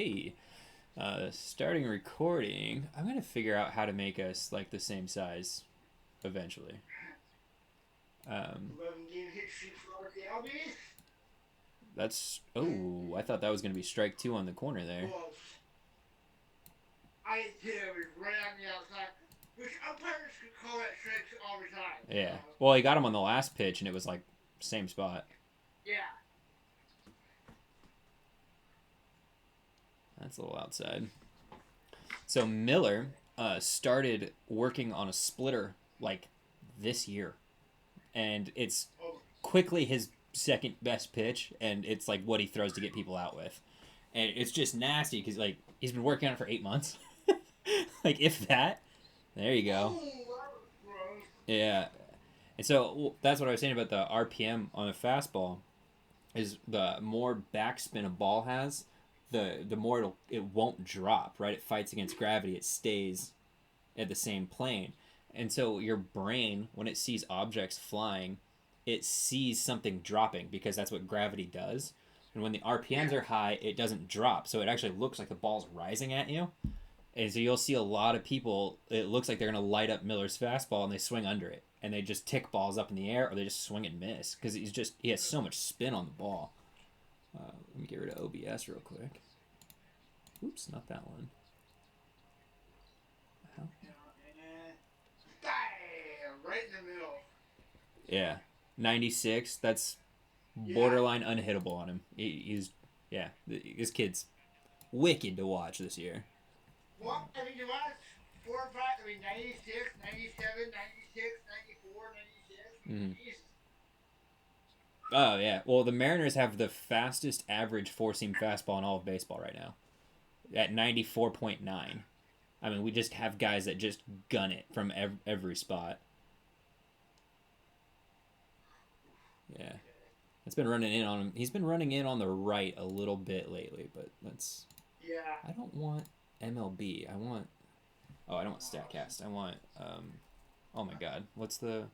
Hey, starting recording. I'm gonna figure out how to make us like the same size eventually. Um, 11 game hit streak for our Gabby. that's oh, I thought that was gonna be strike two on the corner there. Well, I did it was right on the outside, which umpires could call that strikes all the time. So, Yeah. Well, he got him on the last pitch, and it was like same spot. yeah. That's a little outside. So Miller started working on a splitter like this year, and it's Oh, quickly his second best pitch, and it's like what he throws to get people out with, and it's just nasty because like he's been working on it for 8 months, like if that. There you go. that was gross. Yeah, and so that's what I was saying about the RPM on a fastball. Is the more backspin a ball has, the more it won't drop. Right, it fights against gravity. It stays at the same plane. And so your brain, when it sees objects flying, it sees something dropping because that's what gravity does. And when the RPMs Yeah. are high, it doesn't drop. So it actually looks like the ball's rising at you. And so you'll see a lot of people, it looks like they're going to light up Miller's fastball and they swing under it. And they just tick balls up in the air or they just swing and miss because he has so much spin on the ball. Let me get rid of OBS real quick. Oops, not that one. Bam! Right in the middle. Yeah, 96. That's Yeah. borderline unhittable on him. He's yeah, this kid's wicked to watch this year. Well, I mean, you watch 4 or 5, I mean, 96, 97, 96, 94, 96. Mm. Jesus. Oh yeah. Well, the Mariners have the fastest average four seam fastball in all of baseball right now, at 94.9. I mean, we just have guys that just gun it from every spot. Yeah, it's been running in on him. He's been running in on the right a little bit lately, but that's. Yeah. I don't want MLB. I want. Oh, I don't want Statcast. I want. Oh my God, what's the?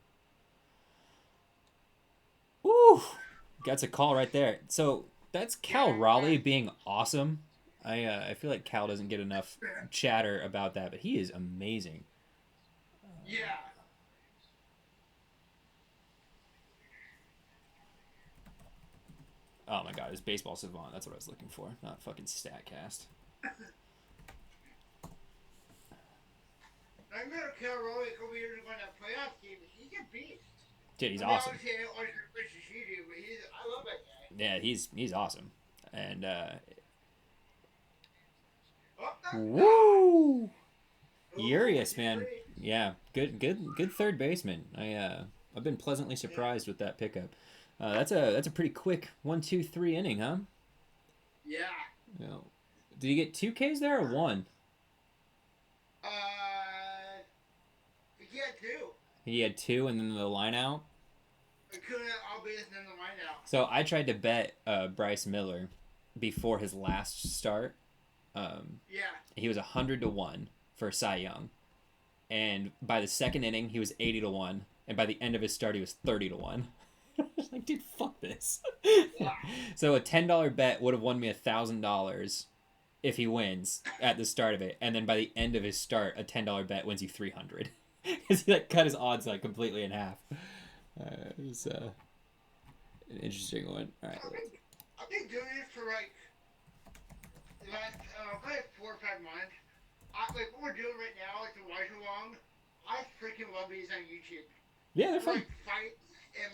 Woo! That's a call right there. So that's Cal Raleigh being awesome. I feel like Cal doesn't get enough chatter about that, but he is amazing. Yeah. Oh my God, it's Baseball Savant. That's what I was looking for, not fucking Statcast. I remember Carol Rowley a couple years ago in that playoff game. He's a beast. Dude, he's I mean, awesome. obviously, I don't like as much as he do, but I love that guy. Yeah, he's awesome. And Oh, that's not. woo, Oh, Urias, he's man. great. Yeah, good third baseman. I've been pleasantly surprised with that pickup. That's a pretty quick 1, 2, 3 inning, huh? Yeah. You know, did he get 2 Ks there or one? He had two. He had two and then the line out. I couldn't have all base and then the line out. So I tried to bet Bryce Miller before his last start. Yeah. He was 100 to 1 for Cy Young, and by the second inning he was 80 to 1, and by the end of his start he was 30 to 1. I was like, dude, fuck this. Wow. So a $10 bet would have won me $1,000 if he wins at the start of it, and then by the end of his start, a $10 bet wins you 300 because he like cut his odds like completely in half. It was an interesting one. All right. I've been doing it for like the last probably 4 or 5 months. Like what we're doing right now, like the watch along. I freaking love these on YouTube. Yeah, they're For fun. like fights and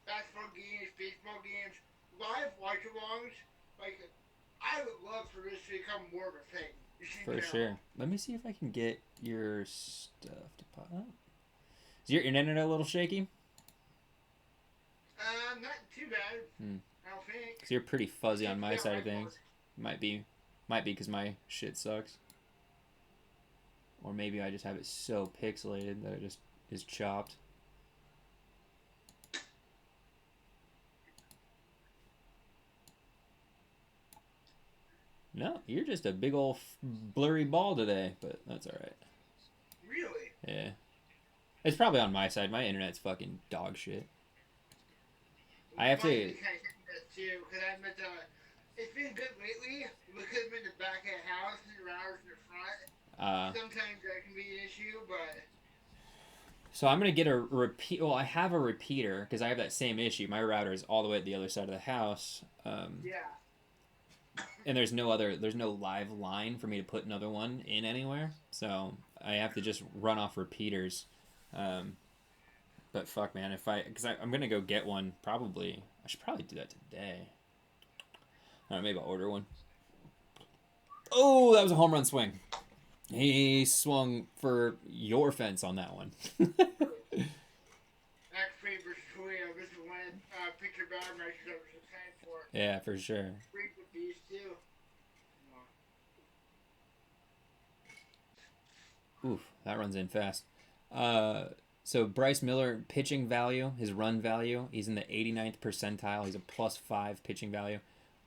basketball games, baseball games, live watch alongs. Like I would love for this to become more of a thing. For sure. Let me see if I can get your stuff to pop up. Is your internet a little shaky? Not too bad. Hmm. I don't think. Cause you're pretty fuzzy on my Yeah, side of right. things. Might be because my shit sucks, or maybe I just have it so pixelated that it just is chopped. No, you're just a big old blurry ball today, but that's all right. Really? Yeah, it's probably on my side. My internet's fucking dog shit. I have Mine to. is kind of that too because I admit it's been good lately. So I'm gonna get a repeat. Well, I have a repeater because I have that same issue. My router is all the way at the other side of the house, Yeah. and there's no live line for me to put another one in anywhere. So I have to just run off repeaters. Um, but fuck, man, because I'm gonna go get one. Probably I should probably do that today. Maybe I'll order one. Oh, that was a home run swing. He swung for your fence on that one. Max Fried versus Julio. This is one picture bad matches I was excited for. Yeah, for sure. Freak with these two. Oof, that runs in fast. So Bryce Miller pitching value, his run value, he's in the 89th percentile. He's a +5 pitching value.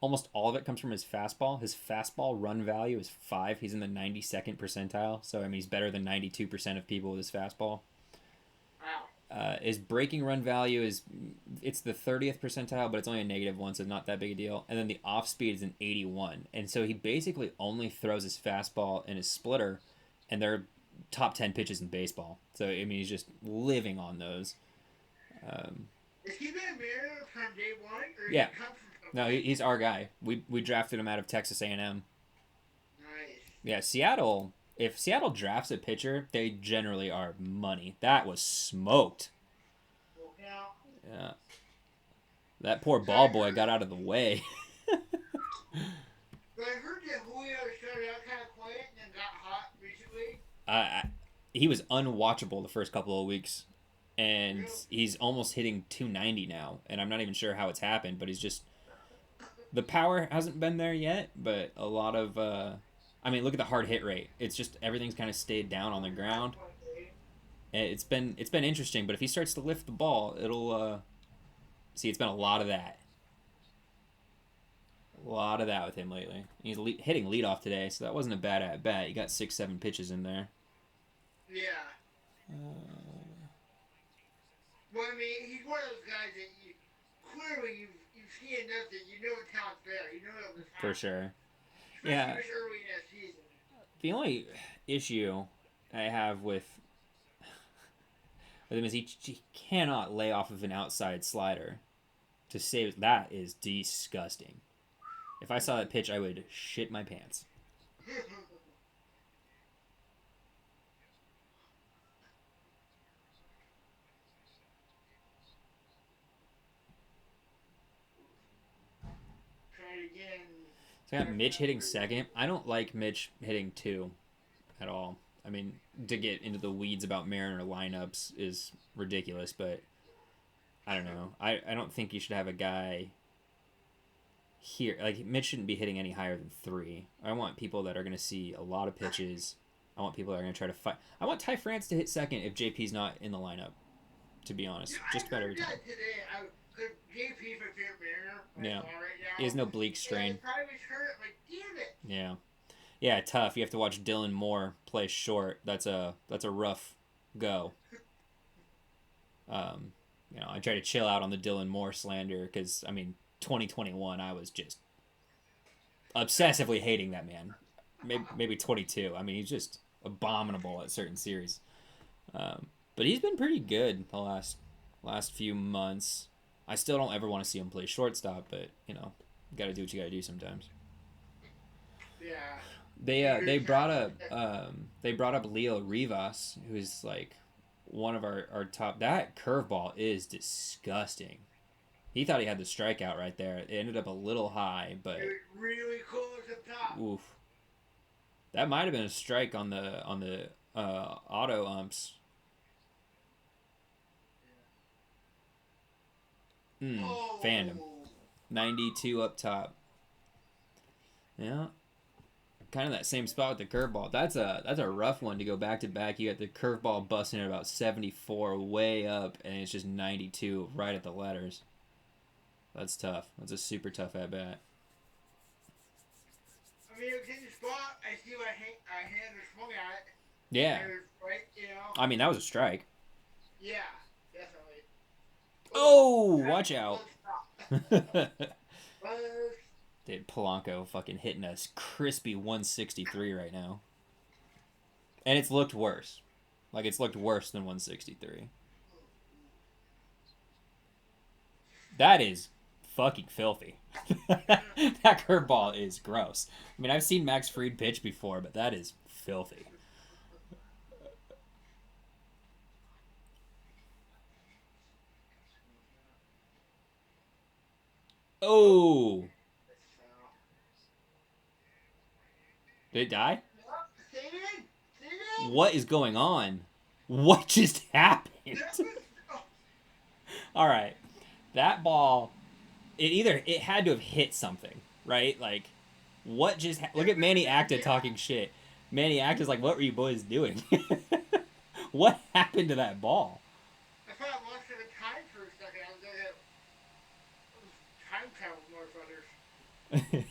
Almost all of it comes from his fastball. His fastball run value is 5. He's in the 92nd percentile. So I mean, he's better than 92% of people with his fastball. Wow. His breaking run value it's the 30th percentile, but it's only a -1, so not that big a deal. And then the off speed is an 81, and so he basically only throws his fastball and his splitter, and they're top 10 pitches in baseball. So I mean, he's just living on those. Is he been mirrored from day one, or Yeah. he come from No, he's our guy. We drafted him out of Texas A&M. Nice. Yeah, Seattle. If Seattle drafts a pitcher, they generally are money. That was smoked. Well, now, Yeah. That poor ball boy got out of the way. but I heard that Julio started out kind of quiet and then got hot recently. He was unwatchable the first couple of weeks, and he's almost hitting 290 now. And I'm not even sure how it's happened, but he's just the power hasn't been there yet. But a lot of, I mean, look at the hard hit rate. It's just everything's kind of stayed down on the ground. And it's been interesting. But if he starts to lift the ball, it'll see. It's been a lot of that. A lot of that with him lately. He's hitting leadoff today, so that wasn't a bad at bat. He got 6-7 pitches in there. Yeah. Well, I mean, he's one of those guys that clearly you've seen enough that you know the talent's there. You know it was For sure. Especially Yeah. this early in that season. The only issue I have with him is he cannot lay off of an outside slider to save. That is disgusting. If I saw that pitch, I would shit my pants. Try it again. So I got Mitch hitting second. I don't like Mitch hitting 2 at all. I mean, to get into the weeds about Mariner lineups is ridiculous, but I don't know. I don't think you should have a guy here. Like, Mitch shouldn't be hitting any higher than 3. I want people that are going to see a lot of pitches. I want people that are going to try to fight. I want Ty France to hit second if JP's not in the lineup, to be honest. Just about every time. Today, JP's my favorite Mariner. Yeah. Right now. He has no Bleak strain. Yeah, probably was hurt. Like, damn it. Yeah. Yeah, tough. You have to watch Dylan Moore play short. That's a rough go. I try to chill out on the Dylan Moore slander because, I mean, 2021, I was just obsessively hating that man. Maybe 22. I mean, he's just abominable at certain series. But he's been pretty good the last few months. I still don't ever want to see him play shortstop, but, got to do what you got to do sometimes. Yeah. They brought up Leo Rivas, who's like one of our top. That curveball is disgusting. He thought he had the strikeout right there. It ended up a little high, but It was really close up top. oof. That might have been a strike on the auto umps. Fanned him. 92 up top. Yeah. Kind of that same spot with the curveball. That's a rough one to go back to back. You got the curveball busting at about 74 way up, and it's just 92 right at the letters. That's tough. That's a super tough at bat. I mean, it was in the spot. I see my hand was swung at it. Yeah. It was right, I mean, that was a strike. Yeah, definitely. Oh, watch out. Close. Dude, Polanco fucking hitting a crispy 163 right now. And it's looked worse. Like, it's looked worse than 163. That is fucking filthy. That curveball is gross. I mean, I've seen Max Fried pitch before, but that is filthy. Oh, did it die? What is going on? What just happened? All right, that ball, it had to have hit something, right? Like, what just look at Manny Acta talking shit. Manny Acta's like, what were you boys doing? What happened to that ball? I thought I lost the time for a second. I was like, time travel, motherfuckers.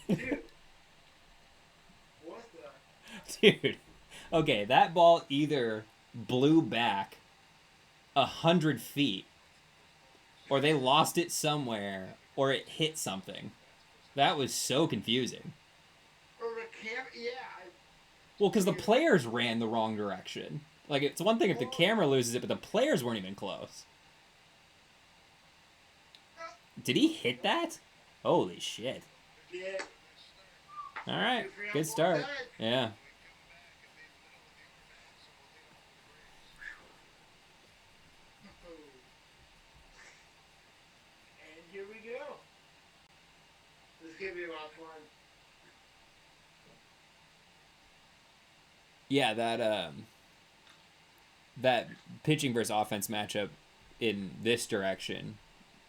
Dude. What the? Dude, okay, that ball either blew back 100 feet, or they lost it somewhere, or it hit something. That was so confusing. Or the yeah. Well, because the players ran the wrong direction. Like, it's one thing if the camera loses it, but the players weren't even close. Did he hit that? Holy shit. Yeah. Alright, good start. Yeah. And here we go. This is going to be a lot of fun. Yeah, that pitching versus offense matchup in this direction,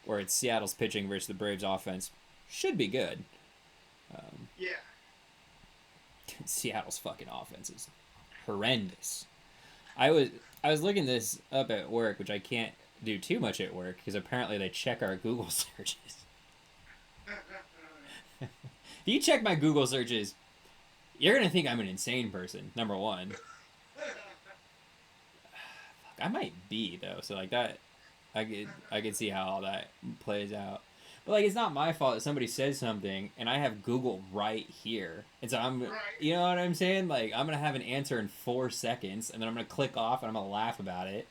where it's Seattle's pitching versus the Braves offense, should be good. Yeah. Seattle's fucking offense is horrendous. I was looking this up at work, which I can't do too much at work because apparently they check our Google searches. If you check my Google searches, you're gonna think I'm an insane person. Number one. I might be though, so like that, I could see how all that plays out. But like, it's not my fault that somebody says something and I have Google right here, and so you know what I'm saying? Like, I'm gonna have an answer in 4 seconds, and then I'm gonna click off and I'm gonna laugh about it,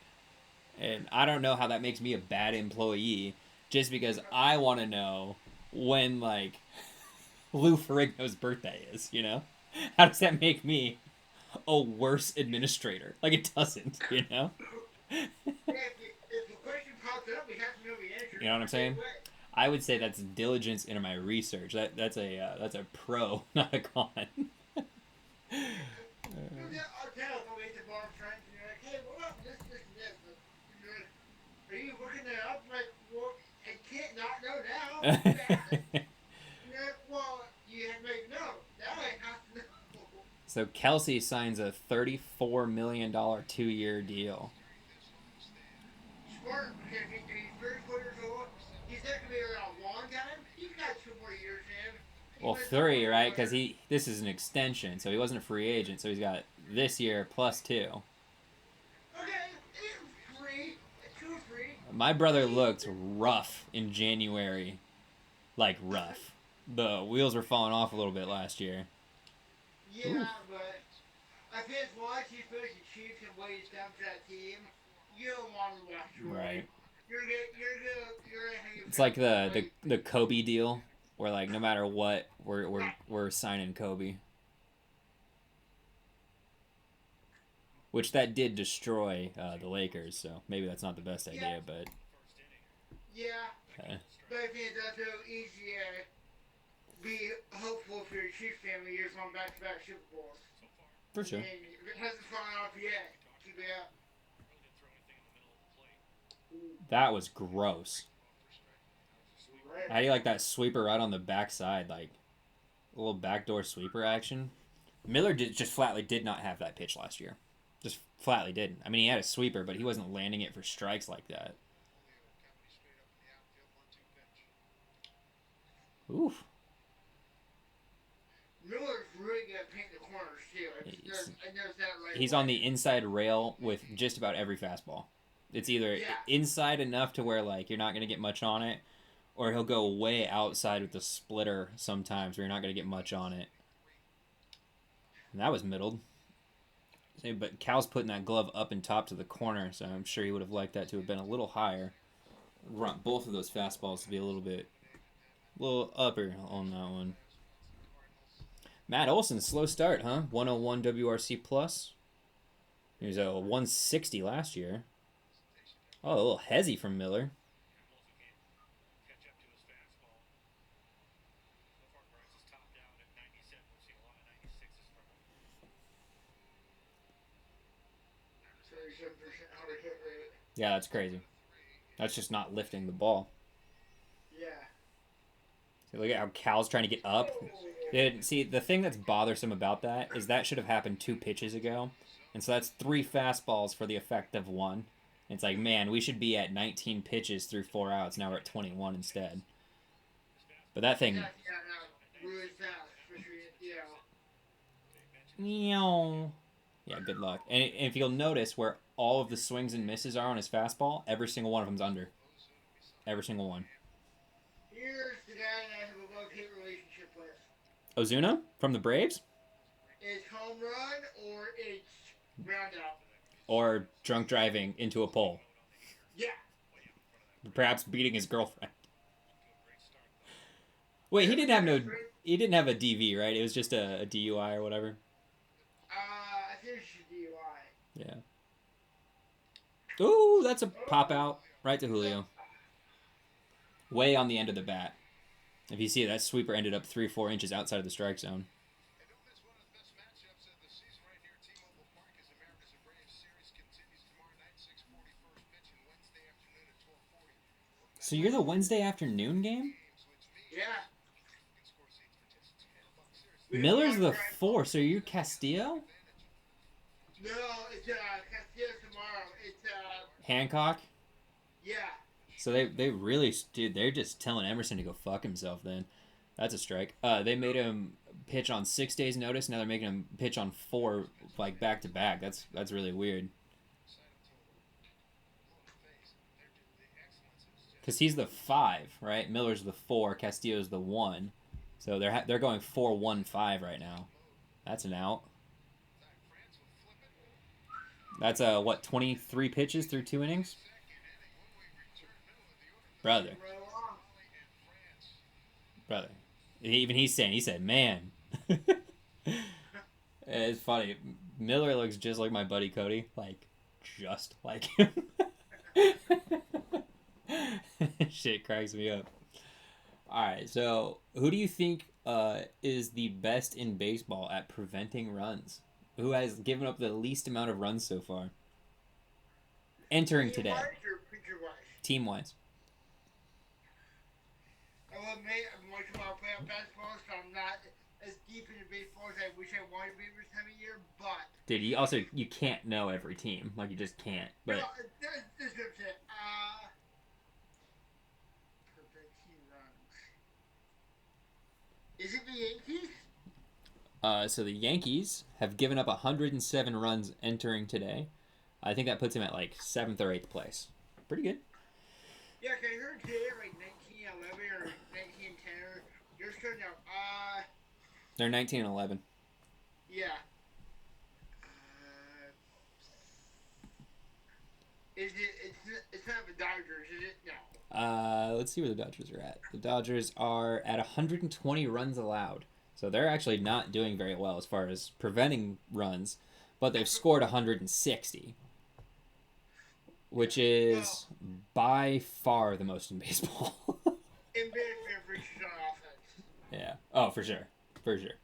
and I don't know how that makes me a bad employee just because I want to know when like Lou Ferrigno's birthday is. You know, how does that make me a worse administrator? Like, it doesn't. You know. If the question pops up, we have to know the answer. You know what I'm saying? I would say that's diligence into my research. That's a pro, not a con. I'll tell if I'm at the bar friends and you're like, hey, what up? This, and this. Are you looking it up? Like, well, I can't not know now. Well, you have to make no. Now I have to know. So Kelsey signs a $34 million 2-year deal. Smart, because he's 34 years old. He's not going to be around a long time. He's got 2 more years in him. Well, 3, right? Because this is an extension, so he wasn't a free agent. So he's got this year plus 2. Okay, 3, 2 or 3. My brother looked rough in January, like rough. The wheels were falling off a little bit last year. Yeah, ooh. But I think as long as he's supposed to Chiefs and what he's done for that team, you don't want to watch him. Right. You're gonna hang. It's like the Kobe deal, where like no matter what, we're signing Kobe. Which that did destroy the Lakers, so maybe that's not the best idea, but. Yeah. But I think it's also easy to be hopeful for your Chiefs family years on back-to-back Super Bowls. For sure. And if it hasn't fallen off yet, keep it up. That was gross. How do you like that sweeper right on the backside, like a little backdoor sweeper action? Miller just flatly did not have that pitch last year. Just flatly didn't. I mean, he had a sweeper, but he wasn't landing it for strikes like that. Oof. Miller's really good at painting the corners, too. I noticed that right He's on the inside rail with just about every fastball. It's either inside enough to where like you're not going to get much on it, or he'll go way outside with the splitter sometimes where you're not going to get much on it. And that was middled. But Cal's putting that glove up and top to the corner, so I'm sure he would have liked that to have been a little higher. Want both of those fastballs to be a little upper on that one. Matt Olson, slow start, huh? 101 WRC plus. He was a 160 last year. Oh, a little hezzy from Miller. Yeah, that's crazy. That's just not lifting the ball. Yeah. See, look at how Cal's trying to get up. See, the thing that's bothersome about that is that should have happened 2 pitches ago. And so that's 3 fastballs for the effect of 1. It's like, man, we should be at 19 pitches through 4 outs. Now we're at 21 instead. But that thing... Really fast, Yeah, good luck. And if you'll notice where all of the swings and misses are on his fastball, every single one of them's under. Every single one. Here's the guy I have a love-hate relationship with. Ozuna from the Braves? It's home run or it's ground out. Or drunk driving into a pole. Yeah. Perhaps beating his girlfriend. Wait, he didn't have a DV, right? It was just a DUI or whatever. I think it's a DUI. Yeah. Ooh, that's a pop out right to Julio. Way on the end of the bat. If you see, that sweeper ended up 3-4 inches outside of the strike zone. So you're the Wednesday afternoon game? Yeah. Miller's the 4, so you're Castillo? No, it's Castillo tomorrow. It's Hancock? Yeah. So they really, dude, they're just telling Emerson to go fuck himself then. That's a strike. They made him pitch on 6 days notice, now they're making him pitch on 4, like, back to back. That's really weird. Because he's the 5, right? Miller's the 4, Castillo's the 1. So they're going 4-1-5 right now. That's an out. That's 23 pitches through 2 innings? Brother. Even he said, man. It's funny. Miller looks just like my buddy Cody. Like, just like him. Shit cracks me up. Alright, so who do you think is the best in baseball at preventing runs? Who has given up the least amount of runs so far? Entering today. Team-wise. I love much about playing basketball, so I'm not as deep into baseball as I wish I wanted to be this time of year, but... Dude, you can't know every team. Like, you just can't. But no, this is it. Preventing runs. Is it the Yankees? So the Yankees have given up 107 runs entering today. I think that puts him at, like, 7th or 8th place. Pretty good. Yeah, I heard today like 1911 or 1910 or you're starting out. They're 19 and 11. Yeah. Is it? It's not the Dodgers, is it? No. Let's see where the Dodgers are at. The Dodgers are at 120 runs allowed. So they're actually not doing very well as far as preventing runs, but they've scored 160. Which is by far the most in baseball. In baseball, on offense. Yeah. Oh, for sure. For sure.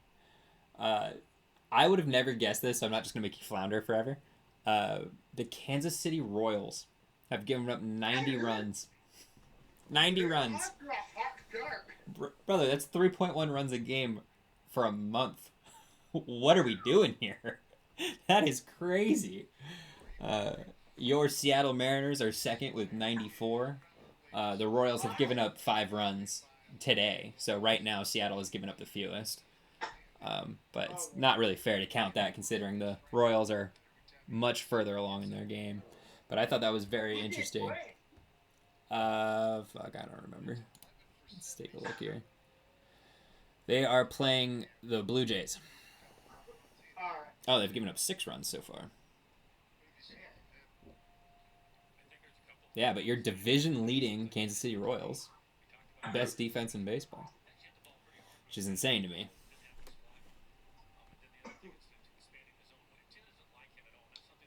I would have never guessed this, so I'm not just going to make you flounder forever. The Kansas City Royals have given up 90 runs. 90 runs. Brother, that's 3.1 runs a game for a month. What are we doing here? That is crazy. Your Seattle Mariners are second with 94. The Royals have given up 5 runs today. So right now, Seattle has given up the fewest. But it's not really fair to count that considering the Royals are much further along in their game. But I thought that was very interesting. I don't remember. Let's take a look here. They are playing the Blue Jays. Oh, they've given up 6 runs so far. Yeah, but you're division leading Kansas City Royals. Best defense in baseball. Which is insane to me.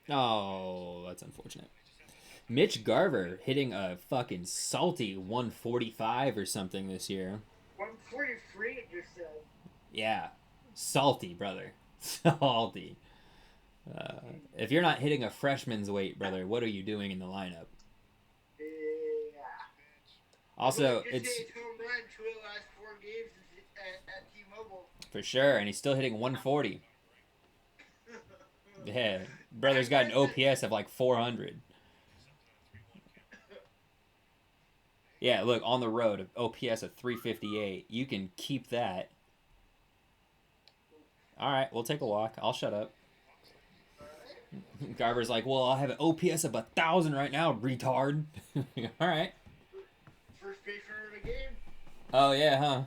Oh, that's unfortunate. Mitch Garver hitting a fucking salty 145 or something this year. 143 it just said. Yeah. Salty, brother. Salty. If you're not hitting a freshman's weight, brother, what are you doing in the lineup? Yeah. Also, Just it's hit his home run 2 of the last 4 games at T-Mobile. for sure, and he's still hitting 140. Yeah, brother's got an OPS of like 400. Yeah, look, on the road, OPS of 358. You can keep that. All right, we'll take a walk. I'll shut up. Garver's like, well, I'll have an OPS of 1,000 right now, retard. All right. First baseman of the game. Oh, yeah, huh?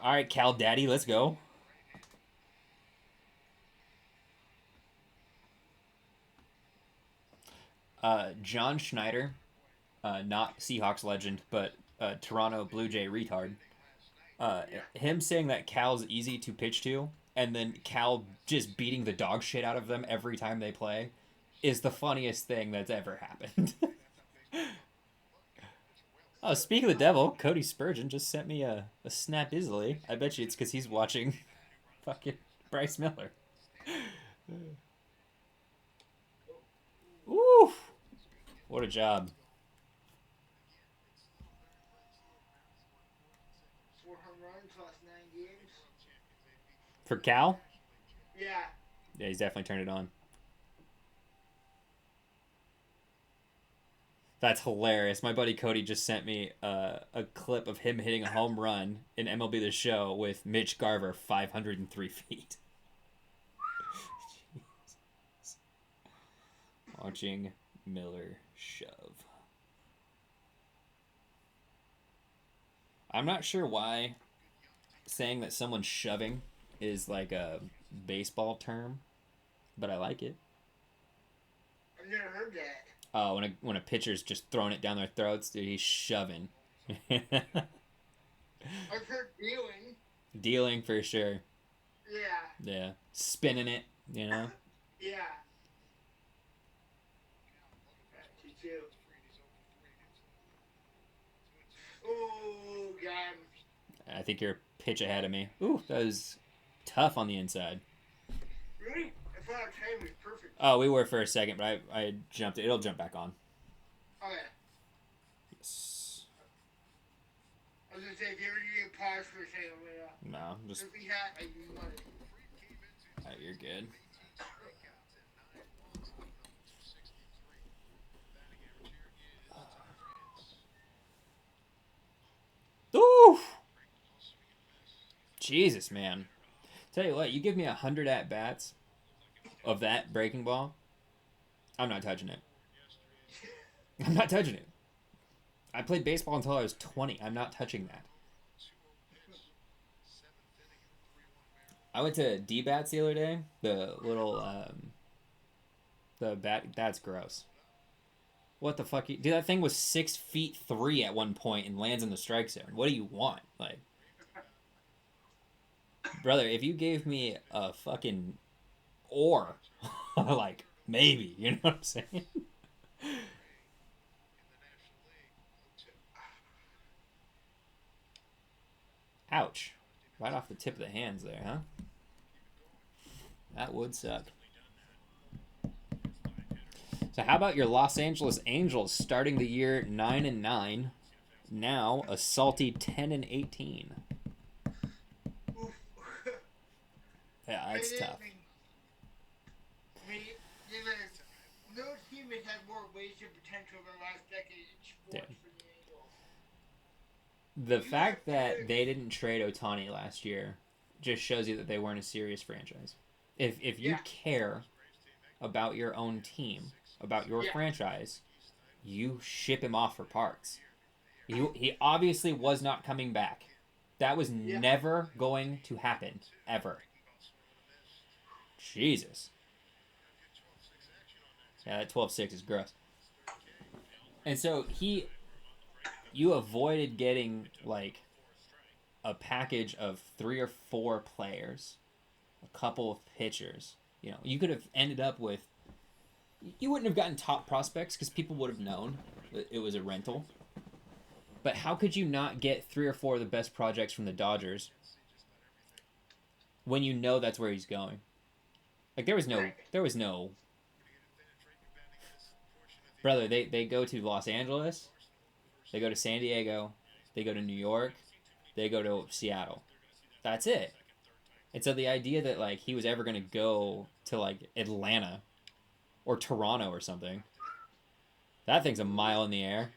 All right, Cal Daddy, let's go. John Schneider, not Seahawks legend, but Toronto Blue Jay retard. Him saying that Cal's easy to pitch to, and then Cal just beating the dog shit out of them every time they play, is the funniest thing that's ever happened. Oh, speak of the devil, Cody Spurgeon just sent me a snap easily. I bet you it's because he's watching fucking Bryce Miller. Ooh, what a job. 4 home runs, lost 9 games. For Cal? Yeah. Yeah, he's definitely turned it on. That's hilarious. My buddy Cody just sent me a clip of him hitting a home run in MLB The Show with Mitch Garver 503 feet. Watching Miller shove. I'm not sure why saying that someone's shoving is like a baseball term, but I like it. I've never heard that. Oh, when a pitcher's just throwing it down their throats, dude, he's shoving. I've heard dealing. Dealing for sure. Yeah. Yeah. Spinning it, you know? Yeah. Too. Oh, God. I think you're a pitch ahead of me. Ooh, that was tough on the inside. Really? I thought our time was perfect. Oh, we were for a second, but I jumped it. It'll jump back on. Oh, yeah. Yes. I was going to say, if you ever need a pause for a second, No, just... if we had, I wanted. Oh, you're good. Ooh! Jesus, man. Tell you what, you give me 100 at-bats of that breaking ball, I'm not touching it. I'm not touching it. I played baseball until I was 20. I'm not touching that. I went to D-bats the other day. The little, the bat, that's gross. What the fuck? Dude, that thing was 6'3" at one point and lands in the strike zone. What do you want? Like, brother, if you gave me a fucking oar, like, maybe, you know what I'm saying? Ouch. Right off the tip of the hands there, huh? That would suck. So how about your Los Angeles Angels starting the year 9-9, now a salty 10-18? Yeah, that's tough. I mean, no team has had more wasted potential in the last decade in sports Yeah. for the Angels. The fact that they didn't trade Ohtani last year just shows you that they weren't a serious franchise. If you care about your own team, about your franchise, you ship him off for parts. He obviously was not coming back. That was never going to happen, ever. Jesus. Yeah, that 12-6 is gross. And so you avoided getting like a package of 3 or 4 players, a couple of pitchers. You know, you could have ended up with. You wouldn't have gotten top prospects because people would have known that it was a rental. But how could you not get 3 or 4 of the best projects from the Dodgers when you know that's where he's going? Like there was no brother. They go to Los Angeles, they go to San Diego, they go to New York, they go to Seattle. That's it. And so the idea that like he was ever gonna go to like Atlanta or Toronto or something, that thing's a mile in the air.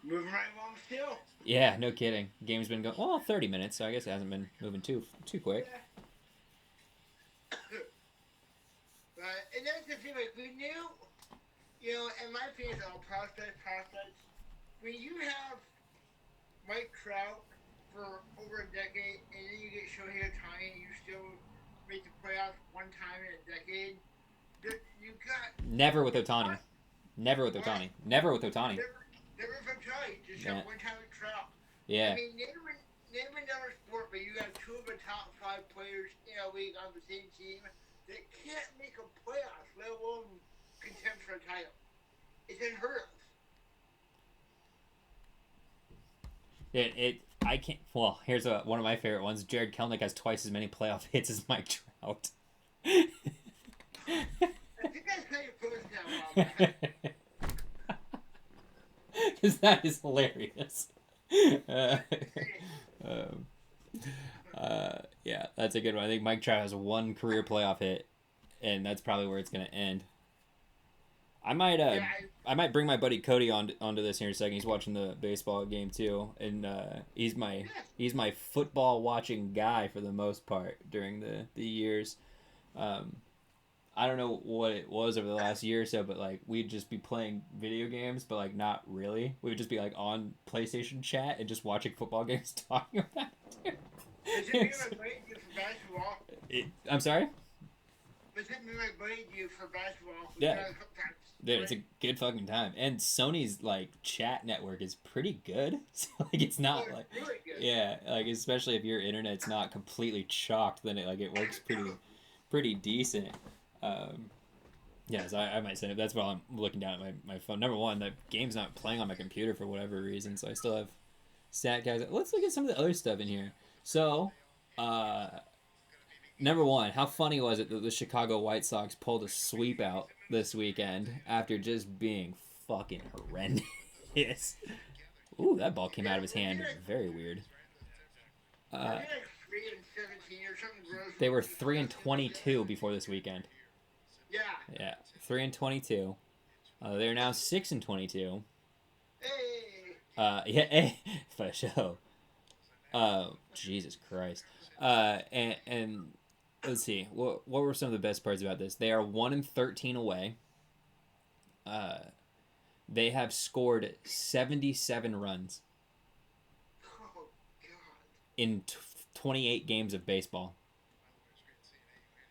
Moving right along still. Yeah, no kidding. Game's been going 30 minutes, so I guess it hasn't been moving too quick. And that's the thing, like, we knew, you know, in my opinion, all prospects, when you have Mike Trout for over a decade, and then you get Shohei Ohtani, and you still make the playoffs one time in a decade, you got... Never with Ohtani. Never with Ohtani. Never with Ohtani. Never from Trout, just have one time with Trout. Yeah. I mean, name another sport, but you have 2 of the top 5 players in a league on the same team that can't make a playoffs, let alone contend for a title. It's unheard of. I can't. Well, here's one of my favorite ones. Jared Kelnick has twice as many playoff hits as Mike Trout. I think that's how you post now, because that is hilarious. Yeah, that's a good one. I think Mike Trout has 1 career playoff hit, and that's probably where it's gonna end. I might bring my buddy Cody onto this here in a second. He's watching the baseball game too, and he's my football watching guy for the most part during the years. I don't know what it was over the last year or so, but like we'd just be playing video games, but like not really. We would just be like on PlayStation chat and just watching football games, talking about it. Is it me my buddy you for basketball? I'm sorry? Is it me my buddy you for basketball? Yeah. Dude, it's a good fucking time. And Sony's like chat network is pretty good. So like it's not like really good. Yeah, like especially if your internet's not completely chalked, then it works pretty decent. So I might send it. That's while I'm looking down at my phone. Number one, the game's not playing on my computer for whatever reason, so I still have stat guys. Let's look at some of the other stuff in here. So, number one, how funny was it that the Chicago White Sox pulled a sweep out this weekend after just being fucking horrendous? Ooh, that ball came out of his hand. Very weird. They were 3-22 before this weekend. Yeah, 3-22. They're now 6-22. Hey, for sure. Jesus Christ. And let's see. What were some of the best parts about this? They are 1-13 away. They have scored 77 runs in 28 games of baseball.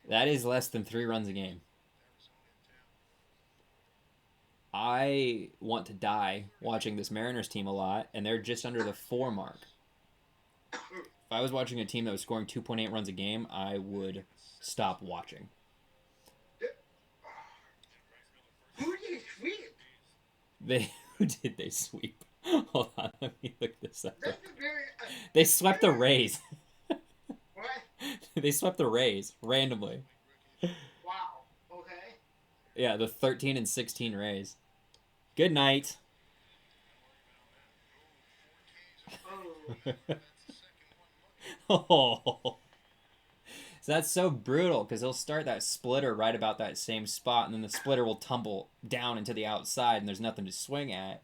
That is less than 3 runs a game. I want to die watching this Mariners team a lot, and they're just under the 4 mark. If I was watching a team that was scoring 2.8 runs a game, I would stop watching. Who did they sweep? Who did they sweep? Hold on, let me look this up. They swept the Rays. What? They swept the Rays randomly. Wow. Okay. Yeah, the 13-16 Rays. Good night. Oh. So that's so brutal because he'll start that splitter right about that same spot, and then the splitter will tumble down into the outside, and there's nothing to swing at.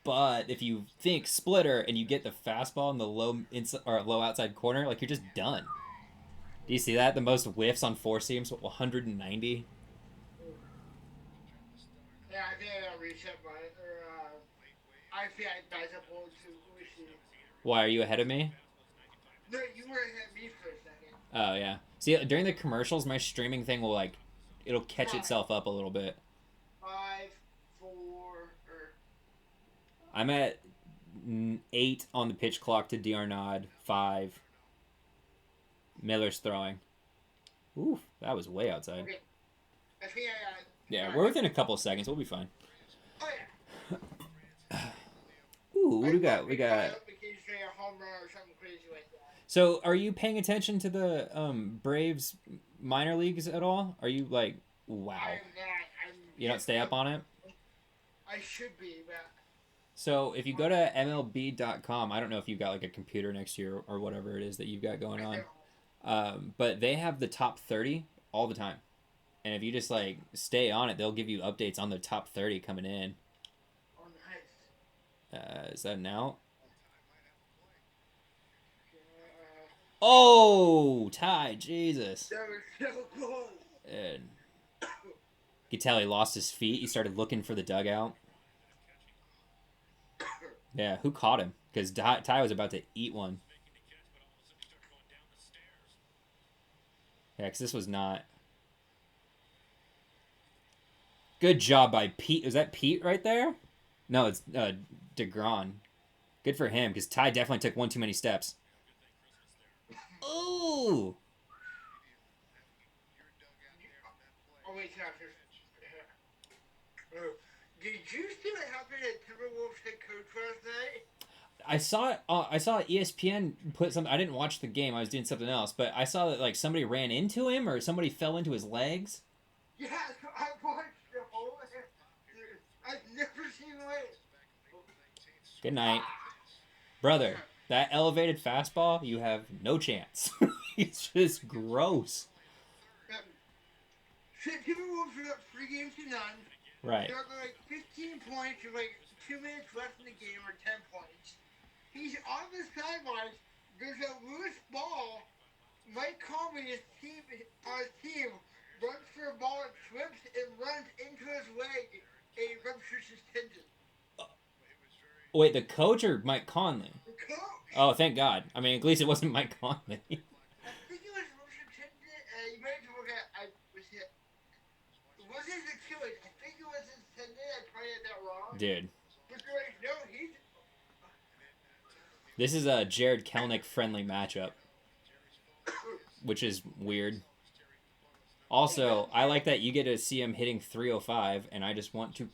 But if you think splitter and you get the fastball in the low outside corner, like you're just done. Do you see that? The most whiffs on 4 seams, 190. Yeah, I think I got reset by I feel like that's a hold to. Why, are you ahead of me? No, Oh yeah. See, during the commercials, my streaming thing will like, it'll catch Five. itself up a little bit. 5, 4, or I'm at 8 on the pitch clock to D'Arnaud. 5. Miller's throwing. Oof, that was way outside. okay. I think I Yeah, got we're within a couple of seconds. We'll be fine. Oh yeah. Ooh, what do we got? I We got. occasionally a home run or something crazy like that. So, are you paying attention to the Braves minor leagues at all? Are you like, wow? I am not. You don't stay up on it? I should be, but So, if you go to MLB.com, I don't know if you've got like a computer next to you or whatever it is that you've got going on. But they have the top 30 all the time. And if you just like stay on it, they'll give you updates on the top 30 coming in. Oh, nice. Is that an out? Oh, Ty, Jesus. That was so close. And you could tell he lost his feet. He started looking for the dugout. Yeah, who caught him? Because Ty was about to eat one. Yeah, because this was not... Good job by Pete. Was that Pete right there? No, it's DeGron. Good for him, because Ty definitely took one too many steps. Ooh! Oh, wait, did you see what happened at Timberwolves head coach last night? I saw it. I saw ESPN put something. I didn't watch the game. I was doing something else. But I saw that like somebody ran into him or somebody fell into his legs. Yeah, I watched the whole. I've never seen it. Good night, brother. That elevated fastball, you have no chance. It's just gross. Timberwolves are up 3-0. Right. They're like 15 points with like 2 minutes left in the game or 10 points. He's on the sidelines. There's a loose ball. Mike Conley, his team, runs for a ball, it slips and runs into his leg and he ruptures his tendon. Wait, the coach or Mike Conley? The coach. Oh, thank God. I mean, at least it wasn't Mike Conley. I think it was ruptured tendon. You might have to look at. It wasn't his Achilles. I think it was his tendon. I probably had that wrong. Dude. But like, no, he's. This is a Jared Kelnick friendly matchup, which is weird. Also, I like that you get to see him hitting 305, and I just want to.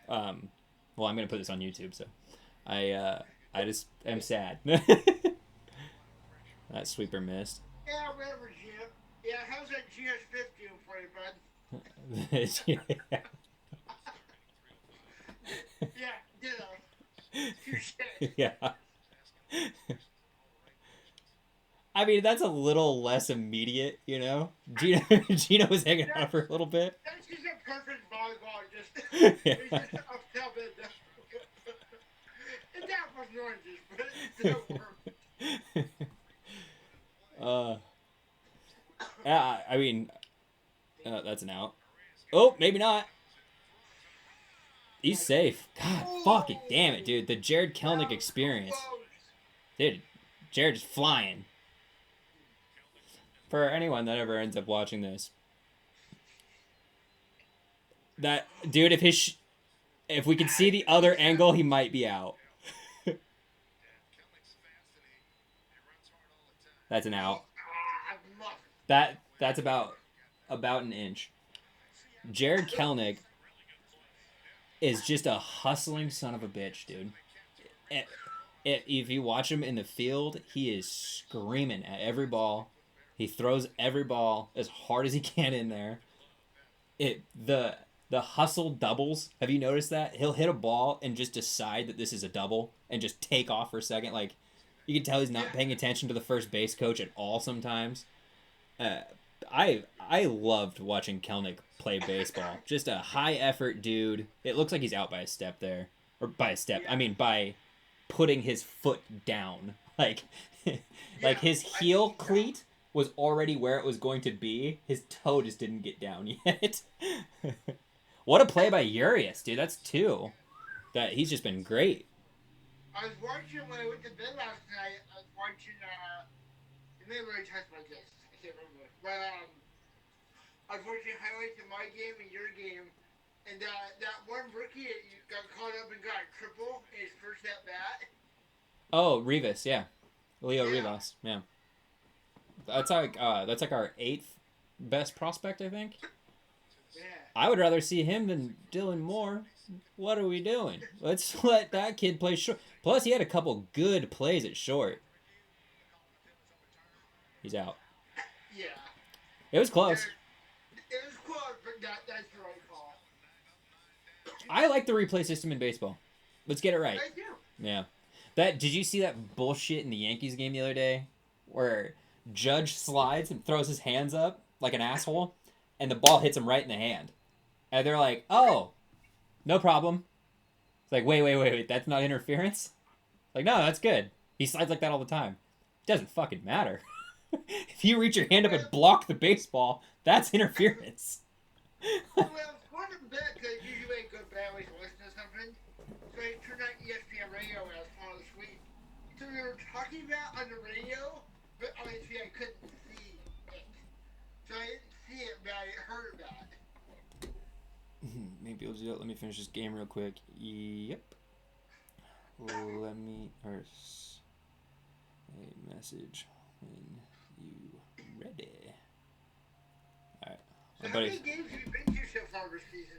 Well, I'm gonna put this on YouTube, so I just am sad. That sweeper missed. Yeah, whatever, Gina. Yeah, how's that GS5 doing for you, bud? Yeah, ditto. Touche. Yeah. I mean, that's a little less immediate, you know? Gino was hanging out for a little bit. That's just a perfect volleyball, just. Yeah. It's just up top and down. And that was oranges, but it still worked. Yeah, I mean, that's an out. Oh, maybe not. He's safe. God, fucking damn it, dude. The Jared Kelnick experience. Dude, Jared's flying. For anyone that ever ends up watching this, that dude, if we could see the other angle, he might be out. That's an out. That's about an inch. Jared Kelnick is just a hustling son of a bitch, dude. If you watch him in the field, he is screaming at every ball. He throws every ball as hard as he can in there. The hustle doubles. Have you noticed that? He'll hit a ball and just decide that this is a double and just take off for a second. Like, you can tell he's not paying attention to the first base coach at all sometimes. I loved watching Kelnick play baseball. Just a high effort dude. It looks like he's out by a step there. Or by a step. I mean, by putting his foot down. Like, like his heel cleat was already where it was going to be. His toe just didn't get down yet. What a play by Urias, dude. That's 2. He's just been great. I was watching when I went to bed last night. I was watching memory test my guess. I can't remember. But I was watching highlights of my game and your game, and that one rookie that you got caught up and got a triple in his first at bat. Oh, Rivas, yeah. Leo Yeah. Rivas, yeah. That's like our 8th best prospect, I think. Yeah. I would rather see him than Dylan Moore. What are we doing? Let's let that kid play short. Plus, he had a couple good plays at short. He's out. Yeah. It was close. It was close, but that's the right call. I like the replay system in baseball. Let's get it right. I do. Yeah. Did you see that bullshit in the Yankees game the other day? Where Judge slides and throws his hands up like an asshole, and the ball hits him right in the hand. And they're like, oh, no problem. It's like, wait, that's not interference? Like, no, that's good. He slides like that all the time. It doesn't fucking matter. If you reach your hand up and block the baseball, that's interference. Well, one of the bad because usually I go back with listen to something. So I turned on ESPN radio when I was falling asleep. So they were talking about on the radio, but obviously I couldn't see it. So I didn't see it, but I heard about it. Maybe we'll do that. Let me finish this game real quick. Yep. Let me... Or... A message when you ready. Alright. So how many games have you been to so far this season?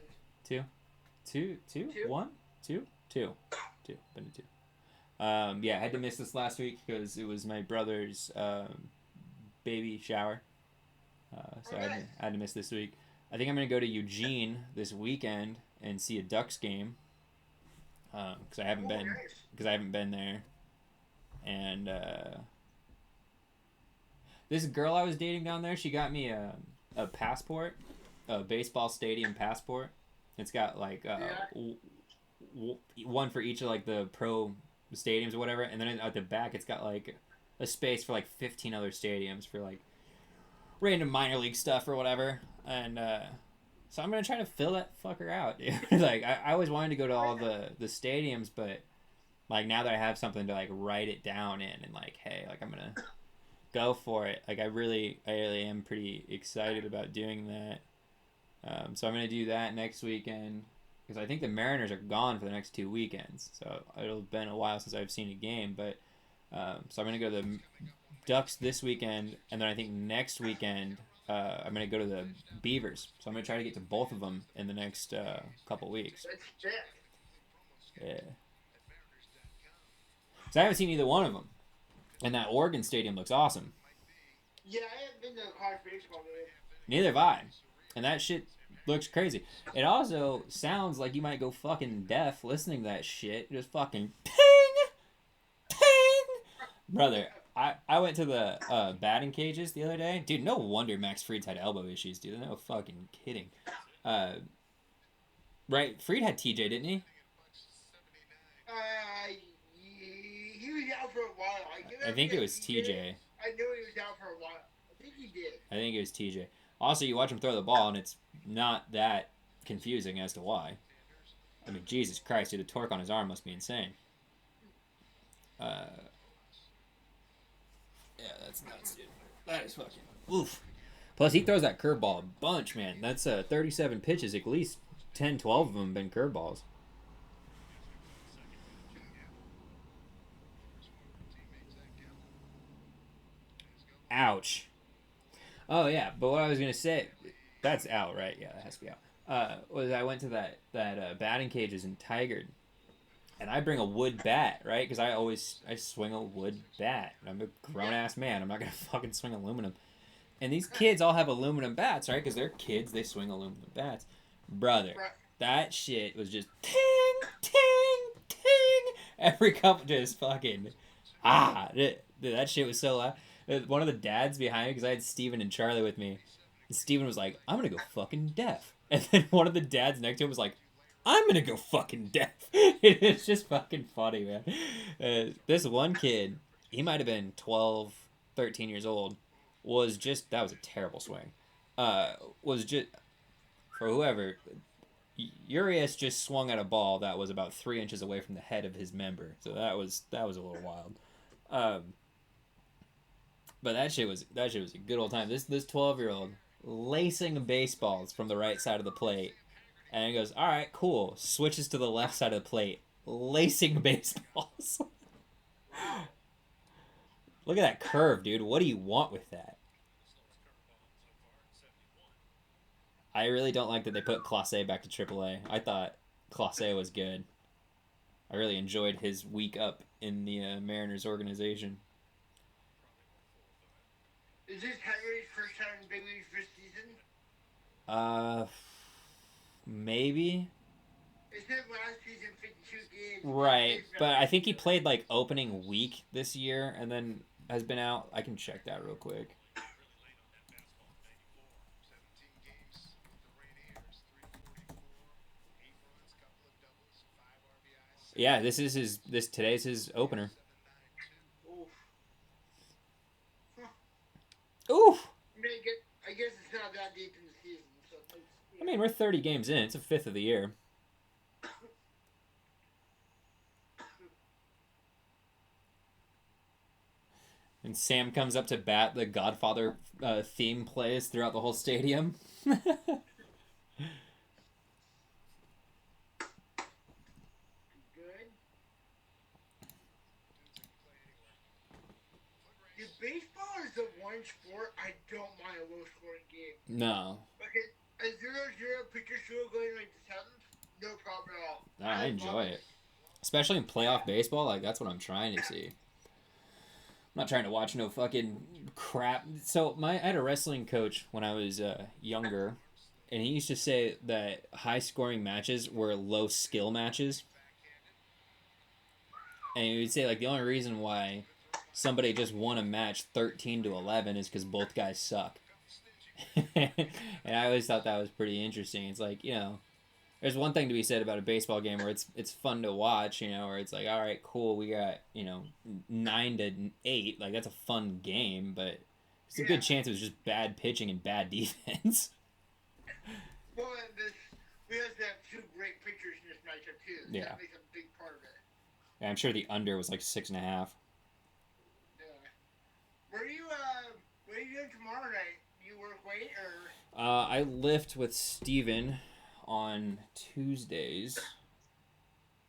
Two. Two? One? Two. Been to two. Yeah, I had to miss this last week because it was my brother's baby shower. So I had to miss this week. I think I'm going to go to Eugene this weekend and see a Ducks game. Because I haven't been there. And this girl I was dating down there, she got me a passport, a baseball stadium passport. It's got like one for each of like the pro stadiums or whatever, and then at the back it's got like a space for like 15 other stadiums for like random minor league stuff or whatever. And so I'm gonna try to fill that fucker out, dude. Like I always wanted to go to all the stadiums, but like now that I have something to like write it down in and like, hey, like I'm gonna go for it. Like I really am pretty excited about doing that. So I'm gonna do that next weekend because I think the Mariners are gone for the next 2 weekends. So it'll have been a while since I've seen a game, but so I'm gonna go to the Ducks this weekend, and then I think next weekend I'm gonna go to the Beavers. So I'm gonna try to get to both of them in the next couple weeks. That's sick. Yeah. So I haven't seen either one of them, and that Oregon Stadium looks awesome. Yeah, I haven't been to a college baseball game. Neither have I, and that shit looks crazy. It also sounds like you might go fucking deaf listening to that shit. Just fucking ping, ping, brother. I went to the batting cages the other day. Dude, no wonder Max Fried's had elbow issues, dude. No fucking kidding. Right, Fried had TJ, didn't he? He was out for a while. I think it was TJ. I know he was out for a while. I think he did. I think it was TJ. Also, you watch him throw the ball, and it's not that confusing as to why. I mean, Jesus Christ, dude, the torque on his arm must be insane. Yeah, that's nuts, dude. That is fucking oof. Plus, he throws that curveball a bunch, man. That's 37 pitches. At least 10, 12 of them have been curveballs. Ouch. Oh, yeah, but what I was going to say, that's out, right? Yeah, that has to be out. Was I went to that batting cages in Tigard, and I bring a wood bat, right? Because I swing a wood bat. I'm a grown-ass man. I'm not going to fucking swing aluminum. And these kids all have aluminum bats, right? Because they're kids. They swing aluminum bats. Brother, that shit was just ting, ting, ting. Every couple just fucking, that shit was so loud. One of the dads behind me, because I had Steven and Charlie with me, Steven was like, I'm going to go fucking deaf. And then one of the dads next to him was like, I'm going to go fucking deaf. It's just fucking funny, man. This one kid, he might have been 12, 13 years old, that was a terrible swing. Was just, for whoever, Urias just swung at a ball that was about 3 inches away from the head of his member. So that was a little wild. But that shit was a good old time. This 12-year-old lacing baseballs from the right side of the plate, and he goes, "All right, cool." Switches to the left side of the plate, lacing baseballs. Wow. Look at that curve, dude. What do you want with that? I really don't like that they put Clase back to AAA. I thought Clase was good. I really enjoyed his week up in the Mariners organization. Is this Henry's first time in big leagues this season? Uh, maybe. It said last season 52 games. Right, but I think he played like opening week this year, and then has been out. I can check that real quick. Yeah, today's his opener. Oof. Huh. Oof. I guess it's not that deep in the season, so I mean, we're 30 games in. It's a fifth of the year. And Sam comes up to bat. The Godfather theme plays throughout the whole stadium. good. Dude, baseball is the one sport I don't mind a low scoring game. No. Like a 0-0 pitcher show going like the seventh, no problem at all. No, I enjoy it. Especially in playoff baseball, like that's what I'm trying to see. I'm not trying to watch no fucking crap. So I had a wrestling coach when I was younger, and he used to say that high scoring matches were low skill matches. And he would say like the only reason why somebody just won a match 13-11 is because both guys suck. And I always thought that was pretty interesting. It's like, there's one thing to be said about a baseball game where it's fun to watch, where it's like, all right, cool, we got 9-8, like that's a fun game, but it's a good chance it was just bad pitching and bad defense. Well, we also have two great pitchers in this matchup too. So Yeah, that makes a big part of it. Yeah, I'm sure the under was like 6.5. Yeah. What are you doing tomorrow night? You work late or? I lift with Steven on Tuesdays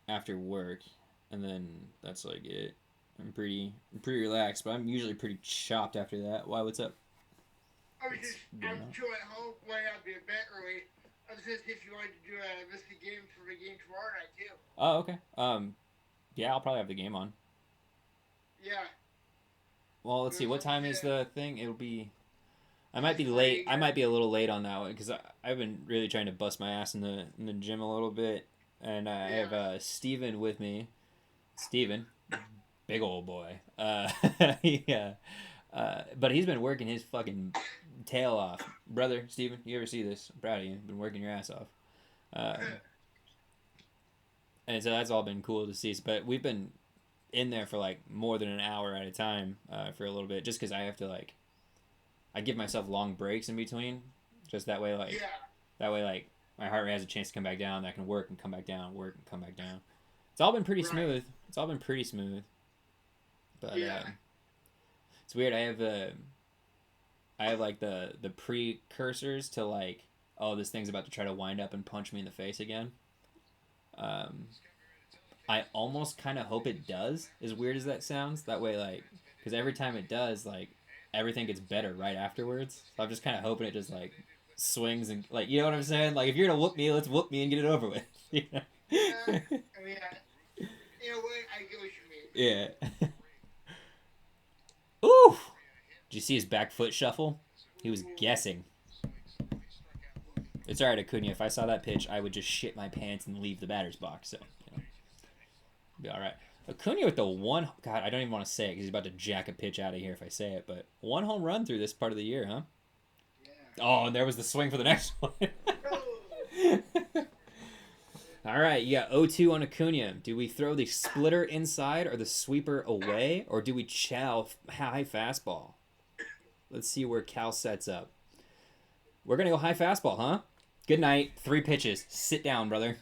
after work, and then that's like it. I'm pretty relaxed, but I'm usually pretty chopped after that. Why? What's up? I'm chill at home. Why not be a bit early? I was just if you wanted to do a listed game for the game tomorrow night too. Oh, okay. Yeah, I'll probably have the game on. Yeah. Well, let's see. What time is the thing? It'll be. I might be late. I might be a little late on that one because I've been really trying to bust my ass in the gym a little bit, and I have Steven with me. Steven, big old boy. Yeah. But he's been working his fucking tail off, brother. Steven, you ever see this? I'm proud of you. Been working your ass off. And so that's all been cool to see. But we've been in there for like more than an hour at a time for a little bit, just because I have to like. I give myself long breaks in between, just that way like my heart rate has a chance to come back down. I can work and come back down, work and come back down. It's all been pretty smooth. It's all been pretty smooth. But it's weird. I have like the precursors to like, oh, this thing's about to try to wind up and punch me in the face again. I almost kind of hope it does, as weird as that sounds. That way, like, because every time it does, like, everything gets better right afterwards. So I'm just kind of hoping it just, like, swings and, like, you know what I'm saying? Like, if you're going to whoop me, let's whoop me and get it over with. You know? I mean, in a way, I get what you mean. Yeah. Ooh! Did you see his back foot shuffle? He was guessing. It's alright, Acuna. If I saw that pitch, I would just shit my pants and leave the batter's box. So, be alright. Acuna with the one... God, I don't even want to say it because he's about to jack a pitch out of here if I say it. But one home run through this part of the year, huh? Yeah. Oh, and there was the swing for the next one. Alright, you got 0-2 on Acuna. Do we throw the splitter inside or the sweeper away? Or do we chow high fastball? Let's see where Cal sets up. We're going to go high fastball, huh? Good night. 3 pitches. Sit down, brother.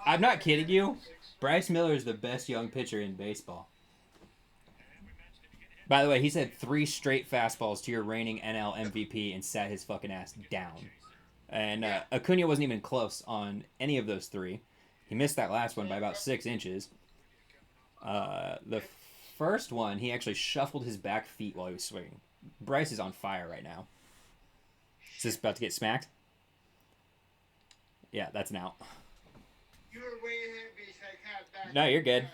I'm not kidding you. Bryce Miller is the best young pitcher in baseball. By the way, he's had 3 straight fastballs to your reigning NL MVP and sat his fucking ass down. And Yeah. Acuna wasn't even close on any of those 3. He missed that last one by about 6 inches. The first one, he actually shuffled his back feet while he was swinging. Bryce is on fire right now. Is this about to get smacked? Yeah, that's an out. You were way ahead of me, so I kind of backed No, you're up. good.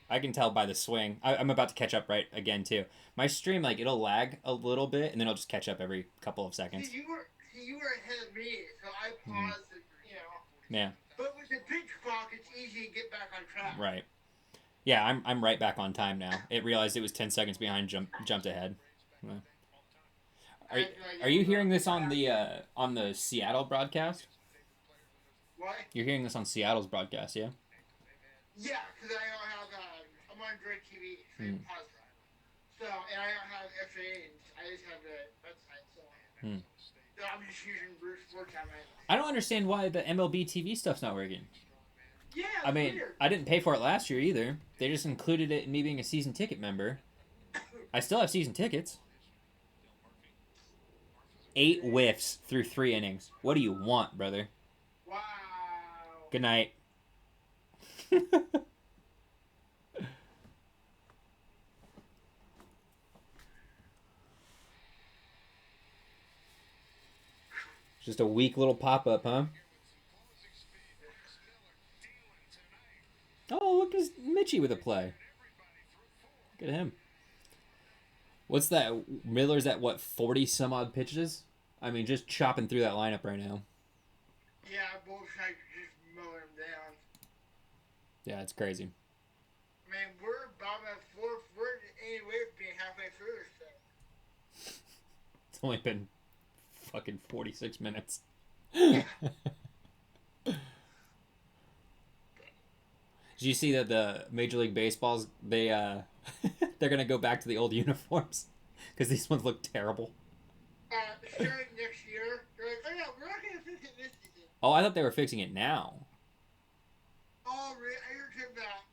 I can tell by the swing. I'm about to catch up right again too. My stream, like, it'll lag a little bit and then it'll just catch up every couple of seconds. See, you were ahead of me, so I paused and, Yeah. But with the pitch clock, it's easy to get back on track. Right. Yeah, I'm right back on time now. It realized it was 10 seconds behind, jumped ahead. Are you hearing this on the Seattle broadcast? What? You're hearing this on Seattle's broadcast, yeah? Yeah, because I don't have, I'm on DirecTV, so I pause that. So, and I don't have FA, I just have the website, so. So I'm just using Bruce Sports on my. I don't understand why the MLB TV stuff's not working. Yeah, I mean, weird. I didn't pay for it last year either. They just included it in me being a season ticket member. I still have season tickets. 8 whiffs through 3 innings. What do you want, brother? Wow. Good night. Just a weak little pop-up, huh? Oh, look, it's Mitchie with a play. Look at him. What's that? Miller's at, what, 40-some-odd pitches? I mean, just chopping through that lineup right now. Yeah, both sides are just mowing him down. Yeah, it's crazy. Man, we're about at 4th. We're anyway being halfway through, so. It's only been fucking 46 minutes. Did you see that the Major League Baseball's they're gonna go back to the old uniforms because these ones look terrible. Starting next year, they're like, oh yeah, we're not gonna fix it this season. Oh, I thought they were fixing it now. Oh, really? I heard him that.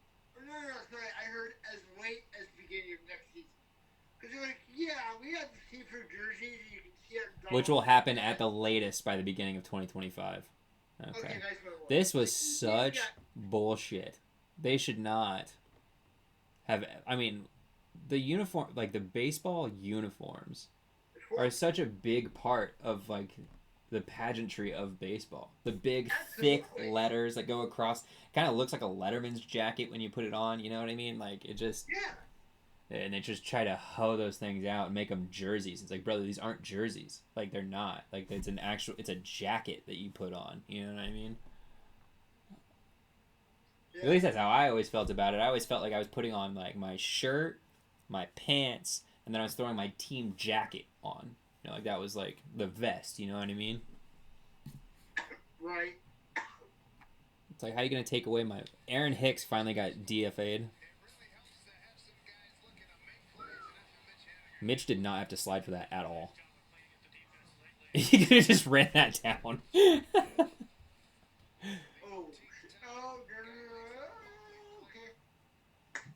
No, sorry. I heard as late as beginning of next season. Because they're like, yeah, we have the see-through jerseys, and you can see our. Which will happen at the latest by the beginning of 2025. Okay. Okay, nice one. This was such bullshit. They should not have. I mean, the uniform, like the baseball uniforms, are such a big part of like the pageantry of baseball. The big thick letters that go across, kind of looks like a letterman's jacket when you put it on. You know what I mean? Like it just. Yeah. And they just try to hoe those things out and make them jerseys. It's like, brother, these aren't jerseys. Like they're not. Like it's a jacket that you put on. You know what I mean? Yeah. At least that's how I always felt about it. I always felt like I was putting on like my shirt, my pants, and then I was throwing my team jacket on. You know, like that was like the vest. You know what I mean? Right. It's like, how are you gonna take away my? Aaron Hicks finally got DFA'd. Mitch did not have to slide for that at all. He could have just ran that down. Okay.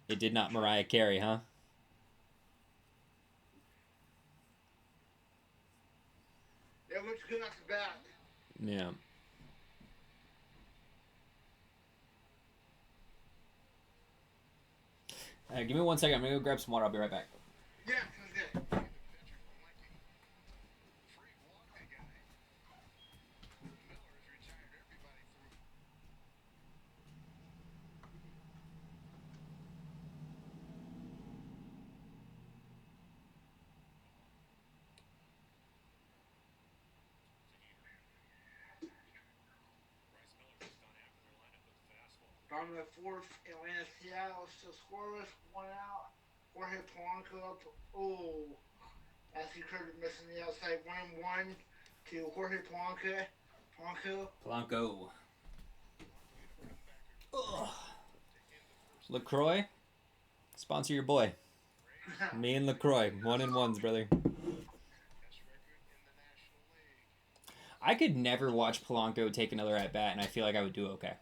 It did not Mariah Carey, huh? It looks good off the bat. Yeah. Give me 1 second. I'm gonna go grab some water. I'll be right back. Yeah, sounds good. Bottom of the 4th, Atlanta, Seattle still scoreless, 1 out. Jorge Polanco up. Oh, Matthew Curtis missing the outside 1-1 to Jorge Polanco. Polanco. Ugh. LaCroix, sponsor your boy. Me and LaCroix, 1-1s, brother. I could never watch Polanco take another at bat, and I feel like I would do okay.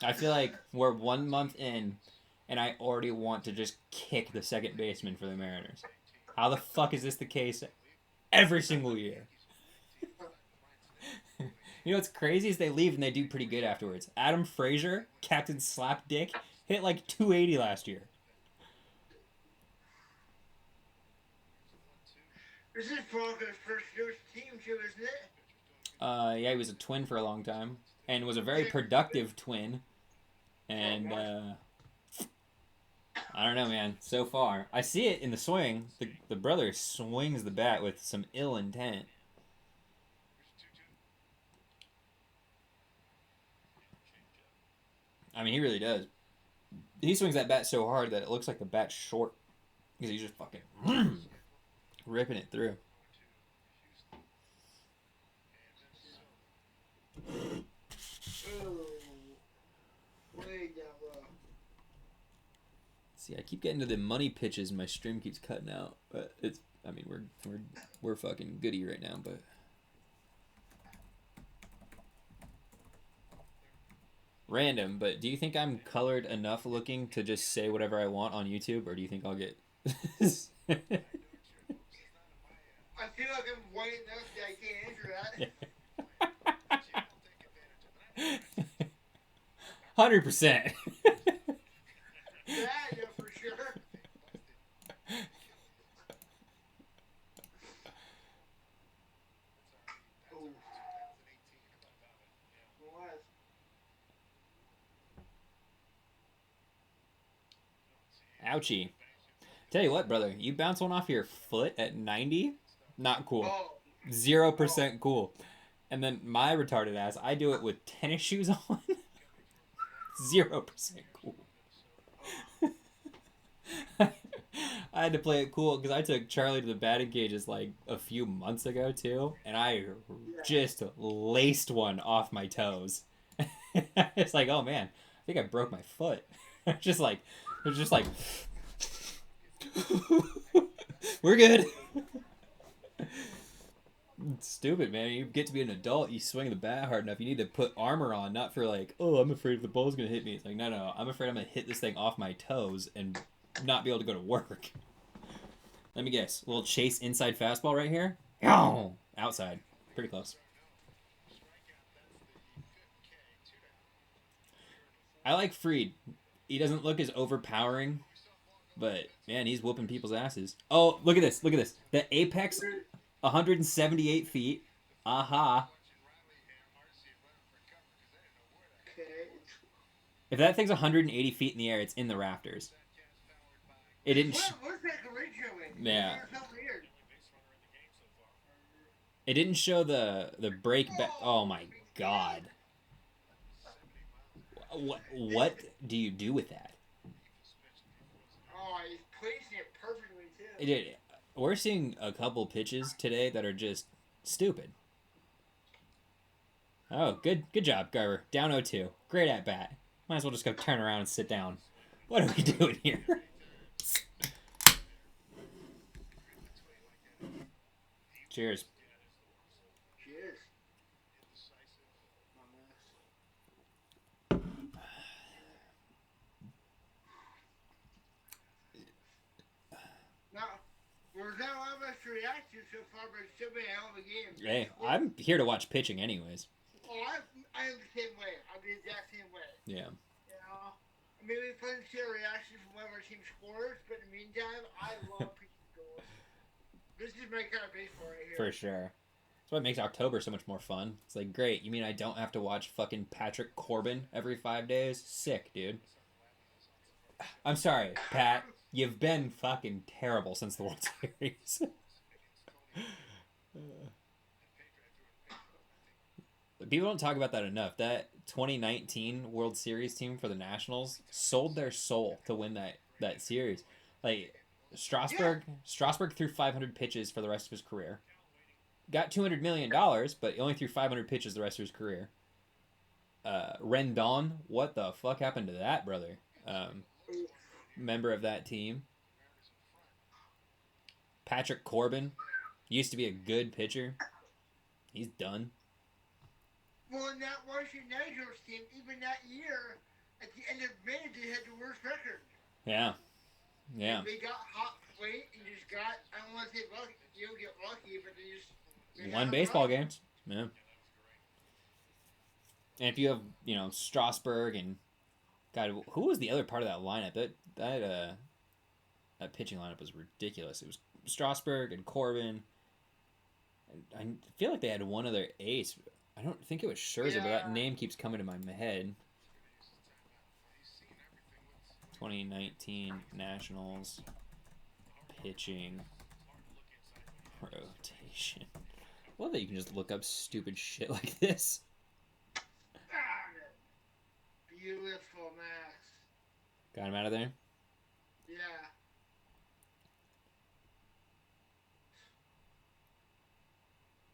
I feel like we're 1 month in, and I already want to just kick the second baseman for the Mariners. How the fuck is this the case every single year? You know what's crazy is they leave and they do pretty good afterwards. Adam Frazier, Captain Slapdick, hit like 280 last year. This is Franco's first year's team too, isn't it? Yeah, he was a Twin for a long time and was a very productive Twin. And I don't know, man. So far, I see it in the swing. The brother swings the bat with some ill intent. I mean, he really does. He swings that bat so hard that it looks like the bat's short because he's just fucking ripping it through. Oh, way down low. See, I keep getting to the money pitches and my stream keeps cutting out. But it's, I mean, we're fucking goody right now, but. Random, but do you think I'm colored enough looking to just say whatever I want on YouTube, or do you think I'll get? I feel like I'm white enough that I can't answer that. 100%. Yeah, for sure. Oh. What? Ouchie. Tell you what, brother, you bounce one off your foot at 90, not cool. Oh. 0% cool. And then my retarded ass, I do it with tennis shoes on. 0% cool. I had to play it cool because I took Charlie to the batting cages like a few months ago too, and I just laced one off my toes. It's like, oh man, I think I broke my foot. It's just like, we're good. It's stupid, man. You get to be an adult, you swing the bat hard enough. You need to put armor on, not for like, oh, I'm afraid the ball's gonna hit me. It's like, no, I'm afraid I'm gonna hit this thing off my toes and not be able to go to work. Let me guess. A little chase inside fastball right here. Outside. Pretty close. I like Fried. He doesn't look as overpowering, but man, he's whooping people's asses. Oh, look at this. Look at this. The apex, 178 feet. Aha. Okay. If that thing's 180 feet in the air, it's in the rafters. It didn't. What's that originally? Yeah. So weird. It didn't show the break back. Oh my god. What do you do with that? Oh, he's placing it perfectly too. Dude, we're seeing a couple pitches today that are just stupid. Oh, good job, Garver. Down 0-2. Great at bat. Might as well just go turn around and sit down. What are we doing here? Cheers. Cheers. Now, there's not a lot of us to react to so far, but it's still been a hell of a game. Hey, I'm here to watch pitching anyways. Oh, I'm the same way. I'm the exact same way. Yeah. You know? Maybe fun to see a reaction from one of our team scores, but in the meantime, I love pitching goals. This is my kind of baseball right here. For sure. That's what makes October so much more fun. It's like, great, you mean I don't have to watch fucking Patrick Corbin every 5 days? Sick, dude. I'm sorry, Pat. You've been fucking terrible since the World Series. People don't talk about that enough. That 2019 World Series team for the Nationals sold their soul to win that series. Like, Strasburg threw 500 pitches for the rest of his career. Got $200 million, but he only threw 500 pitches the rest of his career. Rendon, what the fuck happened to that, brother? Member of that team. Patrick Corbin used to be a good pitcher. He's done. Well, in that Washington Nationals team, even that year, at the end of May, they had the worst record. Yeah. Yeah. And they got hot plate and just got, I don't want to say lucky, you don't get lucky, but they got Won him baseball right. games. Yeah. And if you have, Strasburg and God, who was the other part of that lineup? That pitching lineup was ridiculous. It was Strasburg and Corbin. I feel like they had one other ace. I don't think it was Scherzer, but that Yeah, name keeps coming to my head. 2019 Nationals pitching rotation. I love that you can just look up stupid shit like this. beautiful, Max. Got him out of there. Yeah.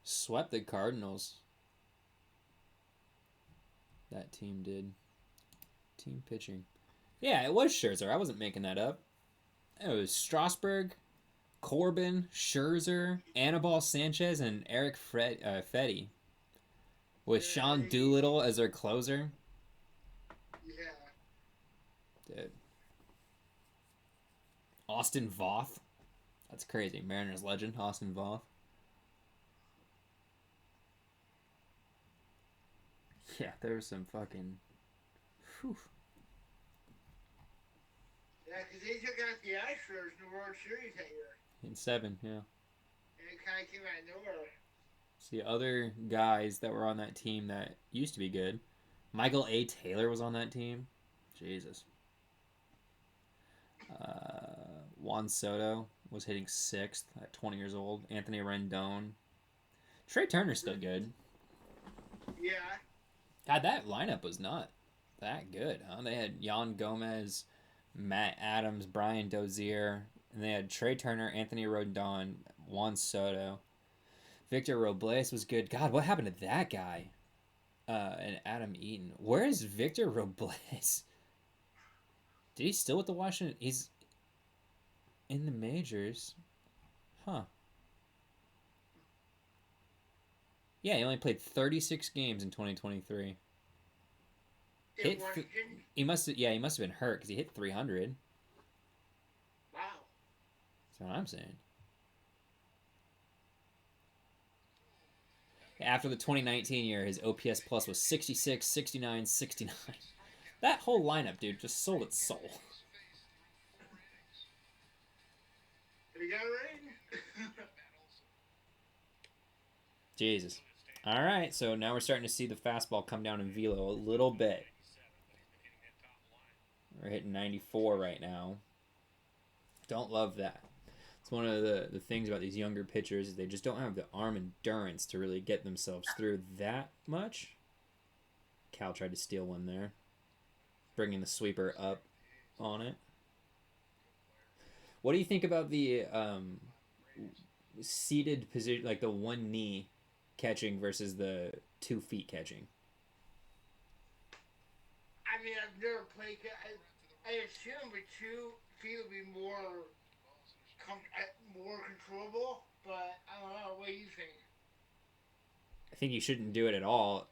Swept the Cardinals. That team did. Team pitching. Yeah, it was Scherzer. I wasn't making that up. It was Strasburg, Corbin, Scherzer, Anibal Sanchez, and Eric Fetty. With Sean Doolittle as their closer. Yeah. Dude. Austin Voth. That's crazy. Mariners legend, Austin Voth. Yeah, there was some fucking... Whew. Yeah, because they took out the Astros in the World Series that year. In 7, yeah. And it kind of came out of nowhere. See, other guys that were on that team that used to be good. Michael A. Taylor was on that team. Jesus. Juan Soto was hitting 6th at 20 years old. Anthony Rendon. Trey Turner's still good. Yeah. God, that lineup was not that good, huh? They had Yan Gomez, Matt Adams, Brian Dozier, and they had Trey Turner, Anthony Rendon, Juan Soto. Victor Robles was good. God, what happened to that guy? And Adam Eaton. Where is Victor Robles? Did he still with the Washington? He's in the majors. Huh. Yeah, he only played 36 games in 2023. In Washington? He must have been hurt because he hit 300. Wow. That's what I'm saying. After the 2019 year, his OPS plus was 66, 69, 69. That whole lineup, dude, just sold its soul. Did he got a ring? Jesus. All right, so now we're starting to see the fastball come down in velo a little bit. We're hitting 94 right now. Don't love that. It's one of the things about these younger pitchers is they just don't have the arm endurance to really get themselves through that much. Cal tried to steal one there. Bringing the sweeper up on it. What do you think about the seated position, like the one knee catching versus the 2 feet catching? I mean, I've never played. I assume with 2 feet would be more controllable, but I don't know. What do you think? I think you shouldn't do it at all,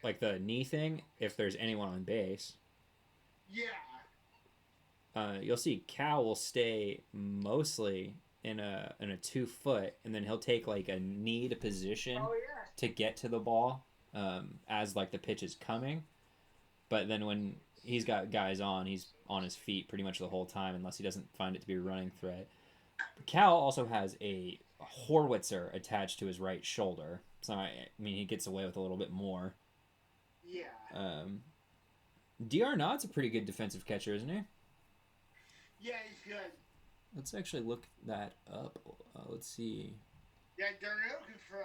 like the knee thing, if there's anyone on base. Yeah. You'll see Cal will stay mostly in a 2 foot, and then he'll take like a knee position to get to the ball as like the pitch is coming. But then when he's got guys on, he's on his feet pretty much the whole time unless he doesn't find it to be a running threat. Cal also has a Horwitzer attached to his right shoulder. So, I mean, he gets away with a little bit more. Yeah. D.R. Nott's a pretty good defensive catcher, isn't he? Yeah, he's good. Let's actually look that up. Let's see. Yeah, Darnell can throw.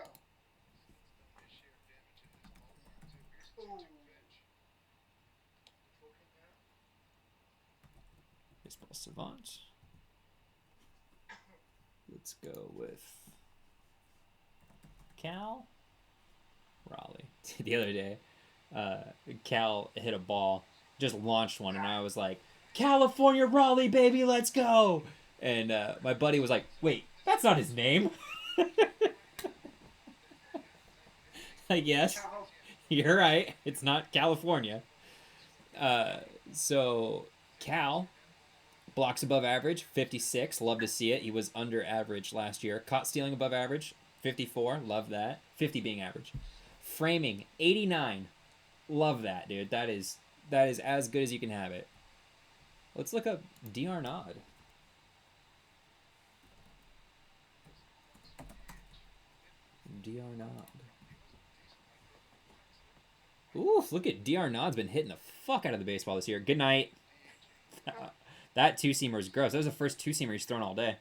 Ooh. Baseball Savant. Let's go with Cal Raleigh. The other day, Cal hit a ball, just launched one, and I was like, California Raleigh, baby, let's go! And my buddy was like, wait, that's not his name. Like, yes, you're right. It's not California. So Cal Blocks above average, 56. Love to see it. He was under average last year. Caught stealing above average, 54. Love that. 50 being average. Framing, 89. Love that, dude. That is as good as you can have it. Let's look up D'Arnaud. D'Arnaud. Oof, look at D'Arnaud's been hitting the fuck out of the baseball this year. Good night. That two-seamer is gross. That was the first two-seamer he's thrown all day.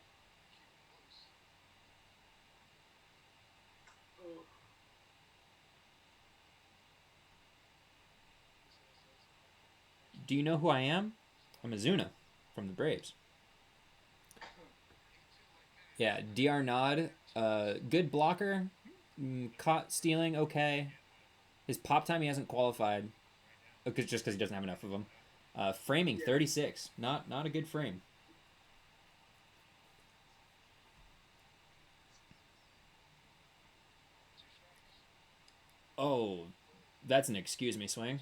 Do you know who I am? I'm Azuna from the Braves. Yeah, D'Arnaud, good blocker. Caught stealing, okay. His pop time, he hasn't qualified. Just because he doesn't have enough of them. Framing, 36. Not a good frame. Oh, that's an excuse me swing.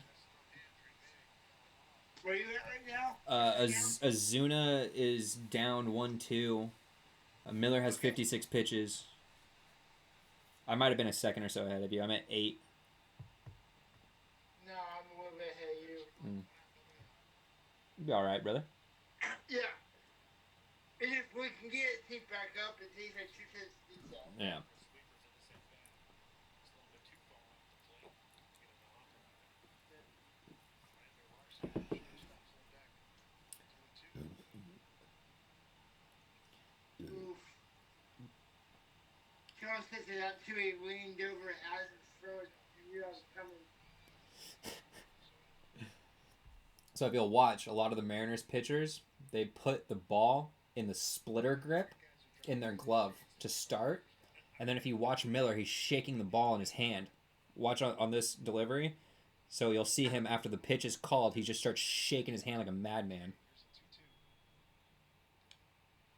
Where are you at right now? Azuna is down 1-2. Miller has 56 pitches. I might have been a second or so ahead of you. I'm at 8. No, I'm a little bit ahead of you. You'll be all right, brother. Yeah. And if we can get his team back up, and he's like 2 cents pizza. Yeah. Oof. Charles sits it out too. He leaned over as his throat. He knew I was coming. So if you'll watch, a lot of the Mariners pitchers, they put the ball in the splitter grip in their glove to start. And then if you watch Miller, he's shaking the ball in his hand. Watch on this delivery. So you'll see him after the pitch is called, he just starts shaking his hand like a madman.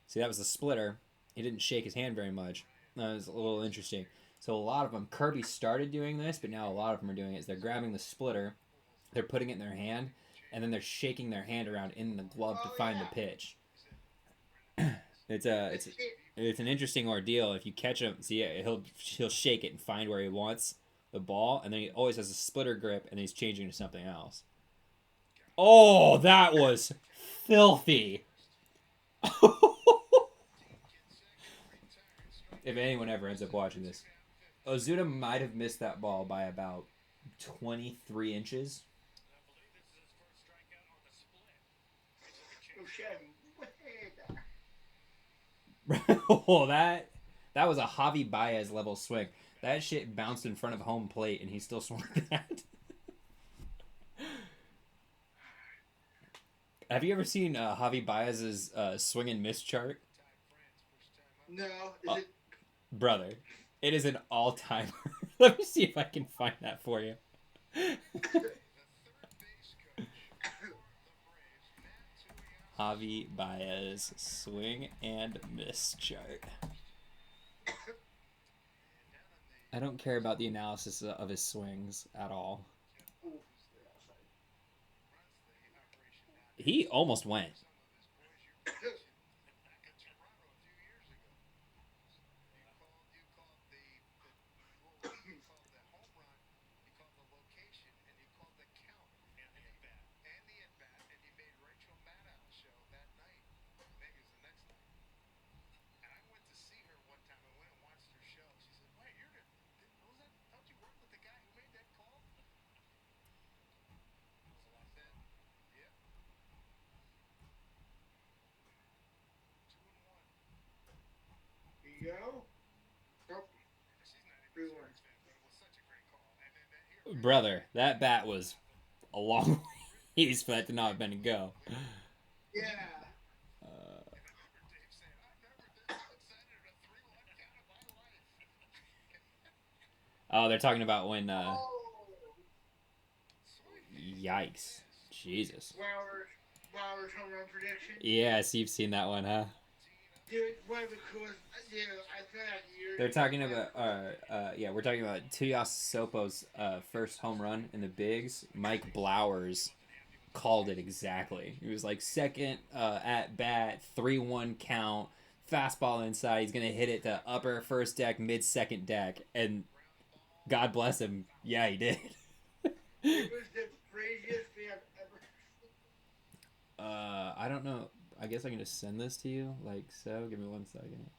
See, that was the splitter. He didn't shake his hand very much. That was a little interesting. So a lot of them, Kirby started doing this, but now a lot of them are doing it. Is they're grabbing the splitter, they're putting it in their hand, and then they're shaking their hand around in the glove to find the pitch. It's an interesting ordeal. If you catch him, see, he'll shake it and find where he wants the ball, and then he always has a splitter grip, and he's changing to something else. Oh, that was filthy. If anyone ever ends up watching this, Ozuna might have missed that ball by about 23 inches. Oh, that was a Javi Baez level swing. That shit bounced in front of home plate, and he still swung that. Have you ever seen Javi Baez's swing and miss chart? No. Is it? Brother, it is an all-timer. Let me see if I can find that for you. Javi Baez swing and miss chart. I don't care about the analysis of his swings at all. He almost went. Go. Nope. Brother, that bat was a long ways for that to not have been a go. Yeah. Oh, they're talking about when. Yikes. Jesus. Flowers home run prediction. Yes, you've seen that one, huh? Dude, one of the coolest. Dude, I saw that years. They're talking about, we're talking about Tuyas Sopo's first home run in the bigs. Mike Blowers called it exactly. He was like second at bat, 3-1 count, fastball inside. He's gonna hit it to upper first deck, mid second deck, and God bless him. Yeah, he did. It was the craziest thing I've ever seen. I don't know. I guess I can just send this to you, like so. Give me 1 second.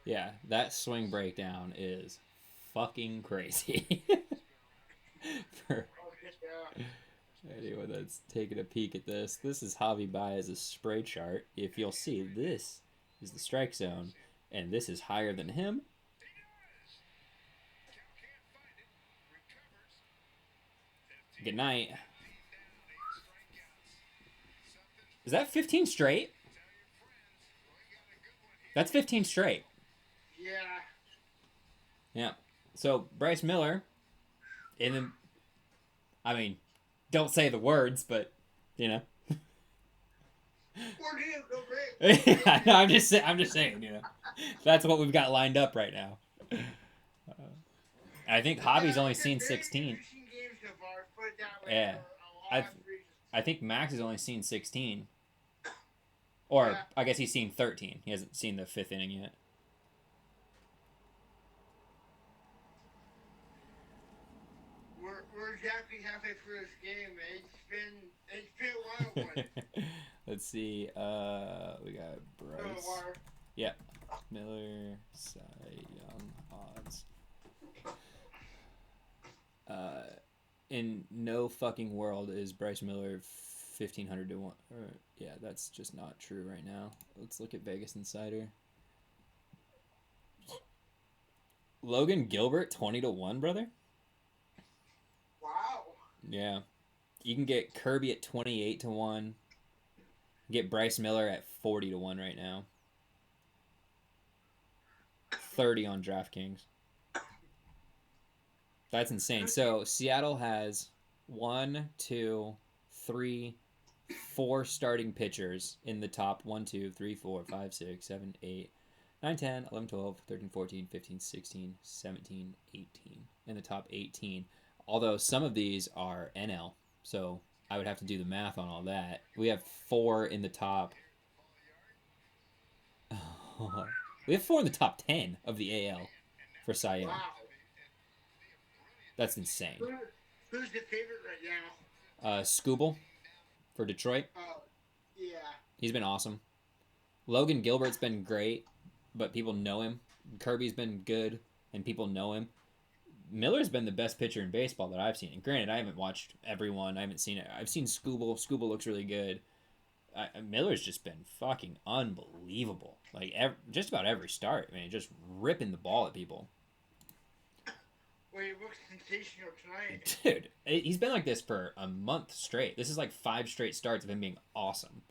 Yeah, that swing breakdown is fucking crazy. For anyone that's taking a peek at this, this is Javi Baez's spray chart. If you'll see, this is the strike zone, and this is higher than him. Good night. Is that 15 straight? That's 15 straight. Yeah. Yeah. So Bryce Miller, in the, I mean, don't say the words, but you know. I'm just saying, you know, that's what we've got lined up right now. I think Javi's only seen 16. Yeah, I think Max has only seen 16. Or yeah. I guess he's seen 13. He hasn't seen the 5th inning yet. We're exactly halfway through this game. It's been a wild one. Let's see. We got Bryce. Yeah, Miller, Cy Young odds. In no fucking world is Bryce Miller 1,500 to 1. Yeah, that's just not true right now. Let's look at Vegas Insider. Logan Gilbert 20 to 1, brother. Wow. Yeah, you can get Kirby at 28 to 1. Get Bryce Miller at 40 to 1 right now. 30 on DraftKings. That's insane. So Seattle has 1, 2, 3, 4 starting pitchers in the top 1, 2, 3, 4, 5, 6, 7, 8, 9, 10, 11, 12, 13, 14, 15, 16, 17, 18. In the top 18. Although some of these are NL. So I would have to do the math on all that. We have 4 in the top. We have 4 in the top 10 of the AL for Cy Young. Wow. That's insane. Who's the favorite right now? Skubal for Detroit. Yeah. He's been awesome. Logan Gilbert's been great, but people know him. Kirby's been good, and people know him. Miller's been the best pitcher in baseball that I've seen. And granted, I haven't watched everyone. I haven't seen it. I've seen Skubal. Skubal looks really good. Miller's just been fucking unbelievable. Like, just about every start. I mean, just ripping the ball at people. Well, he looks sensational tonight. Dude, he's been like this for a month straight. This is like 5 straight starts of him being awesome.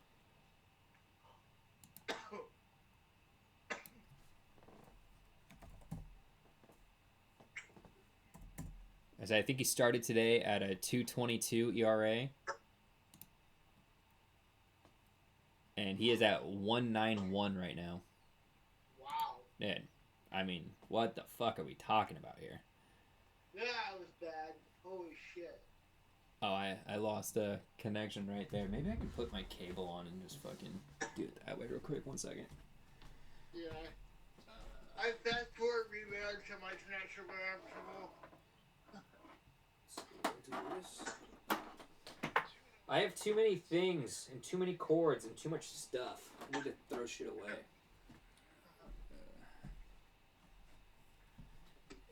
As I think he started today at a 2.22 ERA. And he is at 1.91 right now. Wow. Dude, I mean, what the fuck are we talking about here? Yeah, it was bad. Holy shit. Oh, I lost a connection right there. Maybe I can put my cable on and just fucking do it that way real quick. 1 second. Yeah. I fast forward rewound to my connection went I have too many things and too many cords and too much stuff. I need to throw shit away.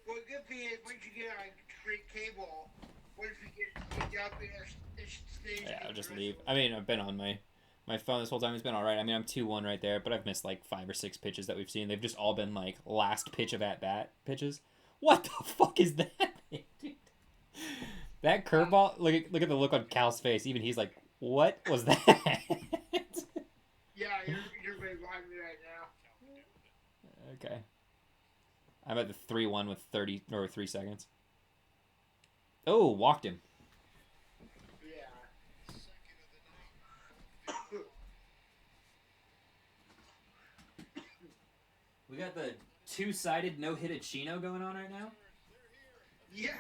Well, the good thing is, once you get on straight cable, once you get up there, it stays. Yeah, I'll just leave. I mean, I've been on my phone this whole time. It's been all right. I mean, I'm 2-1 right there, but I've missed like 5 or 6 pitches that we've seen. They've just all been like last pitch of at-bat pitches. What the fuck is that, dude? That curveball, look at the look on Cal's face. Even he's like, what was that? Yeah, you're way behind me right now. Okay. I'm at the 3-1 with 3 seconds. Oh, walked him. Yeah. We got the two-sided no-Hitachino going on right now. Yeah.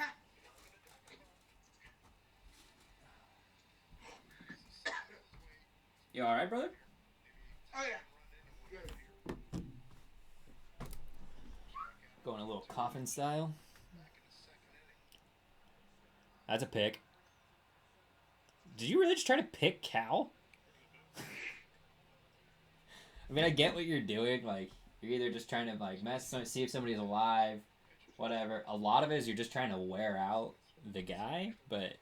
You all right, brother? Oh yeah. Good. Going a little coffin style. That's a pick. Did you really just try to pick Cal? I mean, I get what you're doing. Like, you're either just trying to like mess, see if somebody's alive, whatever. A lot of it is you're just trying to wear out the guy, but.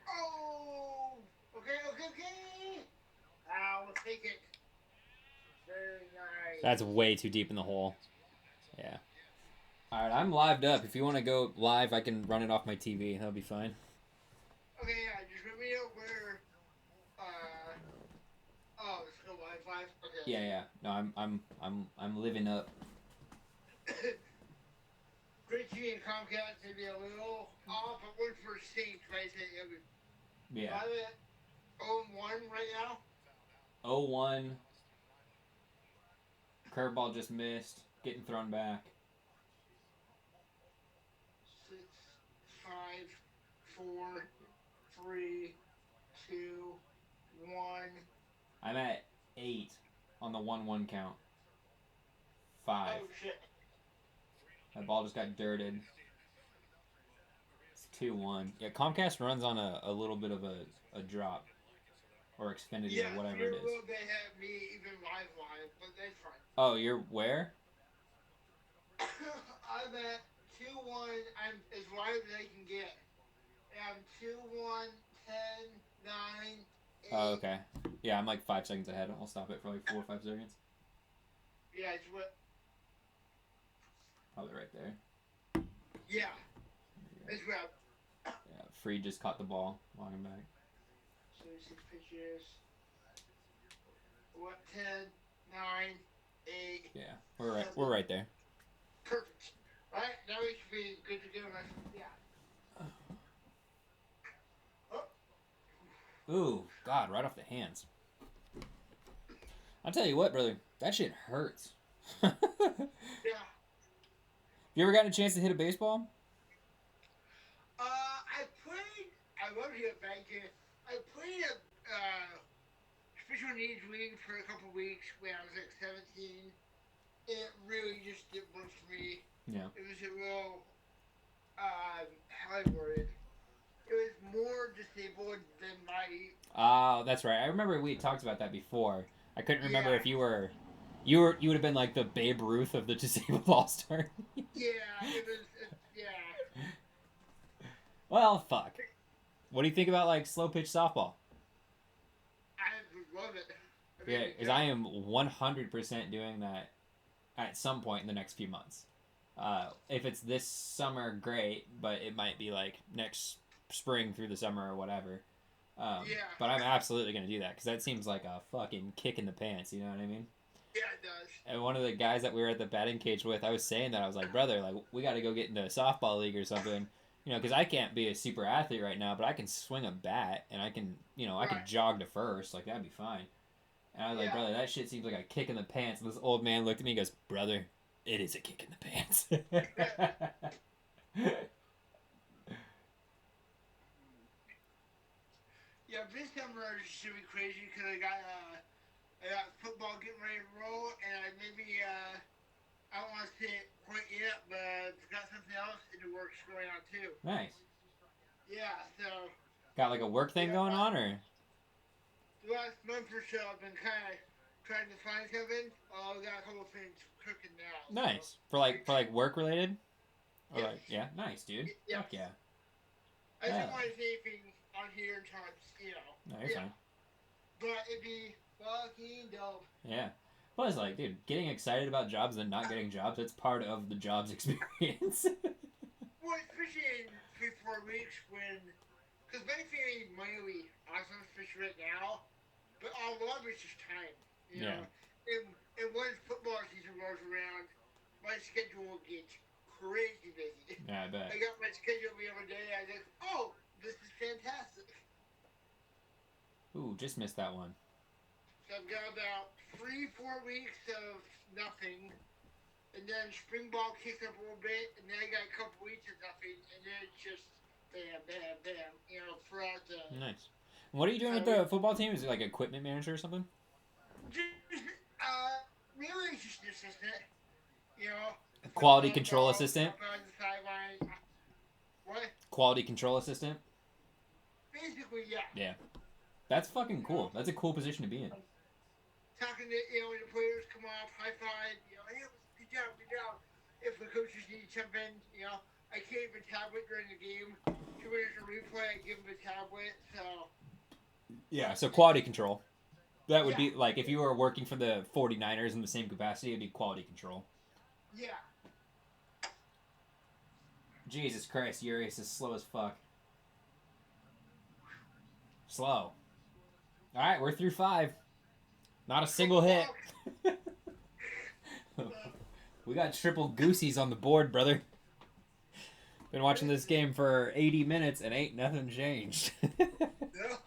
Oh. Okay. I'll take it. Very nice. That's way too deep in the hole. Yeah. Alright, I'm lived up. If you want to go live, I can run it off my TV. That'll be fine. Okay, yeah, just let me know where. Oh, it's no Wi-Fi. Okay. Yeah. No, I'm living up. Great TV and Comcast may be a little off, but one for sync, right? Yeah. I'm at 0-1 right now. 0-1. Curveball just missed. Getting thrown back. 6, 5, 4, 3, 2, 1. I'm at 8 on the 1-1 count. 5. Oh shit. That ball just got dirted. It's 2-1. Yeah, Comcast runs on a little bit of a drop. Or Xfinity Yeah, or whatever here it is. will they have me even live, but that's fine. Oh, you're where? I'm at 2-1. I'm as live as I can get. I'm 2-1, 10, 9, 8. Oh, okay. Yeah, I'm like 5 seconds ahead. I'll stop it for like 4 or 5 seconds. Yeah, it's what. Probably right there. Yeah, it's what. Yeah, Freed just caught the ball. Walking back. 36 pitches. What? 10, 9, 8. Yeah, we're right there. Perfect. Right? Now we should be good to go. Yeah. Ooh, God, right off the hands. I'll tell you what, brother. That shit hurts. Yeah. You ever gotten a chance to hit a baseball? I love to hit banking. I played a special needs league for a couple weeks when I was like 17. It really just didn't work for me. Yeah. It was a real, how I word it. It was more disabled than my. Oh, that's right. I remember we talked about that before. I couldn't remember Yeah. if you would have been like the Babe Ruth of the disabled all-star. Yeah, it was. Yeah. Well, fuck. What do you think about like slow pitch softball? I would love it. Yeah, because I am 100% doing that at some point in the next few months. If it's this summer, great, but it might be like next spring through the summer or whatever. Yeah. But I'm absolutely going to do that because that seems like a fucking kick in the pants, you know what I mean? Yeah, it does. And one of the guys that we were at the batting cage with, I was saying that, I was like, brother, like, we got to go get into a softball league or something. You know, because I can't be a super athlete right now, but I can swing a bat and I can, I can Right. jog to first. Like, that'd be fine. And I was like, Yeah. brother, that shit seems like a kick in the pants. And this old man looked at me and goes, brother, it is a kick in the pants. Yeah, this summer is should be crazy because I got football getting ready to roll, and I don't want to say it quite yet, but I've got something else in the works going on too. Nice. Yeah, so Got like a work thing going on, or? the last month or so I've been kind of trying to find something. We got a couple of things cooking now. so- Nice. For like work related? Or Yes. like, yeah, nice, dude. Yeah. Fuck yeah. I Yeah. don't want to say anything on here until it's, No, you're yeah. fine. But it'd be fucking dope. Yeah. Plus, like, dude, getting excited about jobs and not getting jobs, that's part of the jobs experience. Well, especially in 3-4 weeks when, because basically money we awesome, especially right now, but a lot of it's just time. You Yeah. know, and once football season rolls around, my schedule gets crazy busy. Yeah, I bet. I got my schedule the other day. I was like, oh, this is fantastic. Ooh, just missed that one. So I've got about 3, 4 weeks of nothing, and then spring ball kicks up a little bit, and then I got a couple weeks of nothing, and then it's just bam, bam, bam. You know, throughout the Nice. What are you doing with entire the football team? Is it like equipment manager or something? just really it's just an assistant. You know, if I Quality throw the control ball, assistant? help out on the sideline. What? Quality control assistant? Basically, yeah. Yeah. That's fucking You know, cool. That's a cool position to be in. talking to when the players come off, high five. You know, hey, good job, good job. If the coaches need to jump in, you know, I gave a tablet during the game. 2 minutes of replay, I give them a tablet. So Yeah, so quality control. That would yeah, be like if you were working for the 49ers in the same capacity, it'd be quality control. yeah. Jesus Christ, Urias is slow as fuck. Slow. Alright, we're through 5. Not a single hit. We got triple goosies on the board, brother. Been watching this game for 80 minutes and ain't nothing changed. No.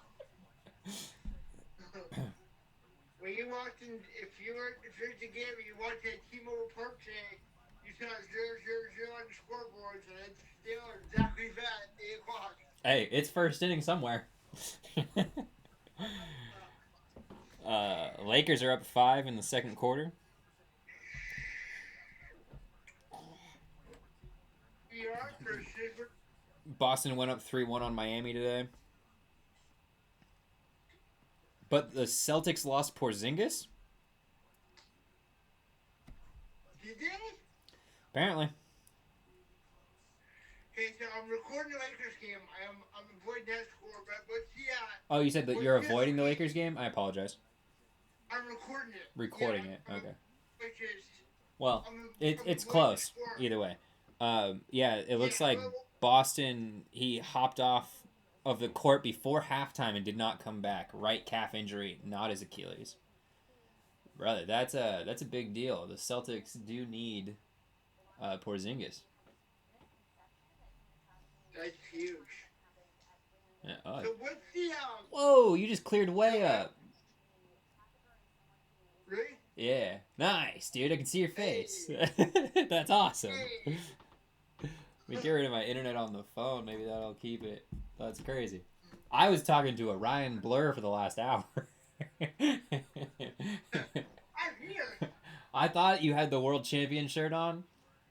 When you watched, if you're at the game and you watch at T-Mobile Park today, you saw 0-0-0 on the scoreboards, and it's still exactly that at 8 o'clock. Hey, it's first inning somewhere. Lakers are up 5 in the second quarter. Yeah, for sure. Boston went up 3-1 on Miami today. But the Celtics lost Porzingis? Did they? Apparently. Okay, so I'm recording the Lakers game. I'm avoiding that score, but what's the Oh, you said that what's you're the avoiding the Lakers game? I apologize. I'm recording it. Recording Yeah, it. Okay. Which is Well, I'm it's avoiding the close score. either way. Yeah, it looks Yeah, like well, Boston, he hopped off of the court before halftime and did not come back. Right calf injury, not his Achilles. Brother, that's a big deal. The Celtics do need Porzingis. that's huge. Yeah, So what's the Whoa, you just cleared way up. really? Yeah. Nice, dude. I can see your face. That's awesome. Hey. We get rid of my internet on the phone. Maybe that'll keep it. That's crazy. I was talking to a Ryan Blur for the last hour. I'm here. I thought you had the world champion shirt on,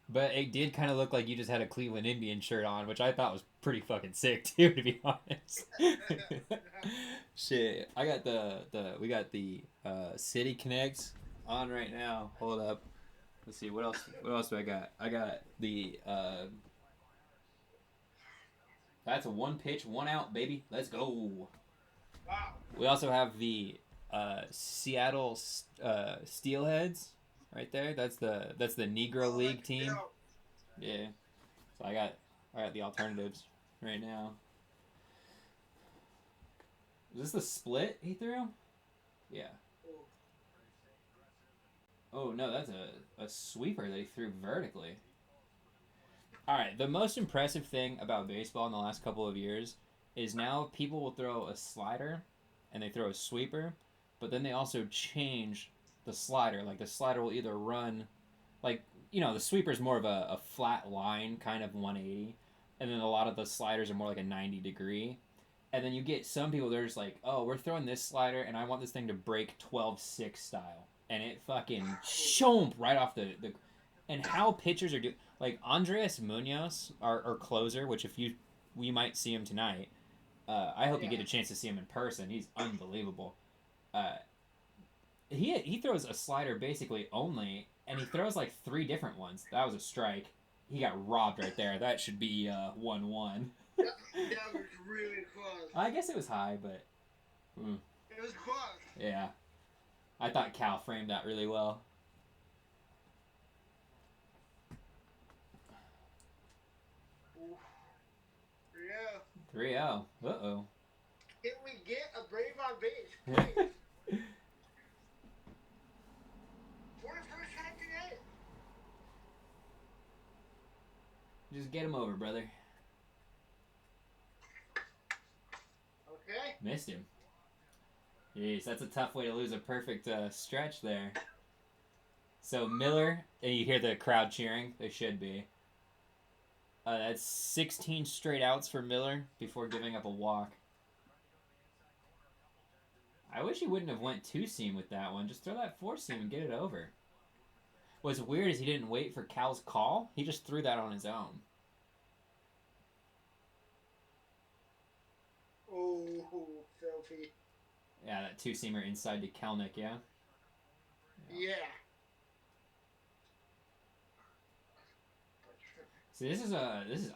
but it did kind of look like you just had a Cleveland Indian shirt on, which I thought was pretty fucking sick too, to be honest. Shit, I got we got the City Connect on right now. Hold up. Let's see what else do I got? I got the that's a 1 pitch, 1 out, baby. Let's go. Wow. We also have the Seattle Steelheads right there. That's the Negro League team. Yeah. So I got the alternatives right now. Is this the split he threw? Yeah. Oh no, that's a sweeper that he threw vertically. Alright, the most impressive thing about baseball in the last couple of years is now people will throw a slider and they throw a sweeper, but then they also change the slider. Like the slider will either run, like, the sweeper is more of a flat line, kind of 180, and then a lot of the sliders are more like a 90 degree. And then you get some people, they're just like, oh, we're throwing this slider and I want this thing to break 12-6 style. And it fucking shoom right off the and how pitchers are doing, like Andres Munoz, our closer, which if we might see him tonight. I hope you get a chance to see him in person. He's unbelievable. He throws a slider basically only, and he throws like 3 different ones. That was a strike. He got robbed right there. That should be 1-1. That was really close. I guess it was high, but It was close. yeah. I thought Cal framed that really well. Yeah. 3-0. Uh-oh. Can we get a Brave on base, please? Just get him over, brother. Okay. Missed him. Jeez, that's a tough way to lose a perfect stretch there. So Miller, and you hear the crowd cheering. They should be. That's 16 straight outs for Miller before giving up a walk. I wish he wouldn't have went two-seam with that one. Just throw that four-seam and get it over. What's weird is he didn't wait for Cal's call. He just threw that on his own. Oh, filthy. Yeah, that two-seamer inside to Kelnick, yeah? Yeah. See, this is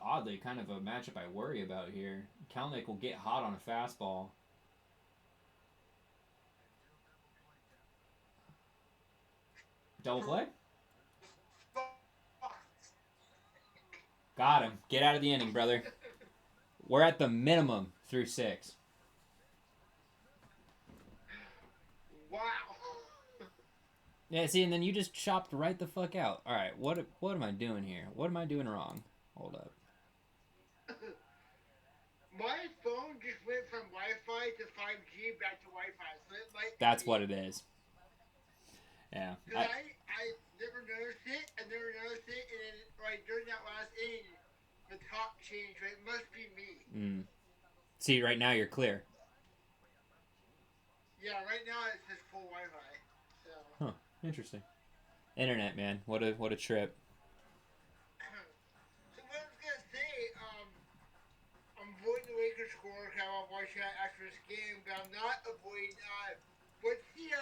oddly kind of a matchup I worry about here. Kelnick will get hot on a fastball. Double play? Got him. Get out of the inning, brother. We're at the minimum through 6. Wow. Yeah, see, and then you just chopped right the fuck out. All right, what am I doing here? What am I doing wrong? Hold up. My phone just went from Wi-Fi to 5G back to Wi-Fi, so it might. That's what it is. Yeah. I never noticed it. I never noticed it, and then like during that last inning, the top changed. Right? It must be me. See, right now you're clear. Yeah, right now it's just full Wi-Fi. So. Huh. Interesting. Internet, man. What a trip. So what I was gonna say, I'm avoiding the Lakers score because I want to watch that after this game, but I'm not avoiding. What's the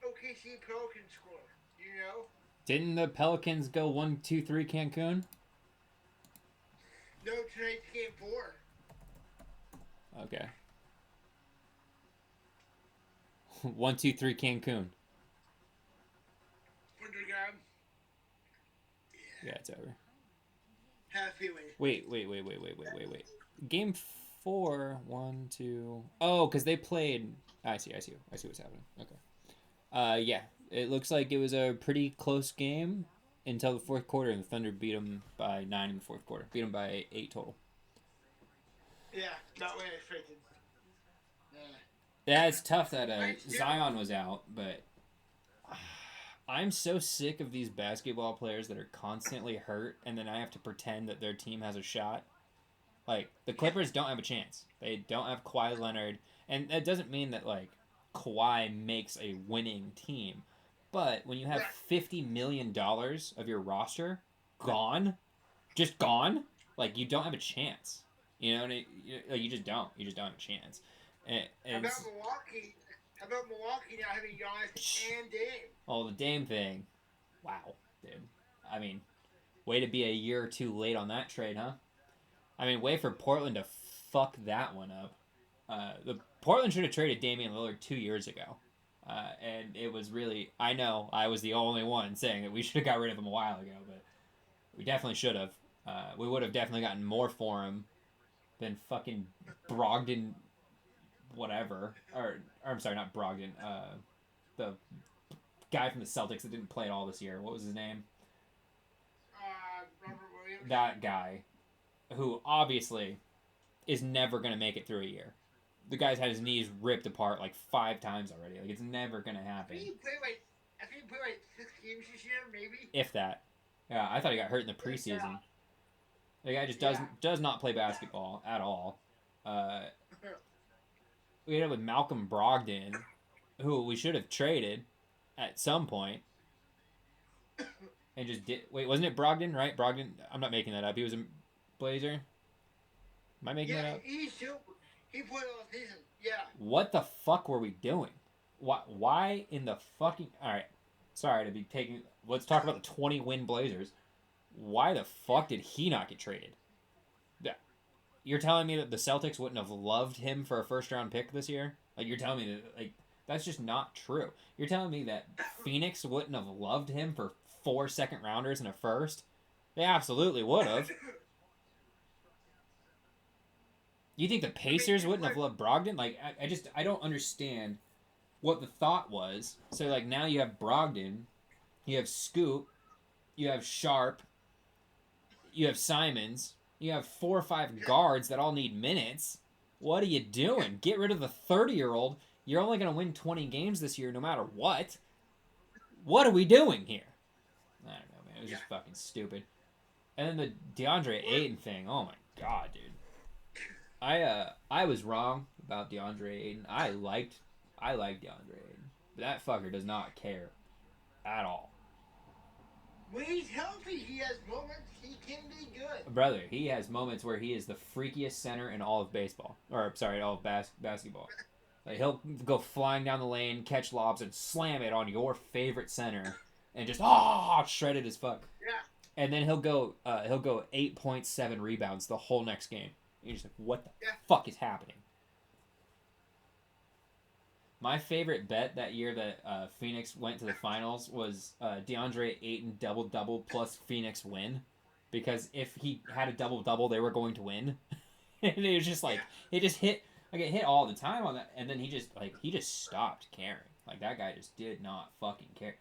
OKC Pelicans score? You know? Didn't the Pelicans go 1-2-3 Cancun? No, tonight's game 4. Okay. 1-2-3 Cancun. Underground. Yeah, it's over. Have a feeling. Wait. Game 4, 1, 2. Oh, because they played. I see what's happening. Okay. Yeah, it looks like it was a pretty close game until the fourth quarter, and the Thunder beat them by 9 in the fourth quarter. Beat them by 8 total. Yeah, not what I expected. Yeah, it's tough that Zion was out, but I'm so sick of these basketball players that are constantly hurt, and then I have to pretend that their team has a shot. Like, the Clippers don't have a chance. They don't have Kawhi Leonard, and that doesn't mean that, like, Kawhi makes a winning team. But when you have $50 million of your roster gone, just gone, like, you don't have a chance. You know what I mean? You just don't. You just don't have a chance. How about Milwaukee? How about Milwaukee now having Giannis and Dame? Oh, the Dame thing. Wow, dude. I mean, way to be a year or two late on that trade, huh? I mean, way for Portland to fuck that one up. The Portland should have traded Damian Lillard 2 years ago. And it was really... I know I was the only one saying that we should have got rid of him a while ago, but we definitely should have. We would have definitely gotten more for him than fucking Brogdon... whatever. Or I'm sorry, not Brogdon. The guy from the Celtics that didn't play at all this year. What was his name? Robert Williams. That guy, who obviously is never going to make it through a year. The guy's had his knees ripped apart like 5 times already. Like, it's never going to happen. I think he played like 6 games this year, maybe. If that. Yeah, I thought he got hurt in the preseason. The guy just does not play basketball at all. We ended up with Malcolm Brogdon, who we should have traded at some point. And just did... Wait, wasn't it Brogdon, right? Brogdon... I'm not making that up. He was a Blazer? Am I making that up? He played all season. Yeah. What the fuck were we doing? Why in the fucking... Alright. Sorry to be taking... Let's talk about the 20-win Blazers. Why the fuck did he not get traded? You're telling me that the Celtics wouldn't have loved him for a first-round pick this year? Like, you're telling me that... Like, that's just not true. You're telling me that Phoenix wouldn't have loved him for 4 second-rounders and a first? They absolutely would have. You think the Pacers wouldn't have loved Brogdon? Like, I don't understand what the thought was. So, like, now you have Brogdon, you have Scoot, you have Sharp, You have Simons. You have 4 or 5 guards that all need minutes. What are you doing? Get rid of the 30-year-old. You're only going to win 20 games this year no matter what. What are we doing here? I don't know, man. It was just fucking stupid. And then the DeAndre Ayton thing. Oh my god, dude. I was wrong about DeAndre Ayton. I like DeAndre Ayton. But that fucker does not care at all. When he's healthy, he has moments. He can be good. Brother, he has moments where he is the freakiest center in all of baseball. Or, sorry, all of basketball. Like, he'll go flying down the lane, catch lobs, and slam it on your favorite center. And just, shred it as fuck. Yeah. And then he'll go 8.7 rebounds the whole next game. And you're just like, what the fuck is happening? My favorite bet that year that Phoenix went to the finals was DeAndre Ayton double-double plus Phoenix win. Because if he had a double-double, they were going to win. And it was just like, it just hit, like it hit all the time on that. And then he just stopped caring. Like, that guy just did not fucking care.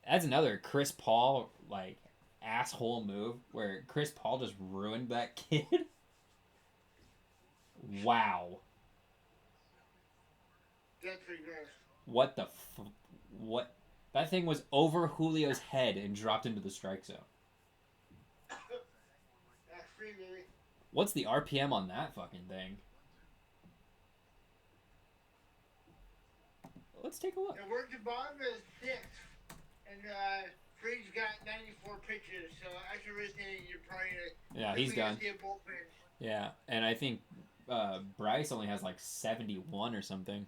That's another Chris Paul, like, asshole move where Chris Paul just ruined that kid. Wow. That's pretty gross. What the what? That thing was over Julio's head and dropped into the strike zone. That's free, baby. What's the RPM on that fucking thing? Let's take a look. And where's the bottom is 6. And Freed's got 94 pitches, so after listening, you're probably Yeah, he's done. See a bullpen. Yeah, and I think Bryce only has like 71 or something.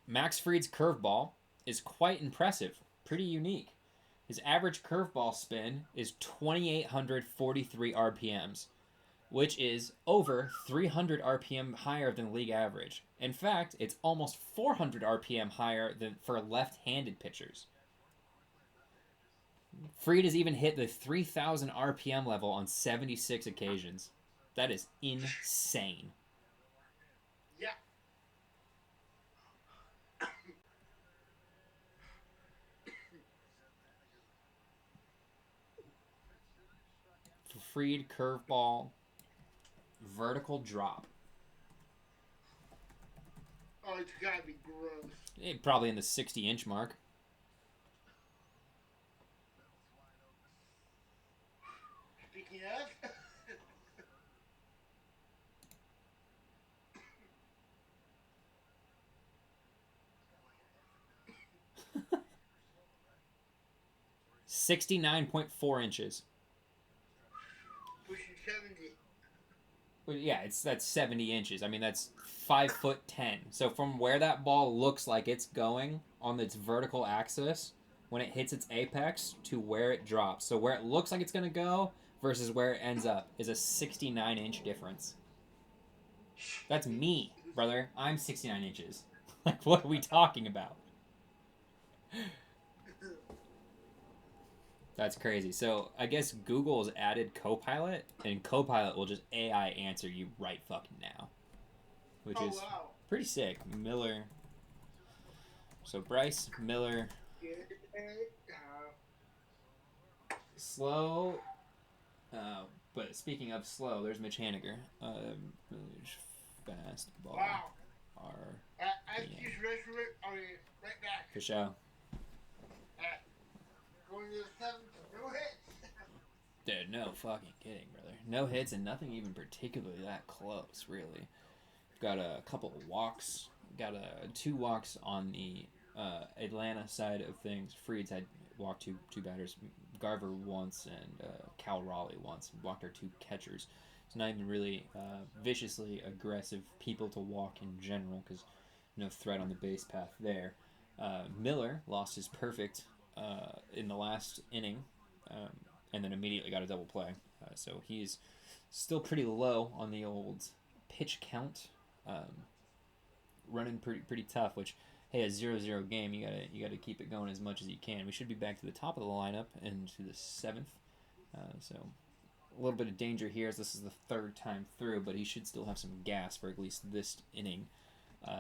Max Fried's curveball is quite impressive, pretty unique. His average curveball spin is 2,843 RPMs, which is over 300 RPM higher than league average. In fact, it's almost 400 RPM higher than for left-handed pitchers. Fried has even hit the 3,000 RPM level on 76 occasions. That is insane. Yeah. Fried curveball, vertical drop. Oh, it's gotta be gross. Probably in the 60-inch mark. Speaking of, 69.4 inches. pushing 70. Well, yeah, that's 70 inches. I mean, that's 5'10". So from where that ball looks like it's going on its vertical axis, when it hits its apex to where it drops. So where it looks like it's going to go versus where it ends up is a 69-inch difference. That's me, brother. I'm 69 inches. Like, what are we talking about? That's crazy. So I guess Google has added Copilot, and Copilot will just AI answer you right fucking now, which is pretty sick. Miller. So Bryce Miller. Slow. But speaking of slow, there's Mitch Haniger. Fastball. Wow. R. I just right back. For sure. Going to the 7th, no hits. Dude, no fucking kidding, brother. No hits and nothing even particularly that close, really. Got a couple of walks. Got 2 walks on the Atlanta side of things. Fried's had walked two batters. Garver once and Cal Raleigh once. Walked our 2 catchers. It's not even really viciously aggressive people to walk in general because no threat on the base path there. Miller lost his perfect in the last inning and then immediately got a double play. So he's still pretty low on the old pitch count. Running pretty tough, which, hey, a 0-0 game, you gotta keep it going as much as you can. We should be back to the top of the lineup and to the 7th. So a little bit of danger here as this is the 3rd time through, but he should still have some gas for at least this inning.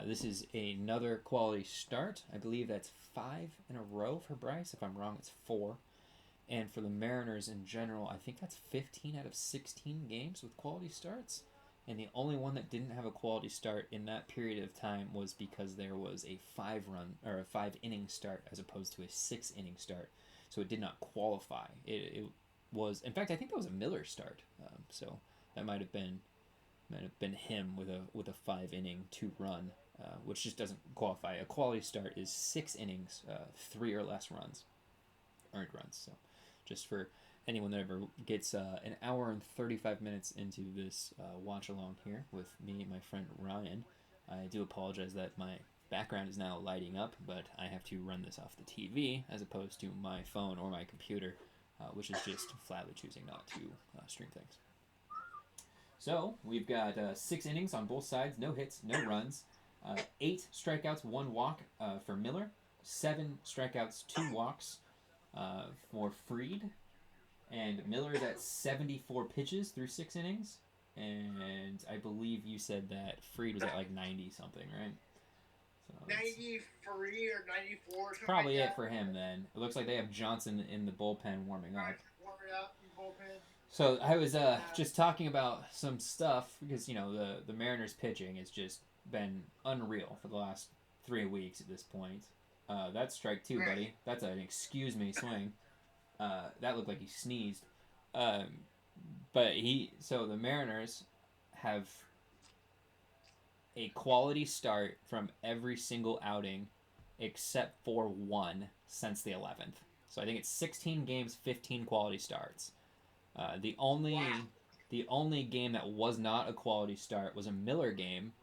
This is another quality start. I believe that's 5 in a row for Bryce. If I'm wrong, it's 4. And for the Mariners in general, I think that's 15 out of 16 games with quality starts. And the only one that didn't have a quality start in that period of time was because there was a 5-run or a 5-inning start as opposed to a 6-inning start. So it did not qualify. It was, in fact, I think that was a Miller start. So that might have been him with a 5-inning 2-run, which just doesn't qualify. A quality start is 6 innings, 3 or less runs, earned runs. So just for anyone that ever gets an hour and 35 minutes into this watch along here with me and my friend Ryan, I do apologize that my background is now lighting up, but I have to run this off the TV as opposed to my phone or my computer, which is just flatly choosing not to stream things. So we've got 6 innings on both sides, no hits, no runs, 8 strikeouts, 1 walk for Miller, 7 strikeouts, 2 walks for Fried. And Miller's at 74 pitches through 6 innings. And I believe you said that Fried was at like 90-something, right? So 93 or 94. Probably like it for him then. It looks like they have Johnson in the bullpen warming up. Warming up in the bullpen. So I was just talking about some stuff because, you know, the Mariners pitching has just been unreal for the last 3 weeks at this point. That's strike 2, buddy. That's an excuse me swing. That looked like he sneezed. But the Mariners have a quality start from every single outing except for 1 since the 11th. So I think it's 16 games, 15 quality starts. The only game that was not a quality start was a Miller game,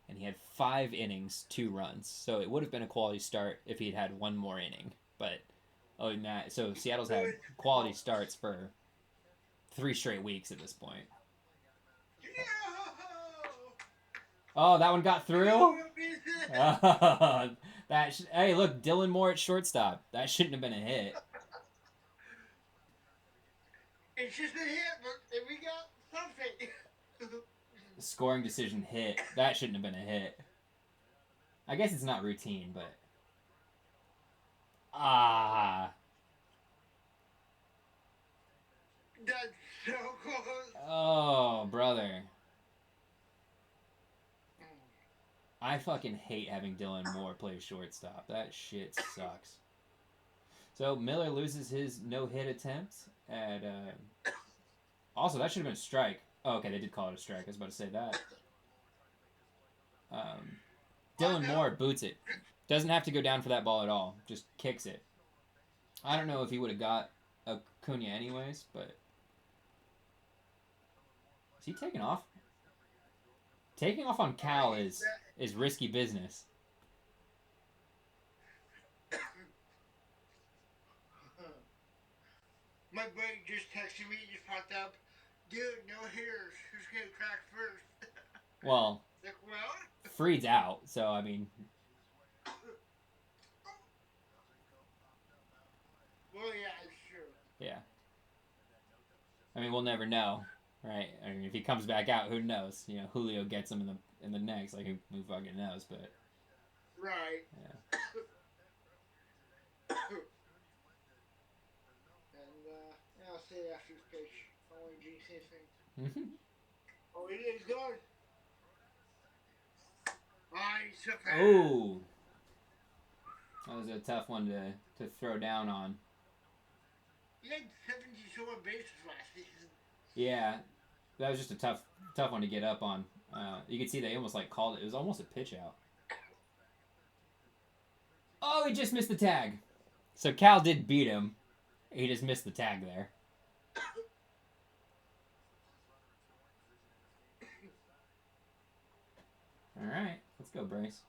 and he had 5 innings, 2 runs. So it would have been a quality start if he'd had 1 more inning. But other than that, so Seattle's had quality starts for 3 straight weeks at this point. Oh, that one got through? Oh, hey, look, Dylan Moore at shortstop. That shouldn't have been a hit. It's just a hit, but we got something. Scoring decision hit. That shouldn't have been a hit. I guess it's not routine, but... That's so close. Oh, brother. I fucking hate having Dylan Moore play shortstop. That shit sucks. So Miller loses his no-hit attempt at... Also, that should have been a strike. Oh, okay, they did call it a strike. I was about to say that. Dylan Moore boots it. Doesn't have to go down for that ball at all. Just kicks it. I don't know if he would have got Acuna anyways, but... Is he taking off? Taking off on Cal is risky business. My buddy just texted me, just popped up. Dude, no hitters. Who's going to crack first? Well, Like, Fried's out, so, I mean... Well, yeah, it's true. Yeah. I mean, we'll never know, right? I mean, if he comes back out, who knows? You know, Julio gets him in the next, like, who fucking knows, but... Right. Yeah. And, I'll say after this pitch. I don't want to jinx anything. Oh, it is good. He's so fast. Oh! That was a tough one to throw down on. He had 70 bases last season. Yeah, that was just a tough one to get up on. You could see they almost like called it. It was almost a pitch out. Oh, he just missed the tag. So Cal did beat him. He just missed the tag there. All right, let's go, Bryce.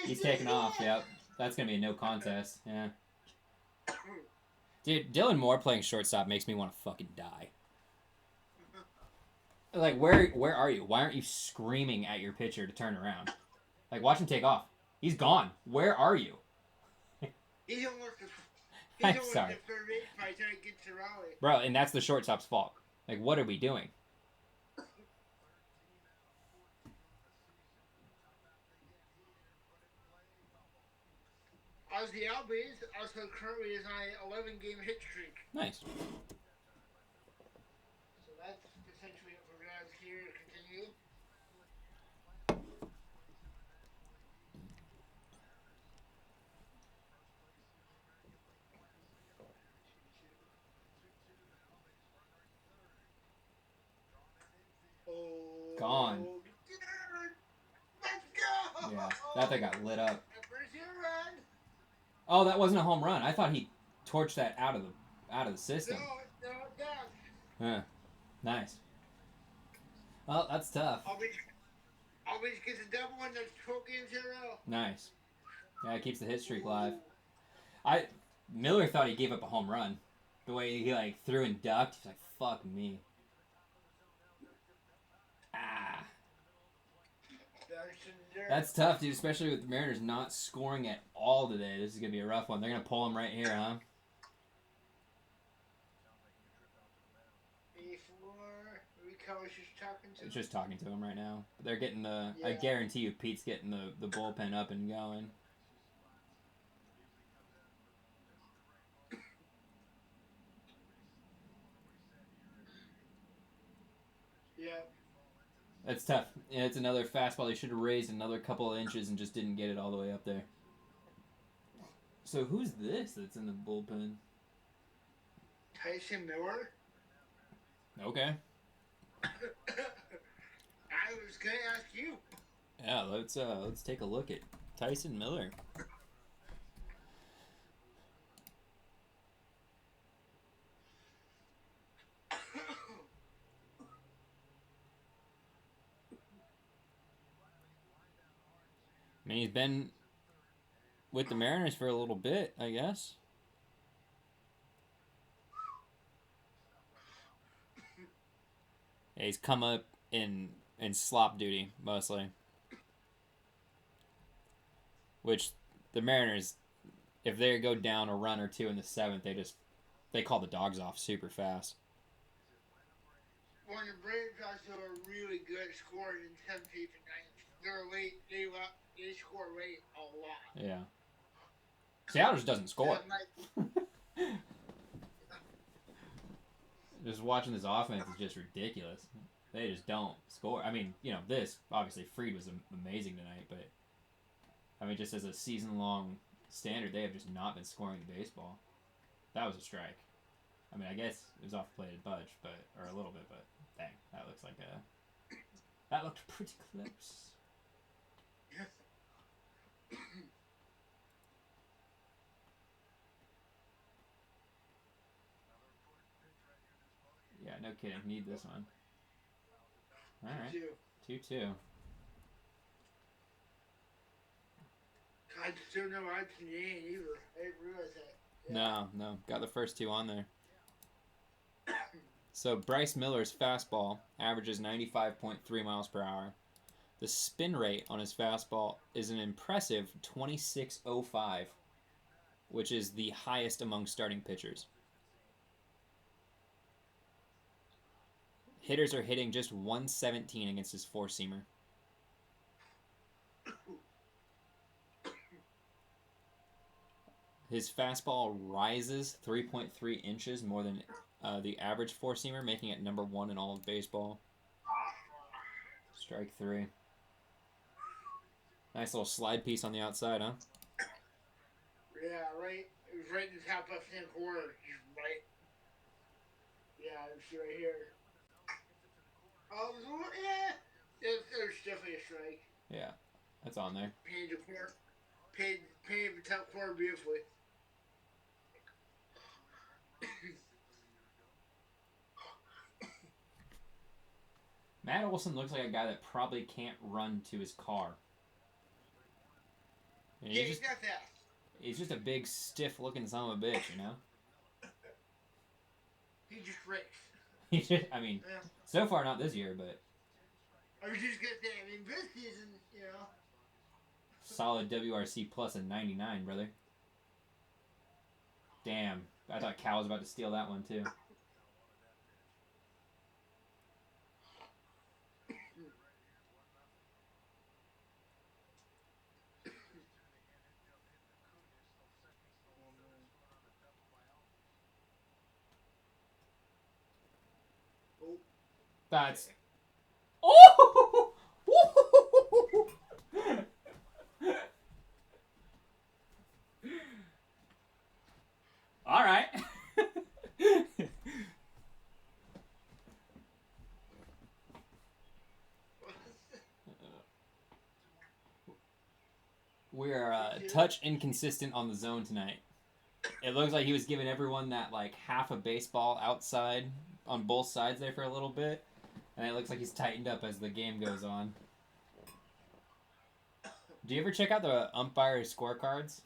He's taking off. Yep, that's gonna be a no contest. Yeah. Dude, Dylan Moore playing shortstop makes me want to fucking die. Like, where are you? Why aren't you screaming at your pitcher to turn around? Like, watch him take off. He's gone. Where are you? He's almost I'm sorry. the third base by the time he gets to Raleigh. Bro, and that's the shortstop's fault. Like, what are we doing? I Ozzy Albies also currently is on a 11-game hit streak. Nice. So that's potentially up for grabs here to continue. Oh, Gone. Let's go! Yeah, that thing got lit up. Where's your run? Oh, that wasn't a home run. I thought he torched that out of the system. No, down. Huh. Nice. Well, that's tough. Always gets a double and there's 12 games in a row. Nice. Yeah, it keeps the hit streak live. Miller thought he gave up a home run. The way he like threw and ducked, he's like, "Fuck me." Ah. That's tough, dude. Especially with the Mariners not scoring at all today. This is gonna be a rough one. They're gonna pull him right here, huh? Just talking to him right now. But they're getting the. Yeah. I guarantee you, Pete's getting the bullpen up and going. Yeah. That's tough. Yeah, it's another fastball. They should have raised another couple of inches and just didn't get it all the way up there. So who's this that's in the bullpen? Tyson Miller. Okay. I was gonna ask you. Yeah, let's take a look at Tyson Miller. I mean, he's been with the Mariners for a little bit, I guess. Yeah, he's come up in slop duty mostly, which the Mariners, if they go down a run or two in the seventh, they call the dogs off super fast. Well, the Braves also are really good at scoring in 10th, 8th, and 9th. They're late. They score late a lot. Yeah. Seattle just doesn't score. Just watching this offense is just ridiculous. They just don't score. I mean, obviously Fried was amazing tonight, but I mean, just as a season-long standard, they have just not been scoring the baseball. That was a strike. I mean, I guess it was off the plate at Budge, or a little bit, but dang, that looked pretty close. Yeah, no kidding. Need this one. All right. 2-2. I just don't know why it's in the end either. I didn't realize that. Yeah. No. Got the first two on there. So Bryce Miller's fastball averages 95.3 miles per hour. The spin rate on his fastball is an impressive 26.05, which is the highest among starting pitchers. Hitters are hitting just 117 against his four-seamer. His fastball rises 3.3 inches more than the average four-seamer, making it number one in all of baseball. Strike three. Nice little slide piece on the outside, huh? Yeah, right. It was right in the top left-hand corner. Just right. Yeah, it's right here. Oh, yeah. There's definitely a strike. Yeah, that's on there. Painted the corner. Painted the top corner beautifully. Matt Olson looks like a guy that probably can't run to his car. He's not that. He's just a big, stiff-looking son of a bitch, He just racks. So far not this year, but... I was just going to say, this season, Solid WRC plus a 99, brother. Damn. I thought Cal was about to steal that one, too. That's. Oh! All right. We're touch inconsistent on the zone tonight. It looks like he was giving everyone that like half a baseball outside on both sides there for a little bit, and it looks like he's tightened up as the game goes on. Do you ever check out the umpire scorecards?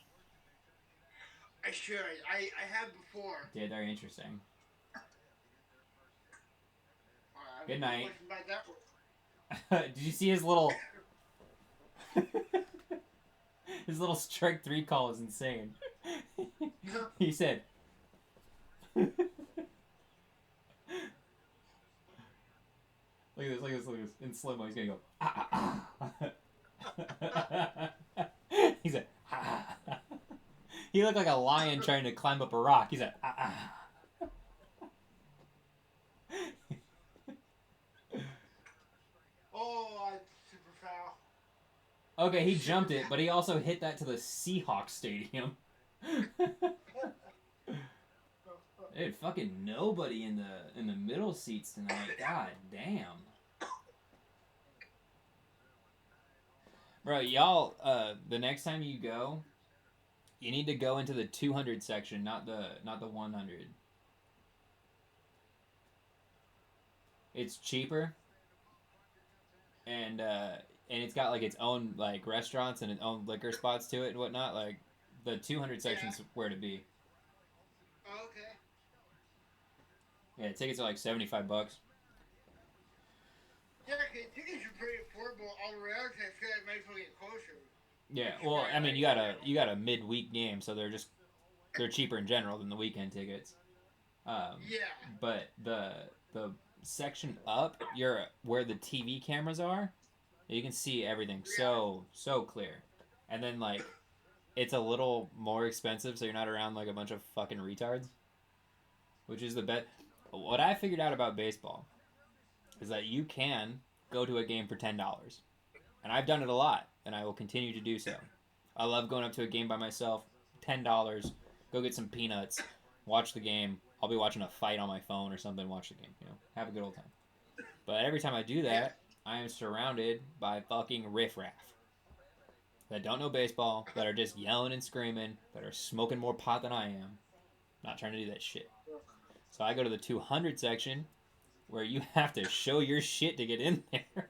I should. I have before. Yeah, they're interesting. I Good night. About that Did you see his little his little strike 3 call is insane. He said look at this, in slow-mo he's gonna go he said he looked like a lion trying to climb up a rock. He said Oh, super foul. Okay, he jumped it, but he also hit that to the Seahawks stadium. Dude, fucking nobody in the middle seats tonight. God damn. Bro, y'all, the next time you go, you need to go into the 200 section, not the 100. It's cheaper, and it's got like its own like restaurants and its own liquor spots to it and whatnot. Like the 200 section's where to be. Oh, okay. Yeah, tickets are like $75. Yeah, tickets are pretty affordable all around. I feel like might as well get closer. Yeah, well, I mean, you got a midweek game, so they're cheaper in general than the weekend tickets. Yeah. But the section up, you're where the TV cameras are. You can see everything so clear, and then like it's a little more expensive, so you're not around like a bunch of fucking retards. Which is the best. What I figured out about baseball is that you can go to a game for $10, and I've done it a lot, and I will continue to do so. I love going up to a game by myself. $10, go get some peanuts, watch the game. I'll be watching a fight on my phone or something. Watch the game, have a good old time. But every time I do that, I am surrounded by fucking riffraff that don't know baseball, that are just yelling and screaming, that are smoking more pot than I am. Not trying to do that shit. So I go to the 200 section, where you have to show your shit to get in there.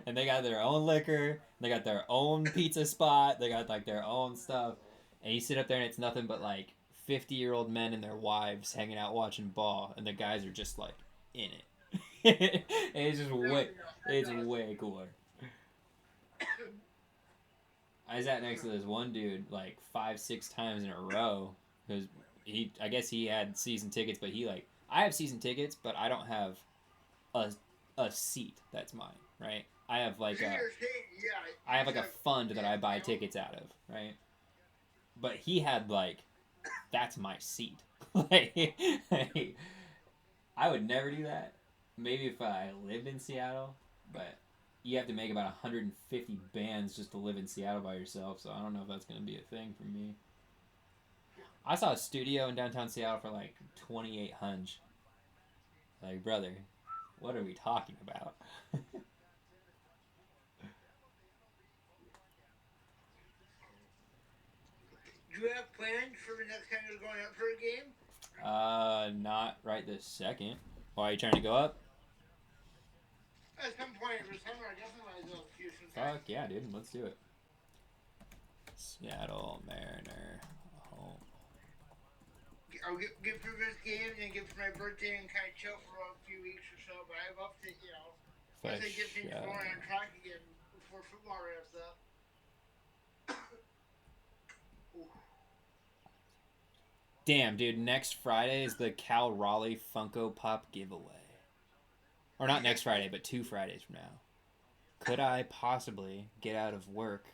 And they got their own liquor, they got their own pizza spot, they got like their own stuff. And you sit up there and it's nothing but like 50-year-old men and their wives hanging out watching ball, and the guys are just like in it. It's just way cooler. I sat next to this one dude like 5-6 times in a row because I guess he had season tickets, but I have season tickets, but I don't have a seat that's mine, right? I have like a fund that I buy tickets out of, right? But he had like, that's my seat. like, I would never do that. Maybe if I lived in Seattle, but you have to make about 150 bands just to live in Seattle by yourself, so I don't know if that's going to be a thing for me. I saw a studio in downtown Seattle for like $2,800. Like, brother, what are we talking about? Do you have plans for the next time you're going up for a game? Not right this second. Why are you trying to go up? At some point in the summer, I definitely want to go a few sometimes. Fuck yeah, dude. Let's do it. Seattle Mariner home. I'll get through this game and get for my birthday and kind of chill for a few weeks or so. But I'd love to, once I get things going on track again before football ramps up. Damn, dude. Next Friday is the Cal Raleigh Funko Pop giveaway. Or not next Friday, but 2 Fridays from now. Could I possibly get out of work?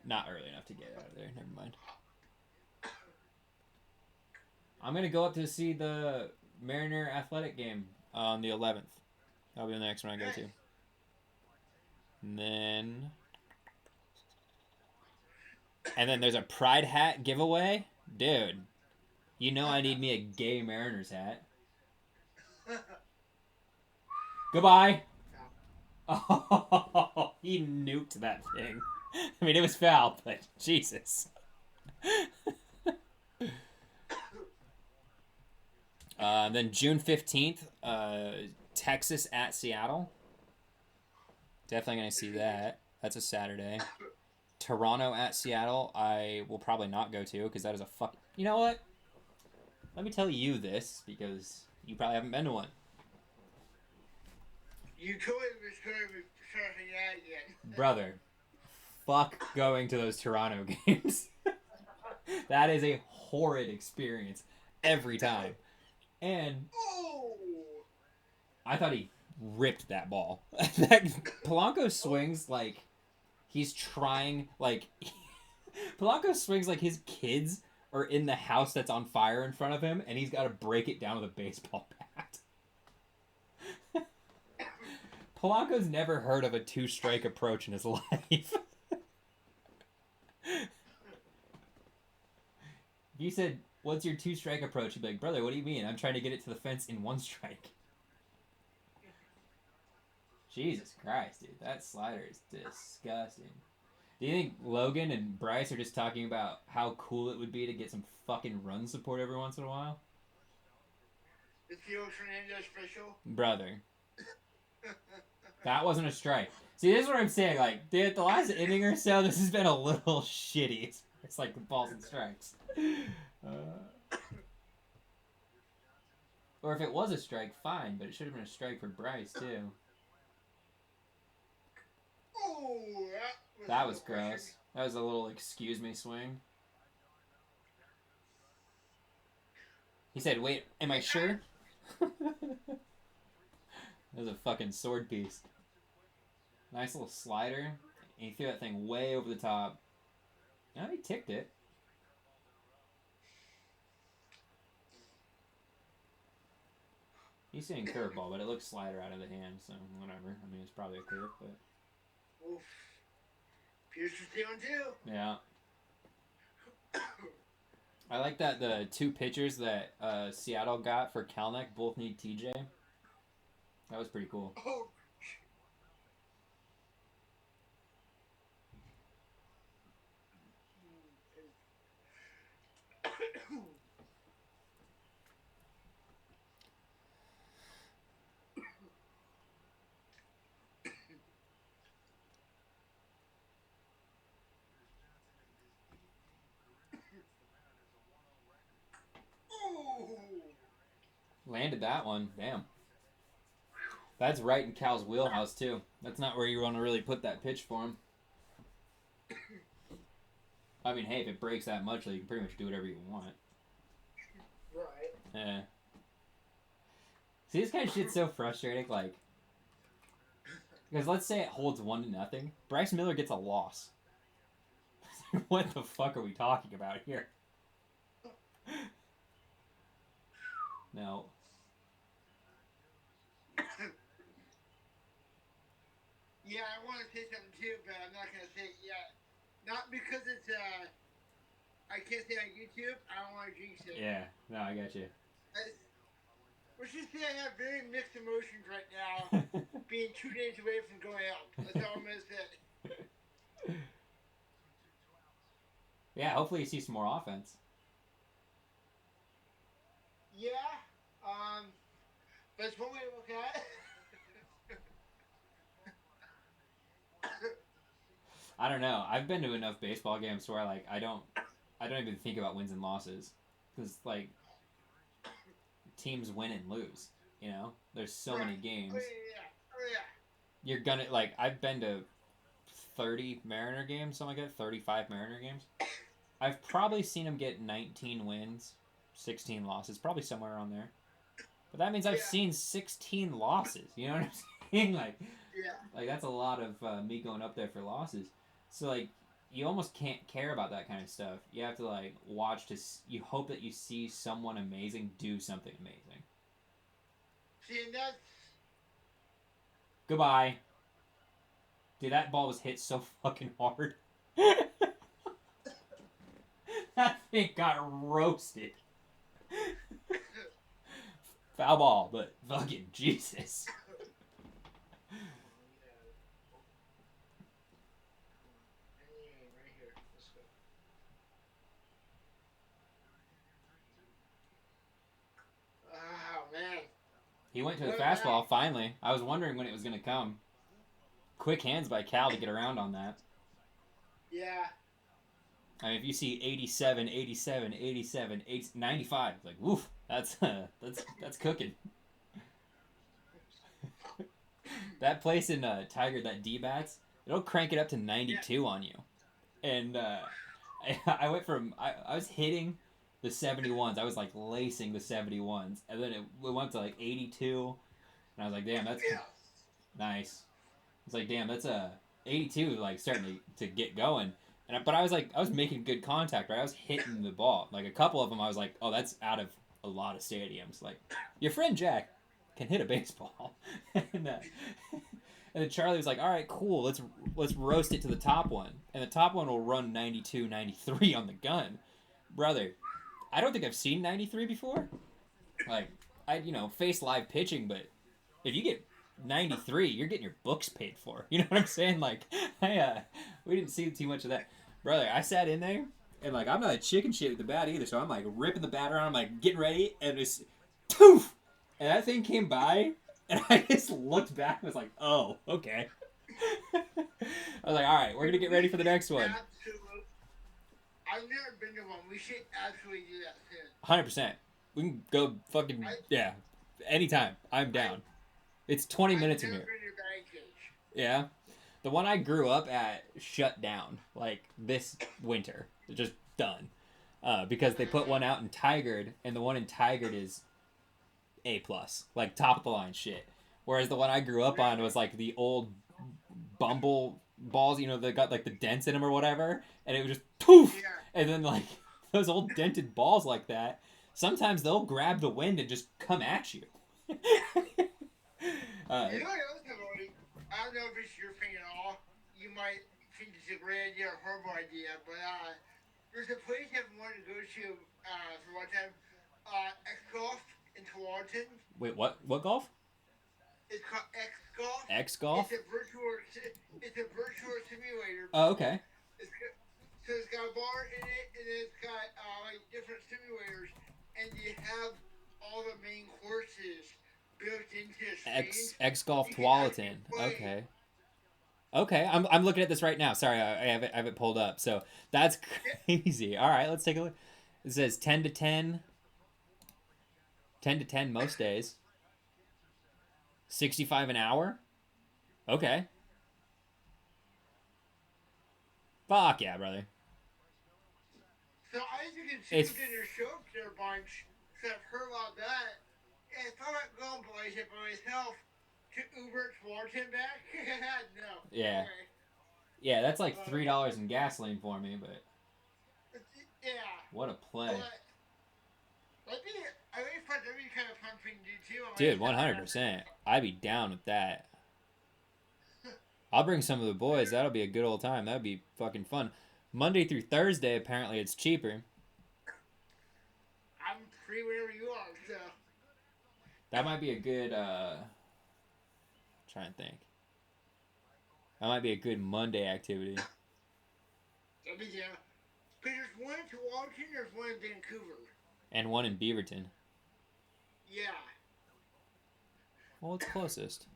Not early enough to get out of there. Never mind. I'm going to go up to see the Mariner Athletic game on the 11th. That'll be the next one I go to. And then there's a Pride hat giveaway. Dude, you know I need me a gay Mariners hat. Goodbye. Oh, he nuked that thing. I mean, it was foul, but Jesus. Then June 15th, Texas at Seattle. Definitely going to see that. That's a Saturday. Toronto at Seattle, I will probably not go to because that is a fuck. You know what? Let me tell you this because you probably haven't been to one. You told me the story before that yet. Brother, fuck going to those Toronto games. That is a horrid experience every time. And I thought he ripped that ball. Polanco swings like he's trying, like Polanco swings like his kids are in the house that's on fire in front of him, and he's got to break it down with a baseball bat. Polanco's never heard of a two-strike approach in his life. If you said, "What's your two-strike approach?" He'd be like, "Brother, what do you mean? I'm trying to get it to the fence in one strike." Jesus Christ, dude. That slider is disgusting. Do you think Logan and Bryce are just talking about how cool it would be to get some fucking run support every once in a while? It's the Fernandez special. Brother. That wasn't a strike. See, this is what I'm saying. Like, dude, the last inning or so, this has been a little shitty. It's like the balls and strikes. Or if it was a strike, fine, but it should have been a strike for Bryce, too. Oh, that was gross. That was a little excuse me swing. He said, "Wait, am I sure?" That was a fucking sword piece. Nice little slider. And he threw that thing way over the top. No, he ticked it. He's saying curveball, but it looks slider out of the hand, so whatever. I mean, it's probably a curve, but... Oof. Pierce was down too. Yeah. I like that the two pitchers that Seattle got for Kelnick both need TJ. That was pretty cool. Oh. Landed that one. Damn. That's right in Cal's wheelhouse, too. That's not where you want to really put that pitch for him. I mean, hey, if it breaks that much, like, you can pretty much do whatever you want. Right. Yeah. See, this kind of shit's so frustrating, like... Because let's say it holds 1-0. Bryce Miller gets a loss. What the fuck are we talking about here? No. Yeah, I want to say something too, but I'm not going to say it yet. Not because it's, I can't say on YouTube, I don't want to jinx it. Yeah, no, I got you. Let's just say I have very mixed emotions right now, being 2 days away from going out. That's all I'm going to say. Yeah, hopefully you see some more offense. Yeah, that's one way to look at it. I don't know. I've been to enough baseball games where like I don't even think about wins and losses because like teams win and lose. You know, there's so many games. Oh yeah. You're gonna like I've been to 30 Mariner games, something like that, 35 Mariner games. I've probably seen them get 19 wins, 16 losses, probably somewhere around there. But that means I've seen 16 losses. You know what I'm saying? Like that's a lot of me going up there for losses. So like you almost can't care about that kind of stuff. You have to like watch to. You hope that you see someone amazing do something amazing. See, and Goodbye. Dude, that ball was hit so fucking hard. That thing got roasted. Foul ball, but fucking Jesus. Right here. Let's go. Oh man. He went to the What fastball about? finally. I was wondering when it was going to come. Quick hands by Cal to get around on that. Yeah. I mean, if you see 87, 87, 87, 95, it's like, woof, that's cooking. That place in Tiger, that D-bats, it'll crank it up to 92 on you. And I went from, I was hitting the 71s. I was like lacing the 71s. And then it went to like 82. And I was like, damn, that's Yeah. nice. It's like, damn, that's a 82, like starting to get going. But I was like, I was making good contact, right? I was hitting the ball. Like a couple of them, I was like, oh, that's out of a lot of stadiums. Like, your friend Jack can hit a baseball. and, and then Charlie was like, all right, cool, let's roast it to the top one. And the top one will run 92, 93 on the gun. Brother, I don't think I've seen 93 before. Like, face live pitching, but if you get 93, you're getting your books paid for. You know what I'm saying? Like, we didn't see too much of that. Brother, I sat in there, and, like, I'm not a chicken shit with the bat either, so I'm, like, ripping the bat around, I'm, like, getting ready, and it's, poof! And that thing came by, and I just looked back and was like, oh, okay. I was like, all right, we're going to get ready for the next one. Absolutely. I've never been to one. We should absolutely do that soon. 100%. We can go fucking, yeah, anytime. I'm down. It's 20 minutes from here. Yeah. The one I grew up at shut down, like, this winter. Just done. Because they put one out in Tigard, and the one in Tigard is A+. Like, top of the line shit. Whereas the one I grew up on was, like, the old Bumble balls, that got, like, the dents in them or whatever. And it was just poof! Yeah. And then, like, those old dented balls like that, sometimes they'll grab the wind and just come at you. You know what else, Cody? I don't know if it's your thing at all. You might think it's a great idea or a horrible idea, but there's a place I've wanted to go to for one time. X Golf in Tualatin. Wait, what? What golf? It's called X Golf. X golf? It's a virtual simulator. Oh, okay. So it's got a bar in it, and it's got like different simulators, and you have all the main courses built into the screen. X Golf Tualatin. Okay. Okay, I'm looking at this right now. Sorry, I have it pulled up. So that's crazy. All right, let's take a look. It says 10 to 10. 10 to 10 most days. 65 an hour. Okay. Fuck yeah, brother. So I think it's in your show up there a bunch. So I've heard about that. And if I'm not going places by myself to Uber towards him back, no. Yeah. Okay. Yeah, that's like $3 in gasoline for me, but Yeah. what a play. I think that'd be kind of fun thing to do too. Dude, 100%. I'd be down with that. I'll bring some of the boys. That'll be a good old time. That'd be fucking fun. Monday through Thursday, apparently it's cheaper. I'm free wherever you are, so. That might be a good, trying to think. That might be a good Monday activity. That'd be, yeah. Because there's one in Tualatin, there's one in Vancouver. And one in Beaverton. Yeah. Well, it's closest.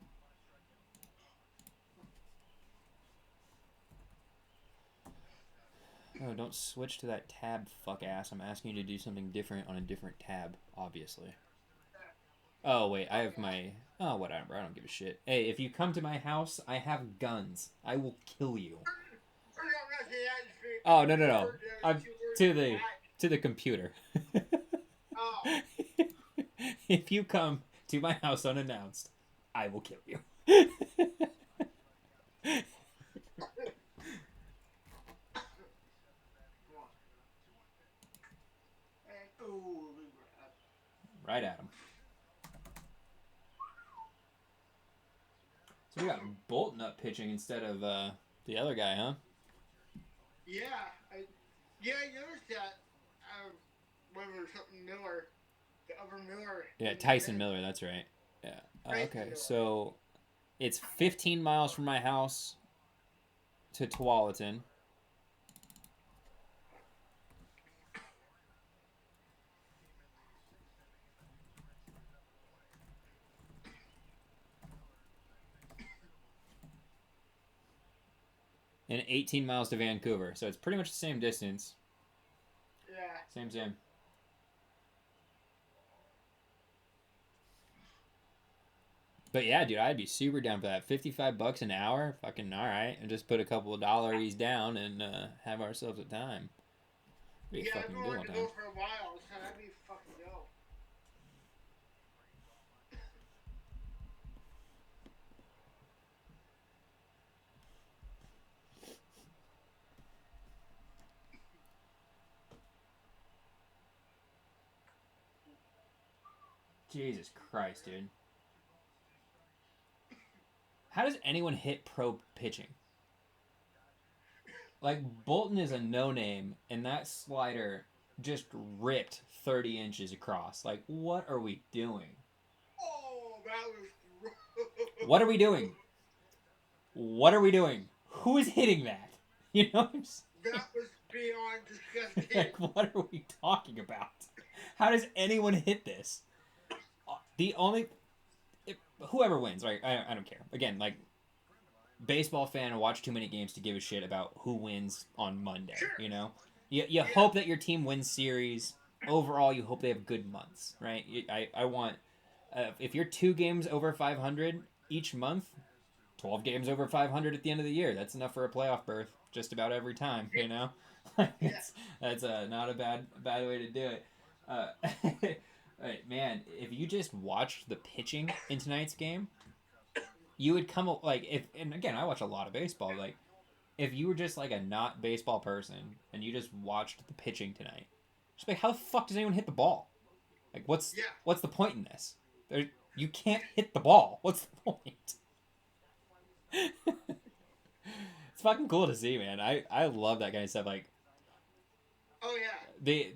Oh, don't switch to that tab, fuck ass. I'm asking you to do something different on a different tab, obviously. Oh, wait, I have my... Oh, whatever, I don't give a shit. Hey, if you come to my house, I have guns. I will kill you. Oh, no. I'm to the computer. Oh. If you come to my house unannounced, I will kill you. Right at him. So We got Bolton up pitching instead of the other guy, huh? Yeah, I noticed that. Whether something Miller, the other Miller. Yeah, Tyson Miller. That's right. Yeah. Okay, Miller. so it's 15 miles from my house to Tualatin. And 18 miles to Vancouver. So it's pretty much the same distance. Yeah. Same. But yeah, dude, I'd be super down for that. $55 an hour, fucking all right, and just put a couple of dollars down and have ourselves a time. Be yeah, I've been wanting to go for a while, so that'd be fucking dope. Jesus Christ, dude. How does anyone hit pro pitching? Like, Bolton is a no-name, and that slider just ripped 30 inches across. Like, what are we doing? Oh, that was... What are we doing? What are we doing? Who is hitting that? You know what I'm saying? That was beyond disgusting. Like, what are we talking about? How does anyone hit this? The only... whoever wins, right? I don't care. Again, like, baseball fan, watch too many games to give a shit about who wins on Monday, sure. You know? You hope that your team wins series. Overall, you hope they have good months, right? I want... if you're 2 games over 500 each month, 12 games over 500 at the end of the year, that's enough for a playoff berth just about every time, you know? That's not a bad way to do it. Right, man, if you just watched the pitching in tonight's game, you would come like if and again I watch a lot of baseball. Like if you were just like a not baseball person and you just watched the pitching tonight, just like how the fuck does anyone hit the ball? Like what's the point in this? You can't hit the ball. What's the point? It's fucking cool to see, man. I love that kind of stuff. Like, oh yeah.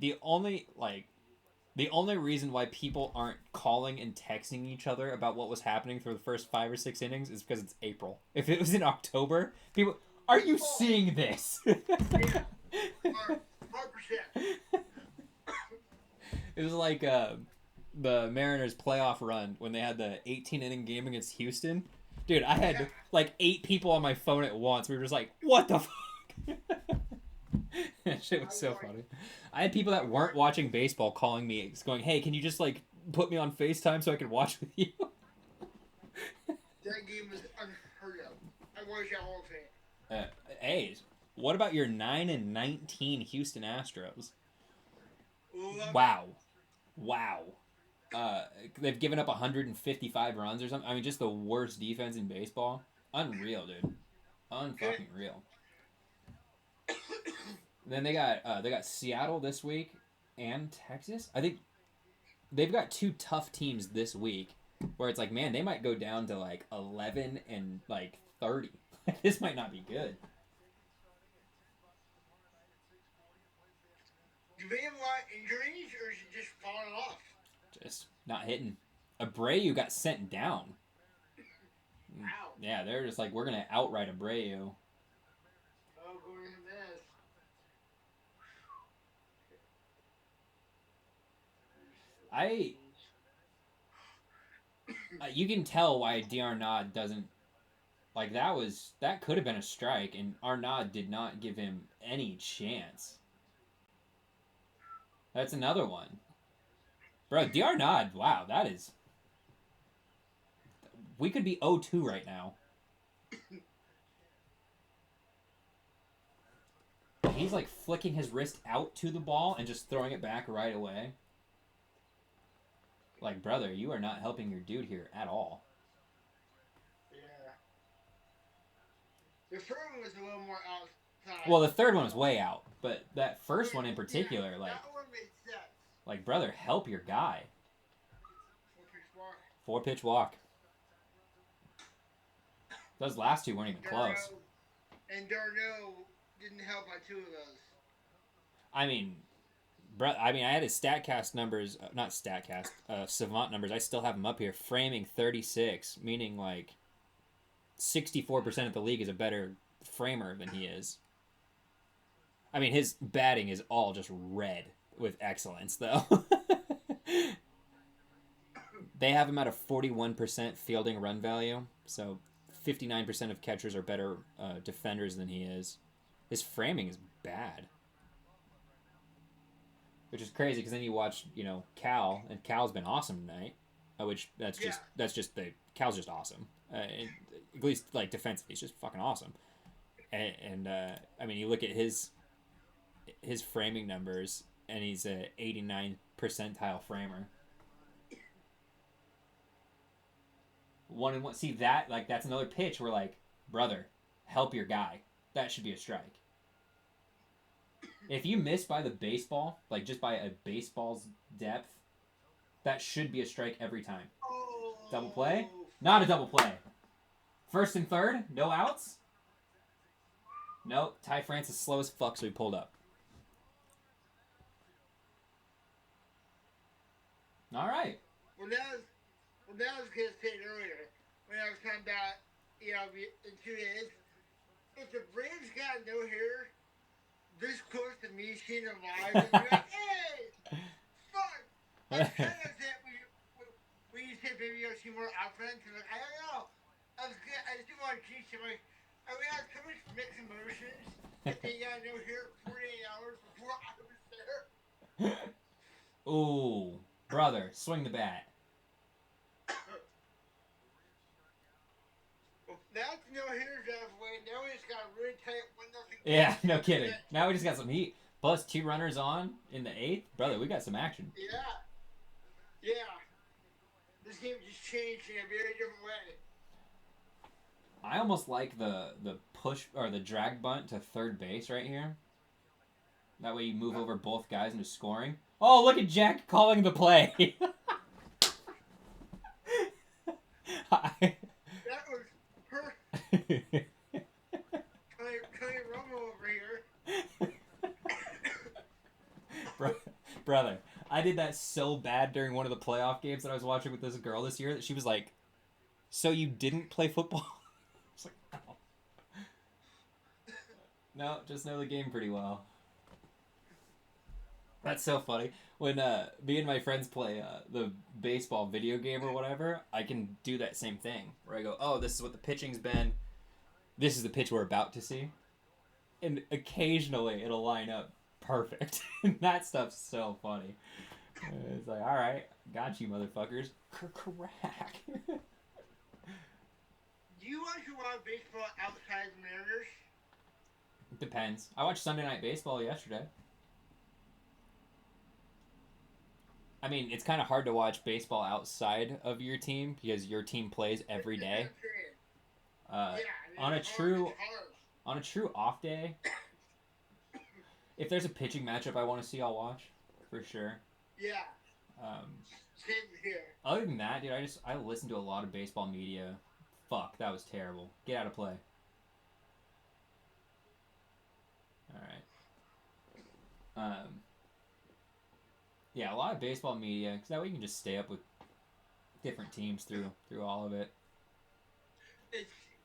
The only reason why people aren't calling and texting each other about what was happening for the first 5 or 6 innings is because it's April. If it was in October, people, are you seeing this? Yeah. 100%. It was like the Mariners playoff run when they had the 18-inning game against Houston. Dude, I had like 8 people on my phone at once. We were just like, what the fuck? That shit was so funny. I had people that weren't watching baseball calling me, going, hey, can you just like put me on FaceTime so I can watch with you? That game was unheard of. I watched that whole thing. Hey, what about your 9-19 Houston Astros? Wow. They've given up 155 runs or something. I mean, just the worst defense in baseball. Unreal, dude. Unfucking real. Then they got Seattle this week and Texas. I think they've got 2 tough teams this week where it's like, man, they might go down to like 11 and like 30. This might not be good. Do they have a lot of injuries or is it just falling off? Just not hitting. Abreu got sent down. Wow. Yeah, they're just like, we're going to outright Abreu. Oh, going to this. You can tell why D'Arnaud doesn't, like, that could have been a strike, and Arnaud did not give him any chance. That's another one. Bro, D'Arnaud, wow, that is... We could be 0-2 right now. He's like flicking his wrist out to the ball and just throwing it back right away. Like, brother, you are not helping your dude here at all. Yeah. The third one was a little more outside. Well, the third one was way out, but that first one in particular, like... That one made sense. Like, brother, help your guy. 4-pitch walk. 4-pitch walk. Those last two weren't even close. Darno didn't help by two of those. I mean, I had his Statcast numbers, not Statcast, Savant numbers. I still have them up here. Framing 36, meaning like 64% of the league is a better framer than he is. I mean, his batting is all just red with excellence, though. They have him at a 41% fielding run value, so 59% of catchers are better defenders than he is. His framing is bad. Which is crazy because then you watch, Cal, and Cal's been awesome tonight. Which Cal's just awesome. At least like defensively, he's just fucking awesome. And I mean, you look at his framing numbers, and he's a 89 percentile framer. One and one. See that? Like that's another pitch where like, brother, help your guy. That should be a strike. If you miss by the baseball, like just by a baseball's depth, that should be a strike every time. Oh. Double play? Not a double play. First and third, no outs. Nope, Ty France is slow as fuck, so he pulled up. All right. Well, that was going to say earlier when I was talking about, in 2 days, if the Braves got no hitter this close to me seeing them live, and be like, hey, fuck. That's kind of that we used to maybe see more offense, and like, I don't know. I just didn't want to teach him, like, we had so much mixed emotions that they got no hitter 48 hours before I was there. Ooh, brother, swing the bat. That's no hitters out of the way. Now we just got a really tight 1-0. Yeah, no kidding. Now we just got some heat. Plus 2 runners on in the 8th. Brother, we got some action. Yeah. Yeah. This game just changed in a very different way. I almost like the push or the drag bunt to third base right here. That way you move over both guys into scoring. Oh, look at Jack calling the play. That was perfect. Tony Romo over here. Brother, I did that so bad during one of the playoff games that I was watching with this girl this year that she was like, "So you didn't play football?" I was like, "No, no, just know the game pretty well." That's so funny. When me and my friends play the baseball video game or whatever, I can do that same thing where I go, "Oh, this is what the pitching's been. This is the pitch we're about to see," and occasionally it'll line up perfect. And that stuff's so funny. It's like, all right, got you, motherfuckers. Crack. Do you watch a lot of baseball outside the Mariners? Depends. I watched Sunday Night Baseball yesterday. I mean, it's kind of hard to watch baseball outside of your team because your team plays every day. On a true off day, if there's a pitching matchup I want to see, I'll watch for sure. Yeah. Same here. Other than that, dude, I listen to a lot of baseball media. Fuck, that was terrible. Get out of play. All right. Yeah, a lot of baseball media, because that way you can just stay up with different teams through all of it.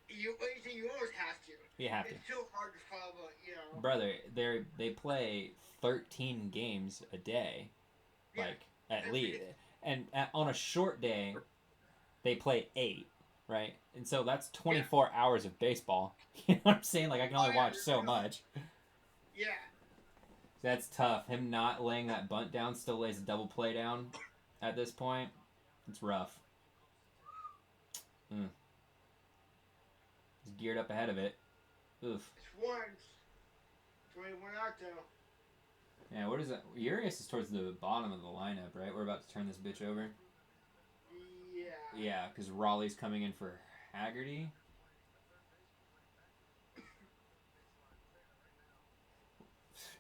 You always have to. You have to. It's so hard to follow, Brother, they play 13 games a day, like at least, and on a short day, they play 8, right? And so that's 24 hours of baseball. You know what I'm saying? Like I can only watch so much. Yeah. That's tough. Him not laying that bunt down still lays a double play down at this point. It's rough. He's geared up ahead of it. Oof. It's once. It's only one out though. Yeah, what is that? Urias is towards the bottom of the lineup, right? We're about to turn this bitch over. Yeah. Yeah, because Raleigh's coming in for Haggerty.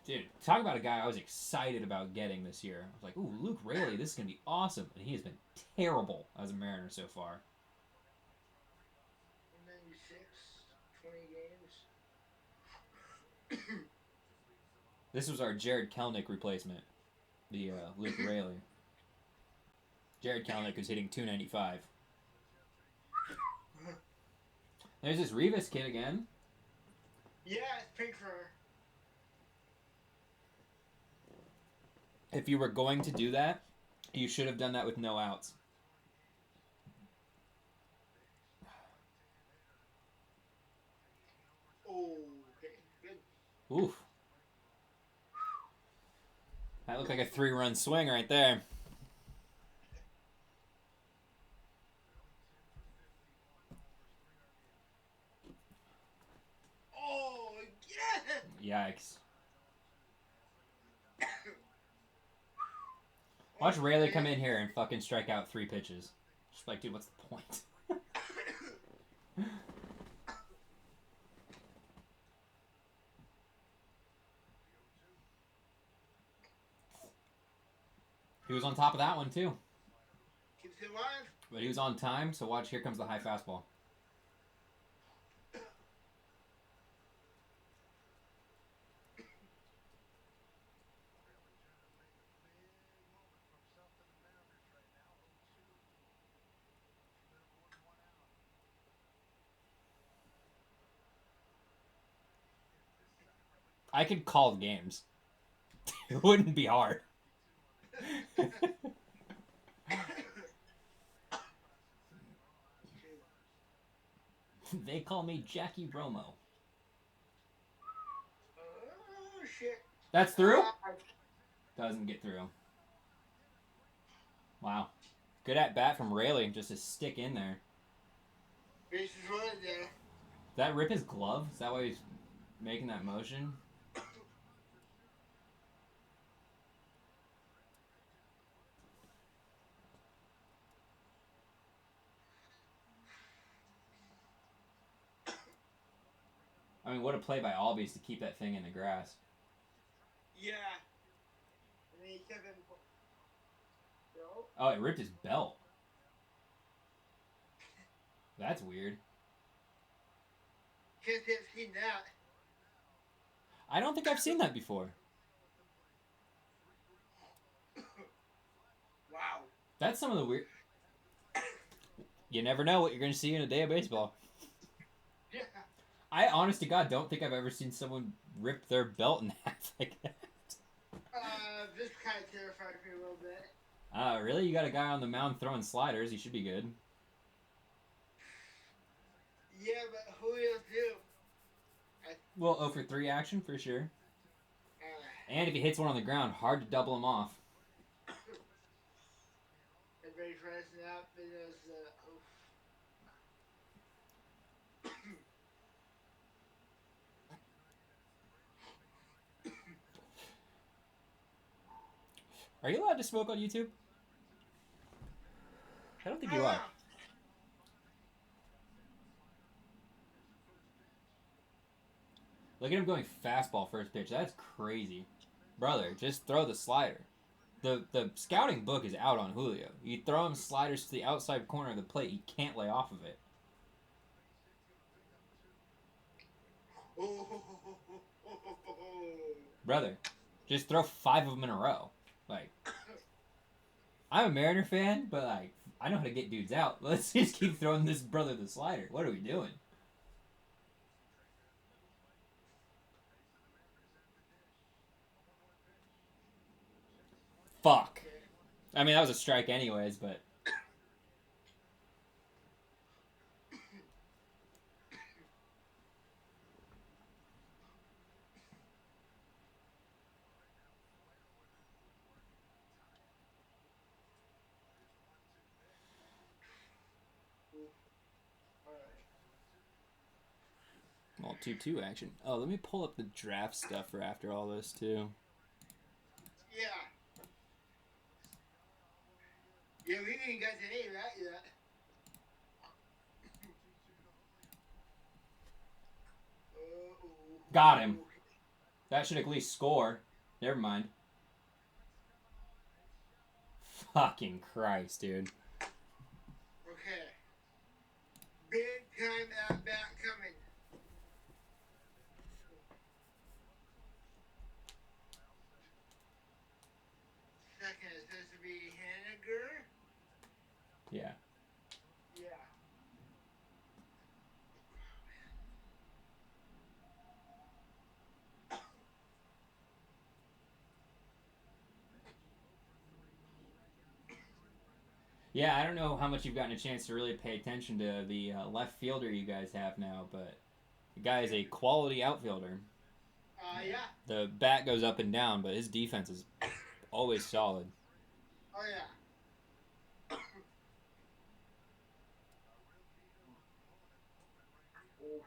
Dude, talk about a guy I was excited about getting this year. I was like, ooh, Luke Raley, this is going to be awesome. And he has been terrible as a Mariner so far. 96. This was our Jared Kelnick replacement, the Luke Rayleigh. Jared Kelnick was hitting 295. There's this Rivas kid again. Yeah, it's pink for her. If you were going to do that, you should have done that with no outs. Oh, okay, good. Oof. That looked like a 3-run swing right there. Oh, yeah. Yikes. Watch Rayleigh come in here and fucking strike out 3 pitches. Just like, dude, what's the point? He was on top of that one, too. Keeps it alive. But he was on time, so watch, here comes the high fastball. I could call games. It wouldn't be hard. They call me Jackie Romo. Oh, shit. That's through? Doesn't get through. Wow. Good at bat from Rayleigh, just to stick in there. Bases loaded there. Did that rip his glove? Is that why he's making that motion? I mean, what a play by Albies to keep that thing in the grass. Yeah. And then he kept him. No. Oh, it ripped his belt. That's weird. Can't have seen that. I don't think I've seen that before. Wow. That's some of the weird... You never know what you're going to see in a day of baseball. Yeah. I, honest to God, don't think I've ever seen someone rip their belt in half like that. This kind of terrified me a little bit. Really? You got a guy on the mound throwing sliders. He should be good. Yeah, but Julio too. Well, 0 for 3 action for sure. And if he hits one on the ground, hard to double him off. Everybody's rising up, and there's Are you allowed to smoke on YouTube? I don't think you are. Look at him going fastball first pitch. That's crazy. Brother, just throw the slider. The scouting book is out on Julio. You throw him sliders to the outside corner of the plate, he can't lay off of it. Brother, just throw 5 of them in a row. Like, I'm a Mariner fan, but like, I know how to get dudes out. Let's just keep throwing this brother the slider. What are we doing? Fuck. I mean, that was a strike anyways, but... Well, 2-2 action. Oh, let me pull up the draft stuff for after all this, too. Yeah. Yeah, we didn't get to 8, right? Yeah. Got him. That should at least score. Never mind. Fucking Christ, dude. Okay. Big time at bat coming. Yeah. Yeah. Yeah, I don't know how much you've gotten a chance to really pay attention to the left fielder you guys have now, but the guy is a quality outfielder. Yeah. Yeah. The bat goes up and down, but his defense is always solid. Oh yeah. Oof.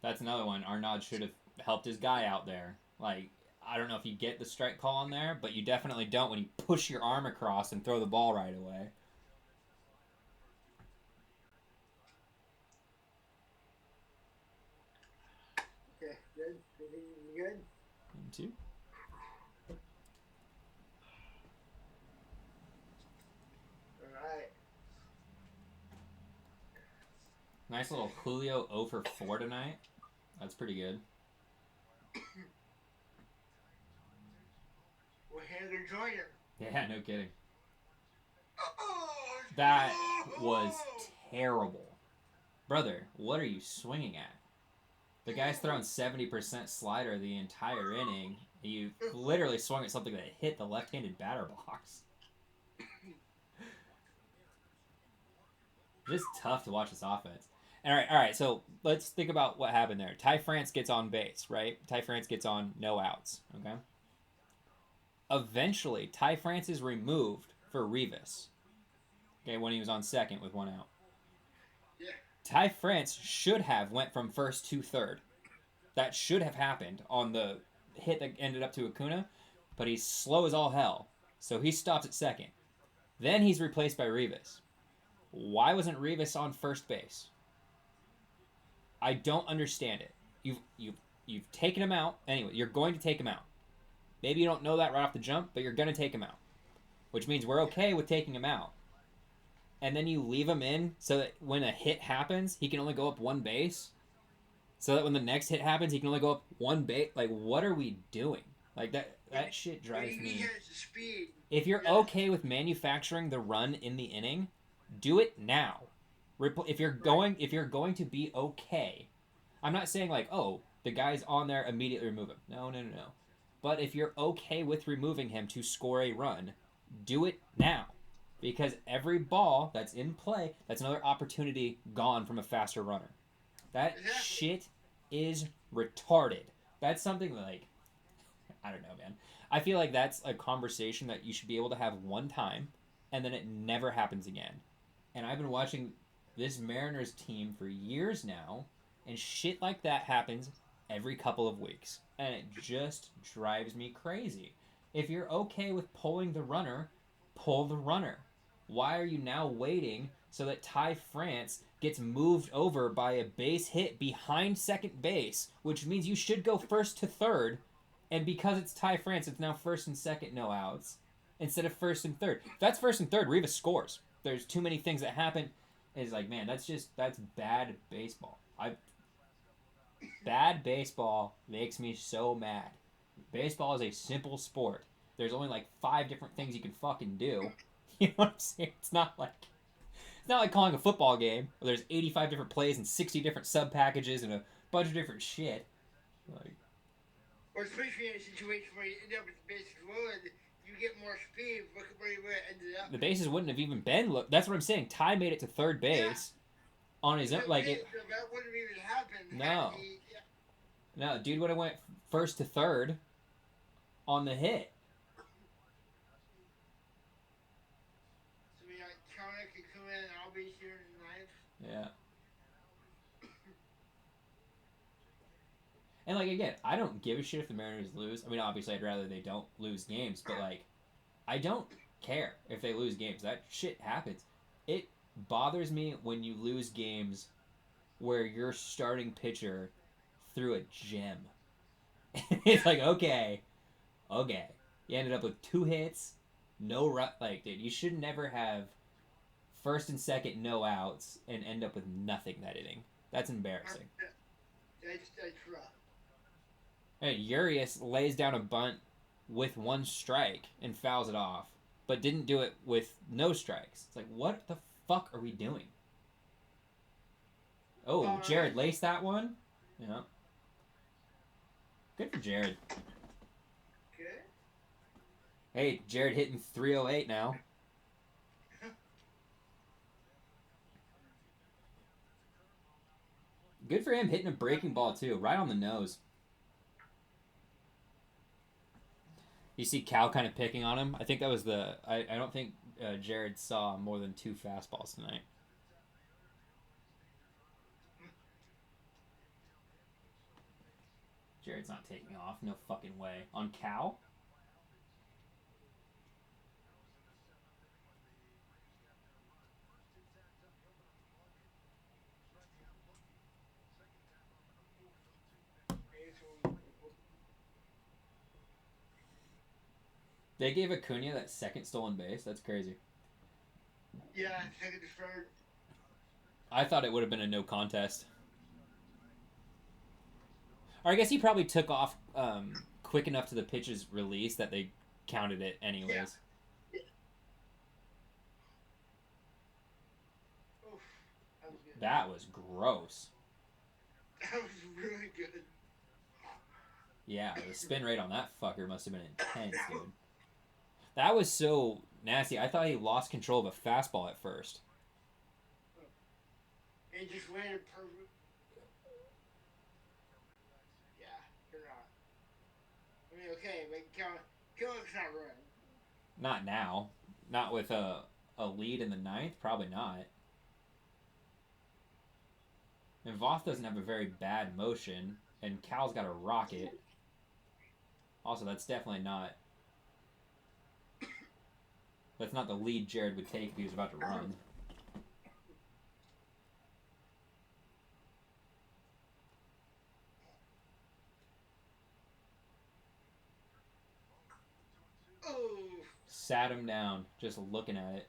That's another one. Arnaud should have helped his guy out there. Like, I don't know if you get the strike call on there, but you definitely don't when you push your arm across and throw the ball right away. Okay. Good. Everything good? Me too. All right. Nice little Julio 0 for 4 tonight. That's pretty good. We're here to join him. Yeah, no kidding. Oh, That was terrible. Brother, what are you swinging at? The guy's throwing 70% slider the entire inning. You literally swung at something that hit the left-handed batter box. Just tough to watch this offense. All right. So let's think about what happened there. Ty France gets on base, right? Ty France gets on no outs. Okay. Eventually, Ty France is removed for Rivas. Okay, when he was on second with 1 out. Yeah. Ty France should have went from first to third. That should have happened on the hit that ended up to Acuna, but he's slow as all hell, so he stops at second. Then he's replaced by Rivas. Why wasn't Rivas on first base? I don't understand it. You've taken him out. Anyway, you're going to take him out. Maybe you don't know that right off the jump, but you're going to take him out, which means we're okay with taking him out. And then you leave him in so that when a hit happens, he can only go up one base. So that when the next hit happens, he can only go up one base. Like, what are we doing? Like, that shit drives me. Speed. If you're okay with manufacturing the run in the inning, do it now. If you're going to be okay, I'm not saying like, oh, the guy's on there, immediately remove him. No. But if you're okay with removing him to score a run, do it now. Because every ball that's in play, that's another opportunity gone from a faster runner. That shit is retarded. That's something like, I don't know, man. I feel like that's a conversation that you should be able to have one time, and then it never happens again. And I've been watching this Mariners team for years now, and shit like that happens every couple of weeks. And it just drives me crazy. If you're okay with pulling the runner, pull the runner. Why are you now waiting so that Ty France gets moved over by a base hit behind second base, which means you should go first to third, and because it's Ty France, it's now first and second no outs instead of first and third. If that's first and third, Rivas scores. There's too many things that happen. It's like, man, that's bad baseball. Bad baseball makes me so mad. Baseball is a simple sport. There's only like 5 different things you can fucking do. You know what I'm saying? It's not like calling a football game where there's 85 different plays and 60 different sub packages and a bunch of different shit. Like, or especially in a situation where you end up with the bases loaded, you get more speed. Look at where you ended up. The bases wouldn't have even been. That's what I'm saying. Ty made it to third base on his own. Like it. So that wouldn't even happen. No. No, dude would have went first to third on the hit. So we got Connor can come in and I'll be here tonight. Yeah. And, like, again, I don't give a shit if the Mariners lose. I mean, obviously, I'd rather they don't lose games, but, like, I don't care if they lose games. That shit happens. It bothers me when you lose games where your starting pitcher threw a gem. It's like, okay. You ended up with 2 hits, no run. Like, dude, you should never have first and second no outs and end up with nothing that inning. That's embarrassing. That's rough. And Urias lays down a bunt with 1 strike and fouls it off. but didn't do it with no strikes. It's like, what the fuck are we doing? Oh, Jared laced that one. Yeah. Good for Jared. Good. Hey, Jared hitting 308 now. Good for him hitting a breaking ball too, right on the nose. You see Cal kind of picking on him. I think that was the. I don't think Jared saw more than 2 fastballs tonight. Jared's not taking off. No fucking way. On Cal? They gave Acuna that second stolen base. That's crazy. Yeah, second to third. I thought it would have been a no contest. Or I guess he probably took off quick enough to the pitch's release that they counted it anyways. Yeah. Oof, that was good. That was gross. That was really good. Yeah, the spin rate on that fucker must have been intense, dude. That was so nasty. I thought he lost control of a fastball at first. It just landed perfect. Yeah, you're not. I mean, okay, but Killick's not running. Not now. Not with a lead in the ninth. Probably not. And Voth doesn't have a very bad motion, and Cal's got a rocket. Also, that's definitely not. That's not the lead Jared would take if he was about to run. Oh. Sat him down, just looking at it.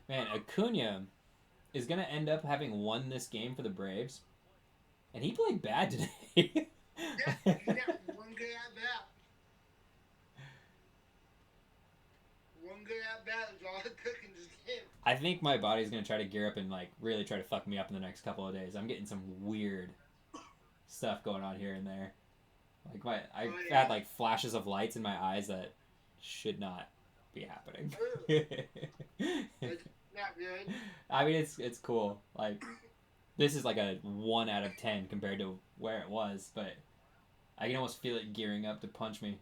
Man, Acuna is going to end up having won this game for the Braves. And he played bad today. Yeah, he got one good at bat. One good at bat is all it took in this game. I think my body's going to try to gear up and like really try to fuck me up in the next couple of days. I'm getting some weird stuff going on here and there. Like I've had like flashes of lights in my eyes that should not be happening. It's not good. I mean, it's cool. Like, this is like a 1 out of 10 compared to where it was, but I can almost feel it gearing up to punch me.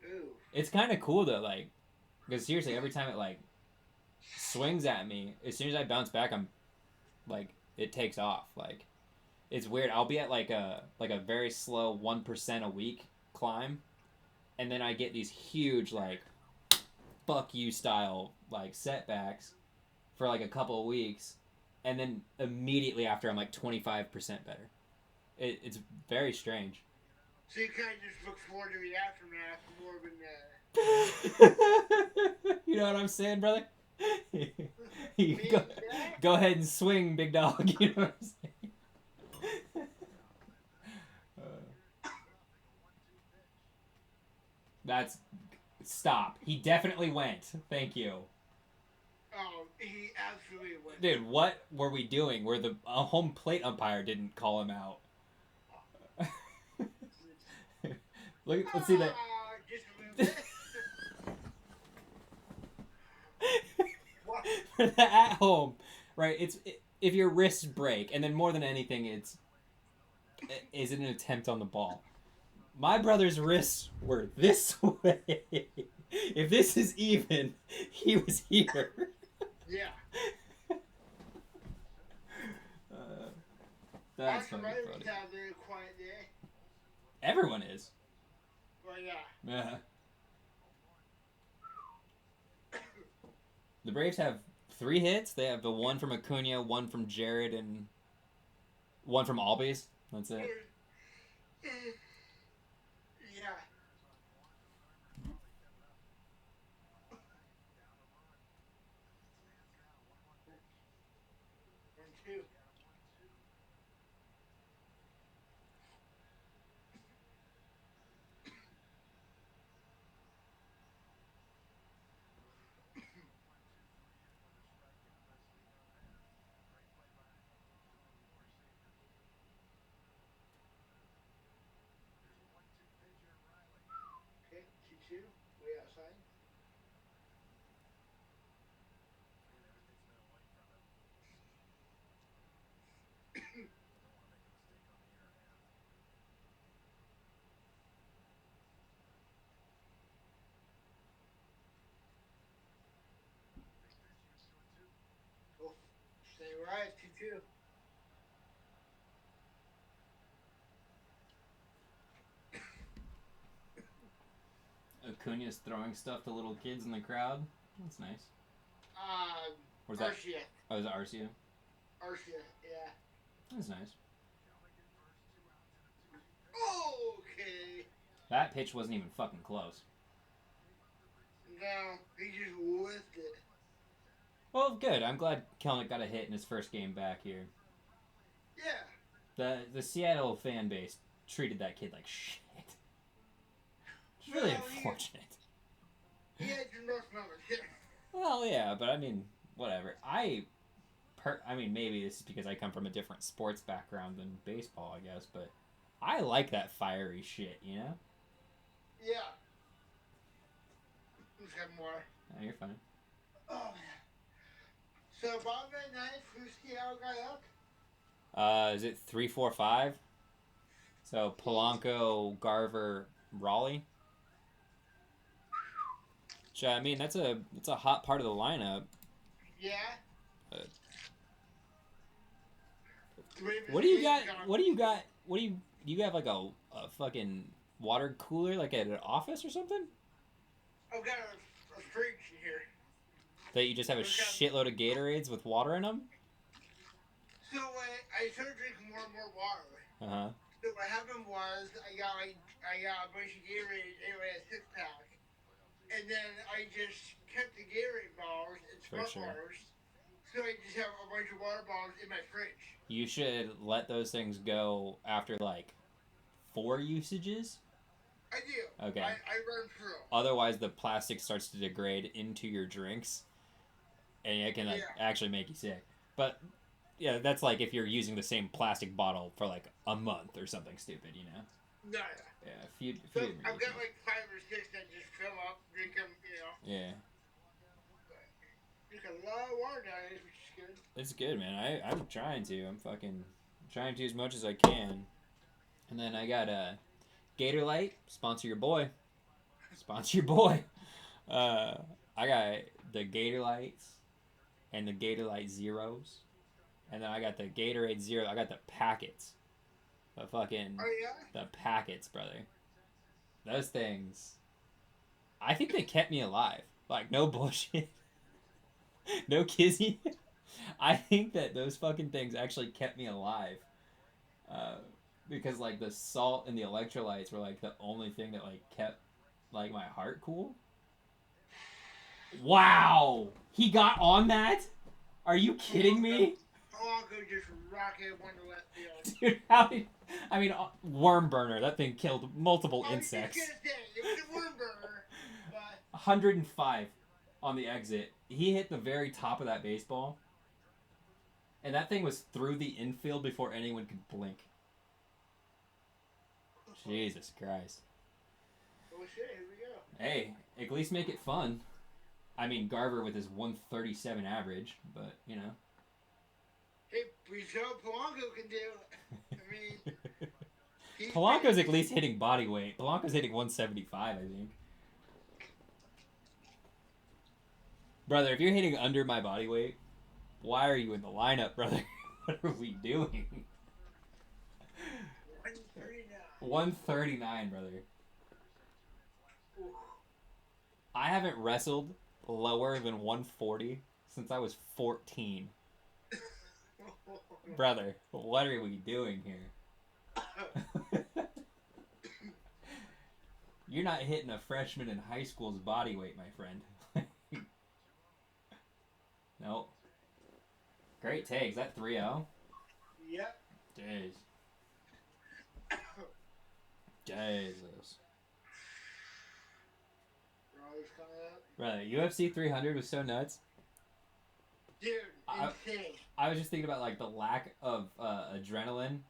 Ooh. It's kind of cool though, like, because seriously, every time it like swings at me, as soon as I bounce back, I'm like, it takes off. Like, it's weird. I'll be at like a very slow 1% a week climb, and then I get these huge like fuck you style like setbacks for like a couple of weeks, and then immediately after I'm like 25% better. It's very strange. So you kind of just look forward to the aftermath more than You know what I'm saying, brother? You go ahead and swing, big dog. You know what I'm saying? That's stop. He definitely went. Thank you. Oh, he absolutely went. Dude, what were we doing where the home plate umpire didn't call him out? Let's see that. Just a little bit. For the at home, right? If your wrists break, and then more than anything, is an attempt on the ball. My brother's wrists were this way. If this is even, he was here. Yeah. That's fucking funny. Had a very quiet day. Everyone is. Well, yeah. Yeah. The Braves have 3 hits. They have the one from Acuna, one from Jared, and one from Albies. That's it. Yeah. And 2. too. Way outside. Oh, stay right, 2-2. Acuna's throwing stuff to little kids in the crowd. That's nice. Or is that? Arcia. Oh, is it Arcia? Arcia, yeah. That's nice. Okay. That pitch wasn't even fucking close. No, he just whiffed it. Well, good. I'm glad Kelnick got a hit in his first game back here. Yeah. The Seattle fan base treated that kid like shit. It's really unfortunate. He had your North Melbourne. Well, yeah, but I mean, whatever. I mean, maybe this is because I come from a different sports background than baseball, I guess, but I like that fiery shit, you know? Yeah. Let's have more. Oh, you're fine. Oh, man. So, bottom of that night, who's Seattle got up? Is it 3-4-5? So Polanco, Garver, Raleigh. So, I mean, that's a hot part of the lineup. Yeah. What do you got? What do you got? What do you have like a fucking water cooler like at an office or something? I've got a fridge here. That you just have a shitload of Gatorades with water in them? So I started drinking more and more water. Uh-huh. So what happened was I got a bunch of Gatorade anyway, a 6-pack. And then I just kept the Gatorade bottles and smart waters. So I just have a bunch of water bottles in my fridge. You should let those things go after like 4 usages. I do. Okay. I run through. Otherwise, the plastic starts to degrade into your drinks, and it can actually make you sick. But yeah, that's like if you're using the same plastic bottle for like a month or something stupid, you know. No. Yeah, a few So I've got like 5 or 6 that just fill up, drink them, you know. Yeah. Drink a lot of water nowadays, which is good. It's good, man. I'm trying to. I'm fucking trying to as much as I can. And then I got a Gator Light. Sponsor your boy. Sponsor your boy. I got the Gator Lights and the Gator Light Zeros. And then I got the Gatorade Zero. I got the packets. The fucking... Oh, yeah? The packets, brother. Those things... I think they kept me alive. Like, no bullshit. No kizzy. I think that those fucking things actually kept me alive. Because, like, the salt and the electrolytes were, like, the only thing that, like, kept, like, my heart cool. Wow! He got on that? Are you kidding me? Polanco just rocket one to left field. Dude, how did... I mean, worm burner. That thing killed multiple insects. I was just gonna say, it was a worm burner, but... 105 on the exit. He hit the very top of that baseball. And that thing was through the infield before anyone could blink. Jesus Christ. Oh shit, here we go. Hey, at least make it fun. I mean, Garver with his 137 average, but, you know. Hey, we showed Polanco can do. I mean... Polanco's at least hitting body weight. Polanco's hitting 175, I think. Brother, if you're hitting under my body weight, why are you in the lineup, brother? What are we doing? 139, brother. Ooh. I haven't wrestled lower than 140 since I was 14. Brother, what are we doing here? You're not hitting a freshman in high school's body weight, my friend. Nope. Great take. Is that 3-0? Yep. Jeez. Jesus. Raleigh's coming up. Brother, UFC 300 was so nuts. Dude, insane. I was just thinking about, like, the lack of adrenaline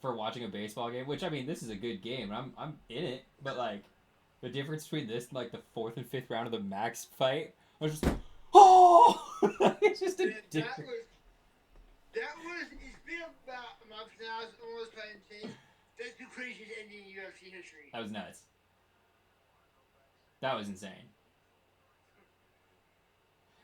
for watching a baseball game, which, I mean, this is a good game. I'm in it, but, like, The difference between this and like the fourth and fifth round of the Max fight was just oh, it's just a Yeah, difference. it's been about a month now, it's almost playing team. That's the craziest ending in UFC history. That was nuts. That was insane.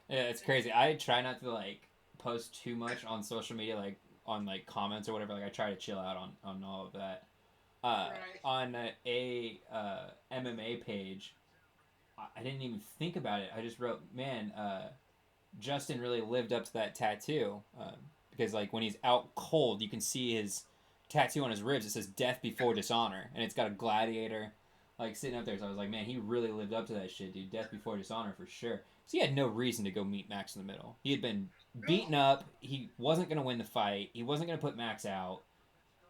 Yeah, it's crazy. I try not to like post too much on social media, like on like comments or whatever. Like I try to chill out on all of that. Right. On MMA page, I didn't even think about it. I just wrote, man, Justin really lived up to that tattoo because like when he's out cold, you can see his tattoo on his ribs. It says "Death Before Dishonor," and it's got a gladiator like sitting up there. So I was like, man, he really lived up to that shit, dude. Death Before Dishonor for sure. So he had no reason to go meet Max in the middle. He had been No. beaten up. He wasn't gonna win the fight. He wasn't gonna put Max out.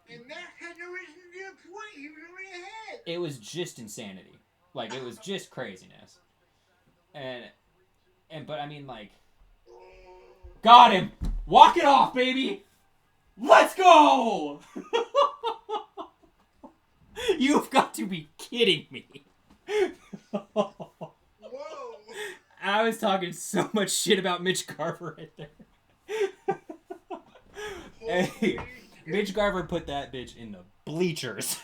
And Max had no reason to get a point. He was already ahead. It was just insanity. Like it was just craziness. And but I mean like got him. Walk it off, baby. Let's go. You've got to be kidding me. Whoa. I was talking so much shit about Mitch Garver right there. Hey, Mitch Garver put that bitch in the bleachers.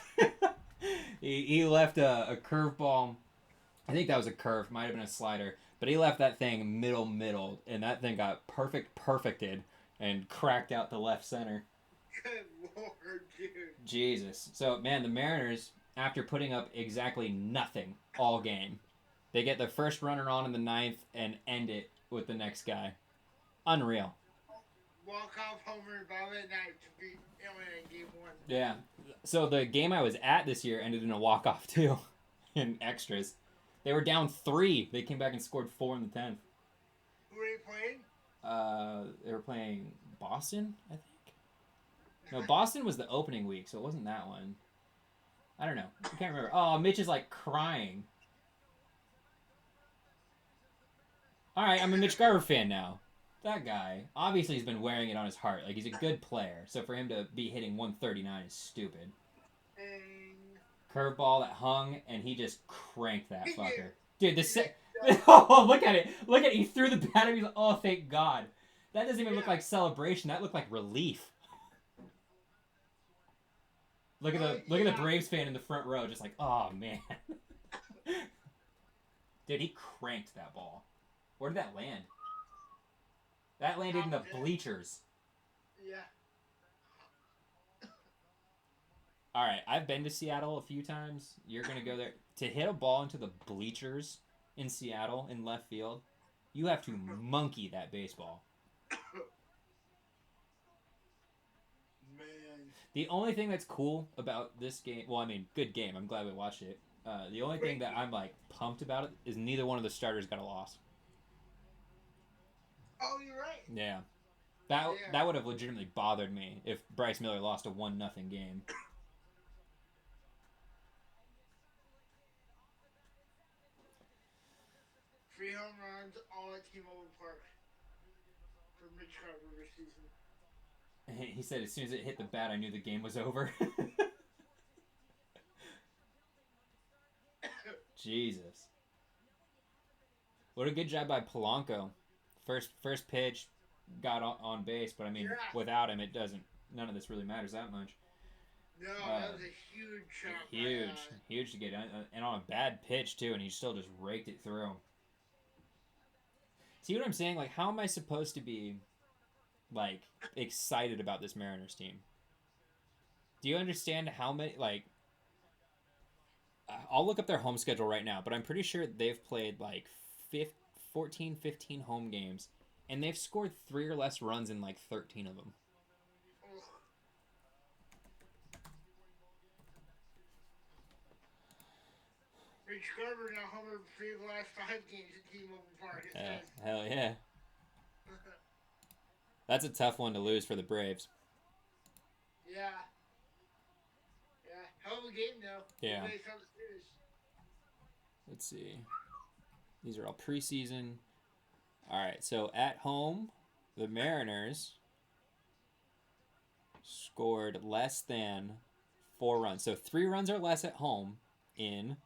He left a curveball. I think that was a curve. Might have been a slider. But he left that thing middle, and that thing got perfected and cracked out the left center. Good lord, dude. Jesus. So, man, the Mariners, after putting up exactly nothing all game, they get the first runner on in the ninth and end it with the next guy. Unreal. Walk-off homer and ball at night to beat Atlanta in game one. Yeah. So the game I was at this year ended in a walk-off, too, in extras. They were down 3. They came back and scored 4 in the 10th. Who were they playing? They were playing Boston, I think. No, Boston was the opening week, so it wasn't that one. I don't know. I can't remember. Oh, Mitch is like crying. All right, I'm a Mitch Garver fan now. That guy, obviously, he's been wearing it on his heart. Like, he's a good player. So for him to be hitting 139 is stupid. Curveball that hung, and he just cranked that fucker. Dude, oh, look at it. Look at it. He threw the bat at me. Oh, thank God. That doesn't even look like celebration. That looked like relief. Look at the Braves fan in the front row, just like, oh man. Dude, he cranked that ball. Where did that land? That landed in the bleachers. Yeah. All right, I've been to Seattle a few times. You're gonna go there to hit a ball into the bleachers in Seattle in left field. You have to monkey that baseball. The only thing that's cool about this game, well, I mean, good game. I'm glad we watched it. The only thing that I'm like pumped about it is neither one of the starters got a loss. Oh, you're right. Yeah, that would have legitimately bothered me if Bryce Miller lost a 1-0 game. Three home runs all at T-Mobile Park for Mitch Garver this season. He said as soon as it hit the bat, I knew the game was over. Jesus. What a good job by Polanco. First pitch, got on base, but I mean, without him, it doesn't. None of this really matters that much. No, that was a huge shot. Huge to get, and on a bad pitch too, and he still just raked it through. See what I'm saying? Like, how am I supposed to be, like, excited about this Mariners team? Do you understand how many, like, I'll look up their home schedule right now, but I'm pretty sure they've played, like, 14, 15 home games, and they've scored 3 or less runs in, like, 13 of them. Mitch Garver now homered for the last 5 games at T-Mobile Park. Hell yeah. That's a tough one to lose for the Braves. Yeah. Hell of a game, though. Yeah. Let's see. These are all preseason. All right, so at home, the Mariners scored less than 4 runs. So 3 runs or less at home in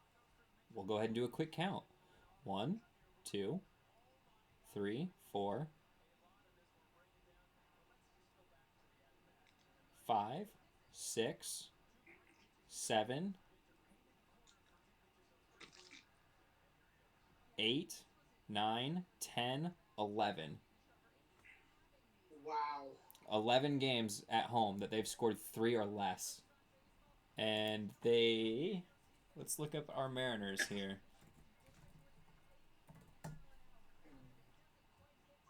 We'll go ahead and do a quick count. 1, 2, 3, 4, 5, 6, 7, 8, 9, 10, 11. Wow. 11 games at home that they've scored 3 or less. And they... Let's look up our Mariners here.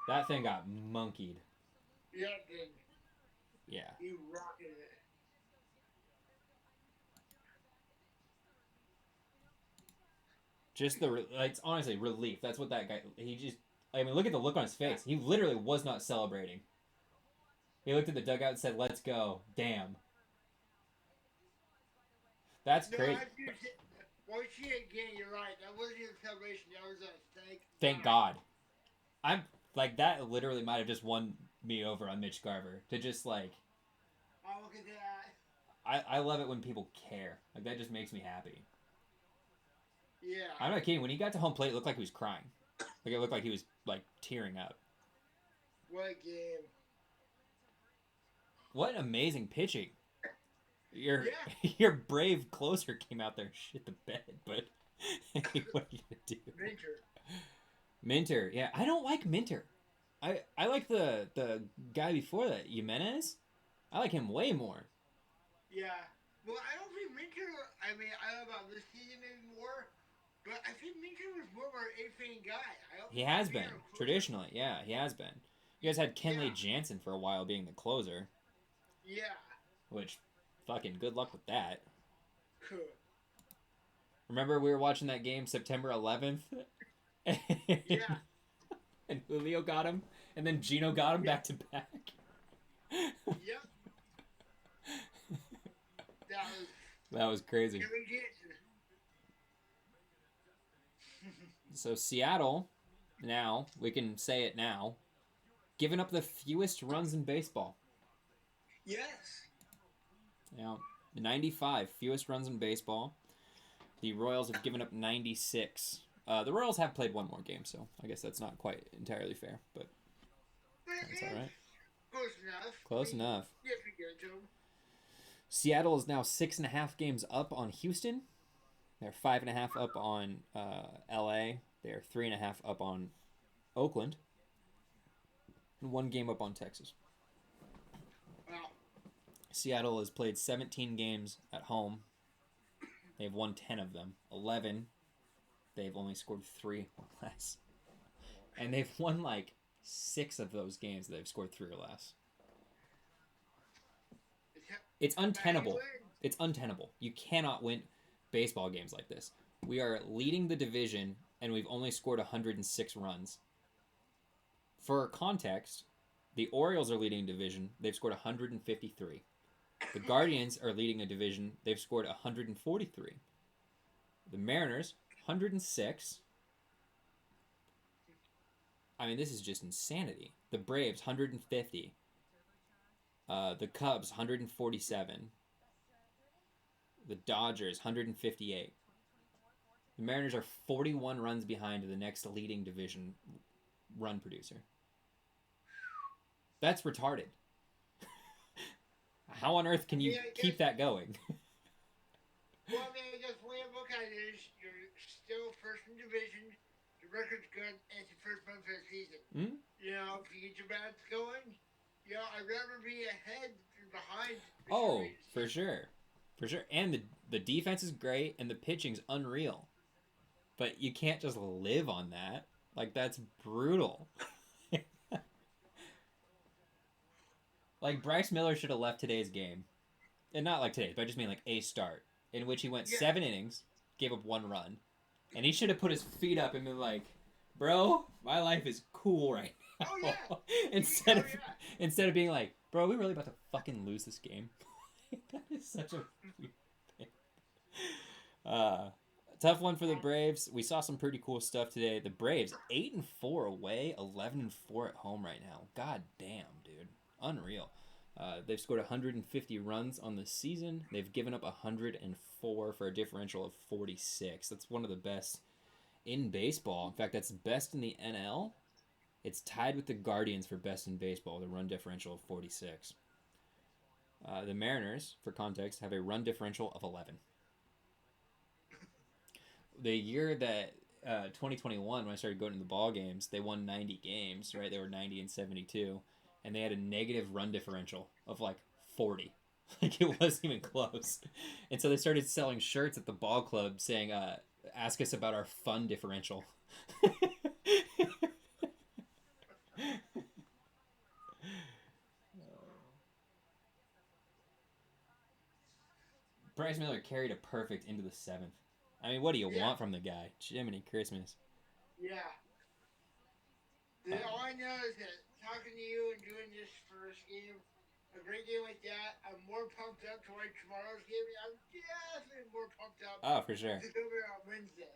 That thing got monkeyed. Yeah, dude. Yeah. You rocking it. Just it's honestly relief. That's what that guy, he just, I mean, look at the look on his face. He literally was not celebrating. He looked at the dugout and said, "Let's go." Damn. That's No, crazy. once you again, you're right. That wasn't even a celebration. That was a Thank God. I'm, like, that literally might have just won me over on Mitch Garver. To just, like... Oh, look at that. I love it when people care. Like, that just makes me happy. Yeah. I'm not kidding. When he got to home plate, it looked like he was crying. Like, it looked like he was, like, tearing up. What a game. What an amazing pitching. Your Yeah. your brave closer came out there and shit the bed, but what are you gonna do? Minter, yeah, I don't like Minter. I like the guy before that, Jimenez. I like him way more. Yeah. Well, I don't think Minter. I mean, I don't know about this season maybe more, but I think Minter was more of our eighth-inning guy. He has been traditionally, yeah, he has been. You guys had Kenley Jansen for a while being the closer. Yeah. Which, fucking good luck with that. Cool. Remember we were watching that game September 11th? Yeah. And Julio got him, and then Gino got him back to back. Yep. That was crazy. So Seattle, now, we can say it now, giving up the fewest runs in baseball. Yes. Now, 95, fewest runs in baseball. The Royals have given up 96. The Royals have played one more game, so I guess that's not quite entirely fair, but that's all right. Close enough. Close enough. Yeah, pretty good, Joe. Seattle is now 6.5 games up on Houston. They're 5.5 up on LA. They're 3.5 up on Oakland. And 1 game up on Texas. Wow. Seattle has played 17 games at home. They've won 10 of them. 11, they've only scored 3 or less. And they've won like 6 of those games that they've scored 3 or less. It's untenable. It's untenable. You cannot win baseball games like this. We are leading the division, and we've only scored 106 runs. For context, the Orioles are leading a division. They've scored 153. The Guardians are leading a division. They've scored 143. The Mariners, 106. I mean, this is just insanity. The Braves, 150. The Cubs, 147. The Dodgers, 158. The Mariners are 41 runs behind the next leading division run producer. That's retarded. How on earth can you keep that going? Well, I mean, I guess the way I look at it is you're still first in division, your record's good, and it's your first month of the season. Mm-hmm. You know, if you get your bats going, you know, I'd rather be ahead than behind. Oh, for sure. For sure. And the defense is great, and the pitching's unreal. But you can't just live on that. Like, that's brutal. Like, Bryce Miller should have left today's game. And not like today's, but I just mean like a start. In which he went 7 innings, gave up 1 run. And he should have put his feet up and been like, bro, my life is cool right now. Oh, yeah. instead of being like, bro, are we really about to fucking lose this game? That is such a weird thing. Tough one for the Braves. We saw some pretty cool stuff today. The Braves, 8-4 away, 11-4 at home right now. God damn, dude. Unreal. They've scored 150 runs on the season. They've given up 104 for a differential of 46. That's one of the best in baseball. In fact, that's best in the NL. It's tied with the Guardians for best in baseball with a run differential of 46. The Mariners, for context, have a run differential of 11. The year that 2021, when I started going to the ball games, they won 90 games, right? They were 90 and 72, and they had a negative run differential of like 40. Like it wasn't even close. And so they started selling shirts at the ball club saying, ask us about our fun differential. Bryce Miller carried a perfect into the seventh. I mean, what do you Yeah. want from the guy? Jiminy Christmas. Yeah. All I know is that talking to you and doing this first game, a great game like that, I'm more pumped up to watch tomorrow's game. I'm definitely more pumped up Oh, for sure. to go there on Wednesday.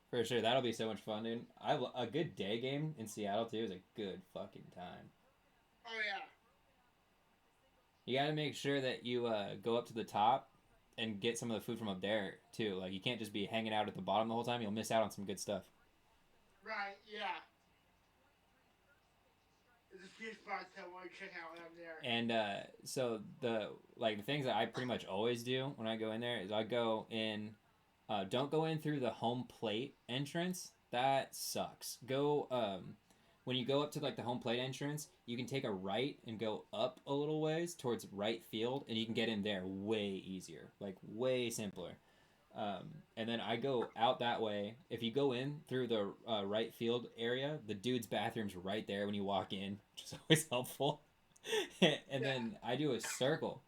For sure. That'll be so much fun, dude. A good day game in Seattle, too, is a good fucking time. Oh, yeah. You got to make sure that you go up to the top and get some of the food from up there, too. Like, you can't just be hanging out at the bottom the whole time. You'll miss out on some good stuff. Right, yeah. There's a few spots I want to check out when I'm there. And so the things that I pretty much always do when I go in there is I go in. Don't go in through the home plate entrance. That sucks. Go when you go up to like the home plate entrance, you can take a right and go up a little ways towards right field, and you can get in there way easier, like way simpler. And then I go out that way. If you go in through the right field area, the dude's bathroom's right there when you walk in, which is always helpful. And then I do a circle.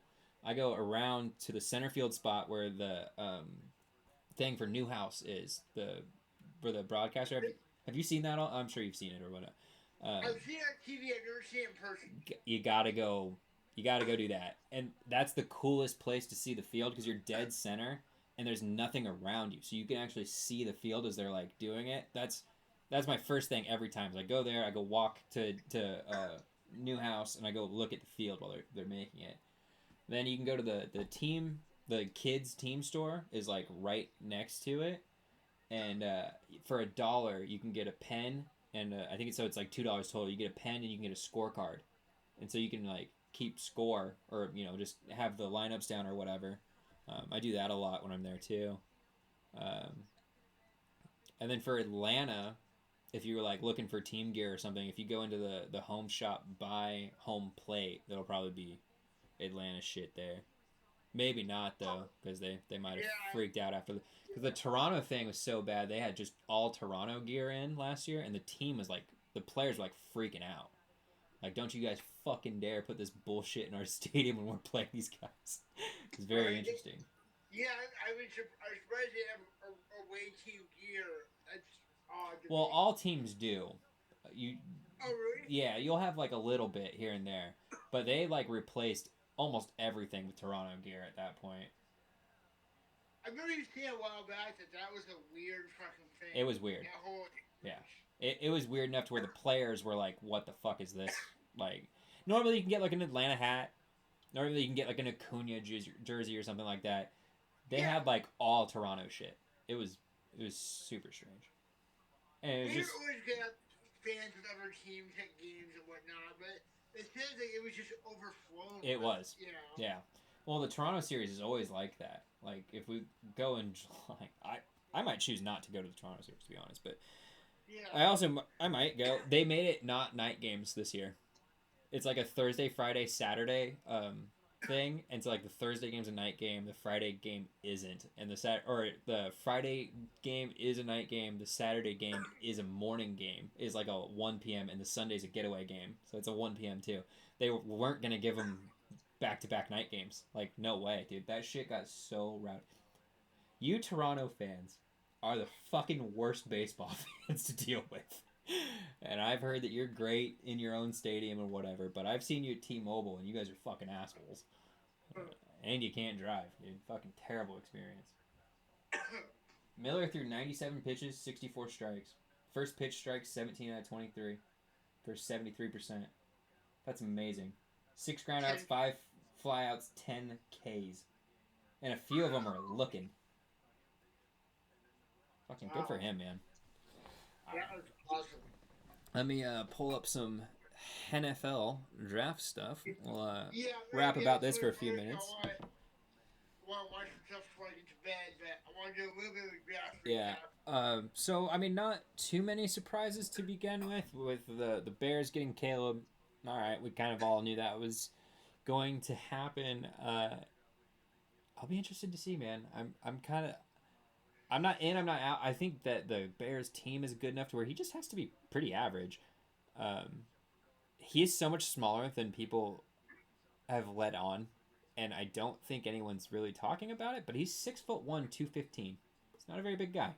I go around to the center field spot where the thing for Newhouse is for the broadcaster. Have you seen that? I'm sure you've seen it or whatnot. I've seen it on TV. I've never seen it in person. You gotta go. You gotta go do that, and that's the coolest place to see the field because you're dead center and there's nothing around you, so you can actually see the field as they're like doing it. That's my first thing every time. Is I go there, I go walk to Newhouse, and I go look at the field while they're making it. Then you can go to the kids team store is like right next to it, and for $1 you can get a pen, and I think it's like $2 total. You get a pen and you can get a scorecard, and so you can like keep score or just have the lineups down or whatever. I do that a lot when I'm there too. And then for Atlanta, if you were like looking for team gear or something, if you go into the home shop by home plate, that'll probably be Atlanta shit there. Maybe not though, because they might have freaked out after because the Toronto thing was so bad. They had just all Toronto gear in last year, and the team was like the players were like freaking out. Like, don't you guys fucking dare put this bullshit in our stadium when we're playing these guys. It's very interesting. Yeah, I was surprised they have away team gear. That's odd. Well, all teams do. You. Oh really? Yeah, you'll have like a little bit here and there, but they like replaced almost everything with Toronto gear at that point. I remember you saying a while back that was a weird fucking thing. It was weird. Yeah. It was weird enough to where the players were like, what the fuck is this? Like, normally you can get like an Atlanta hat. Normally you can get like an Acuna jersey or something like that. They had like all Toronto shit. It was super strange. And it was We just always get fans of other teams at games and whatnot, but it seems like it was just overflowing. It was. You know. Yeah. Well, the Toronto series is always like that. Like, if we go in July, I might choose not to go to the Toronto series, to be honest. But yeah. I might go. They made it not night games this year. It's like a Thursday, Friday, Saturday thing, and so like the Thursday game's a night game, the Friday game isn't, and the Friday game is a night game, the Saturday game is a morning game, is like a 1 p.m. and the Sunday's a getaway game, so it's a 1 p.m. too. They weren't gonna give them back-to-back night games. Like, no way, dude. That shit got so rowdy. You Toronto fans are the fucking worst baseball fans to deal with. And I've heard that you're great in your own stadium and whatever, but I've seen you at T-Mobile and you guys are fucking assholes. And you can't drive, dude. Fucking terrible experience. Miller threw 97 pitches, 64 strikes. First pitch strikes, 17 out of 23 for 73%. That's amazing. 6 groundouts, 5 flyouts, 10 Ks. And a few of them are looking. Fucking good for him, man. That was awesome. Let me pull up some NFL draft stuff. We'll Yeah, rap yeah, about this for a few minutes. I want to watch some stuff before I get to bed, but I want to do a little bit of a draft Yeah. recap. So I mean, not too many surprises to begin with. With the Bears getting Caleb, all right, we kind of all knew that was going to happen. I'll be interested to see, man. I'm not in, I'm not out. I think that the Bears team is good enough to where he just has to be pretty average. He is so much smaller than people have let on, and I don't think anyone's really talking about it. But he's 6'1", 215. He's not a very big guy.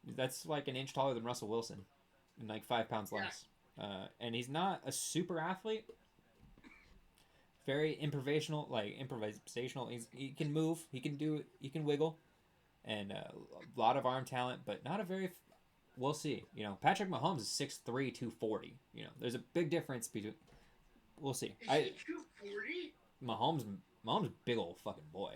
That's like an inch taller than Russell Wilson, and like 5 pounds less. And he's not a super athlete. Very improvisational. He can move. He can wiggle, and a lot of arm talent, but not a very. We'll see. Patrick Mahomes is 6'3", 240. There's a big difference between. We'll see. Is he 240? Mahomes, big old fucking boy.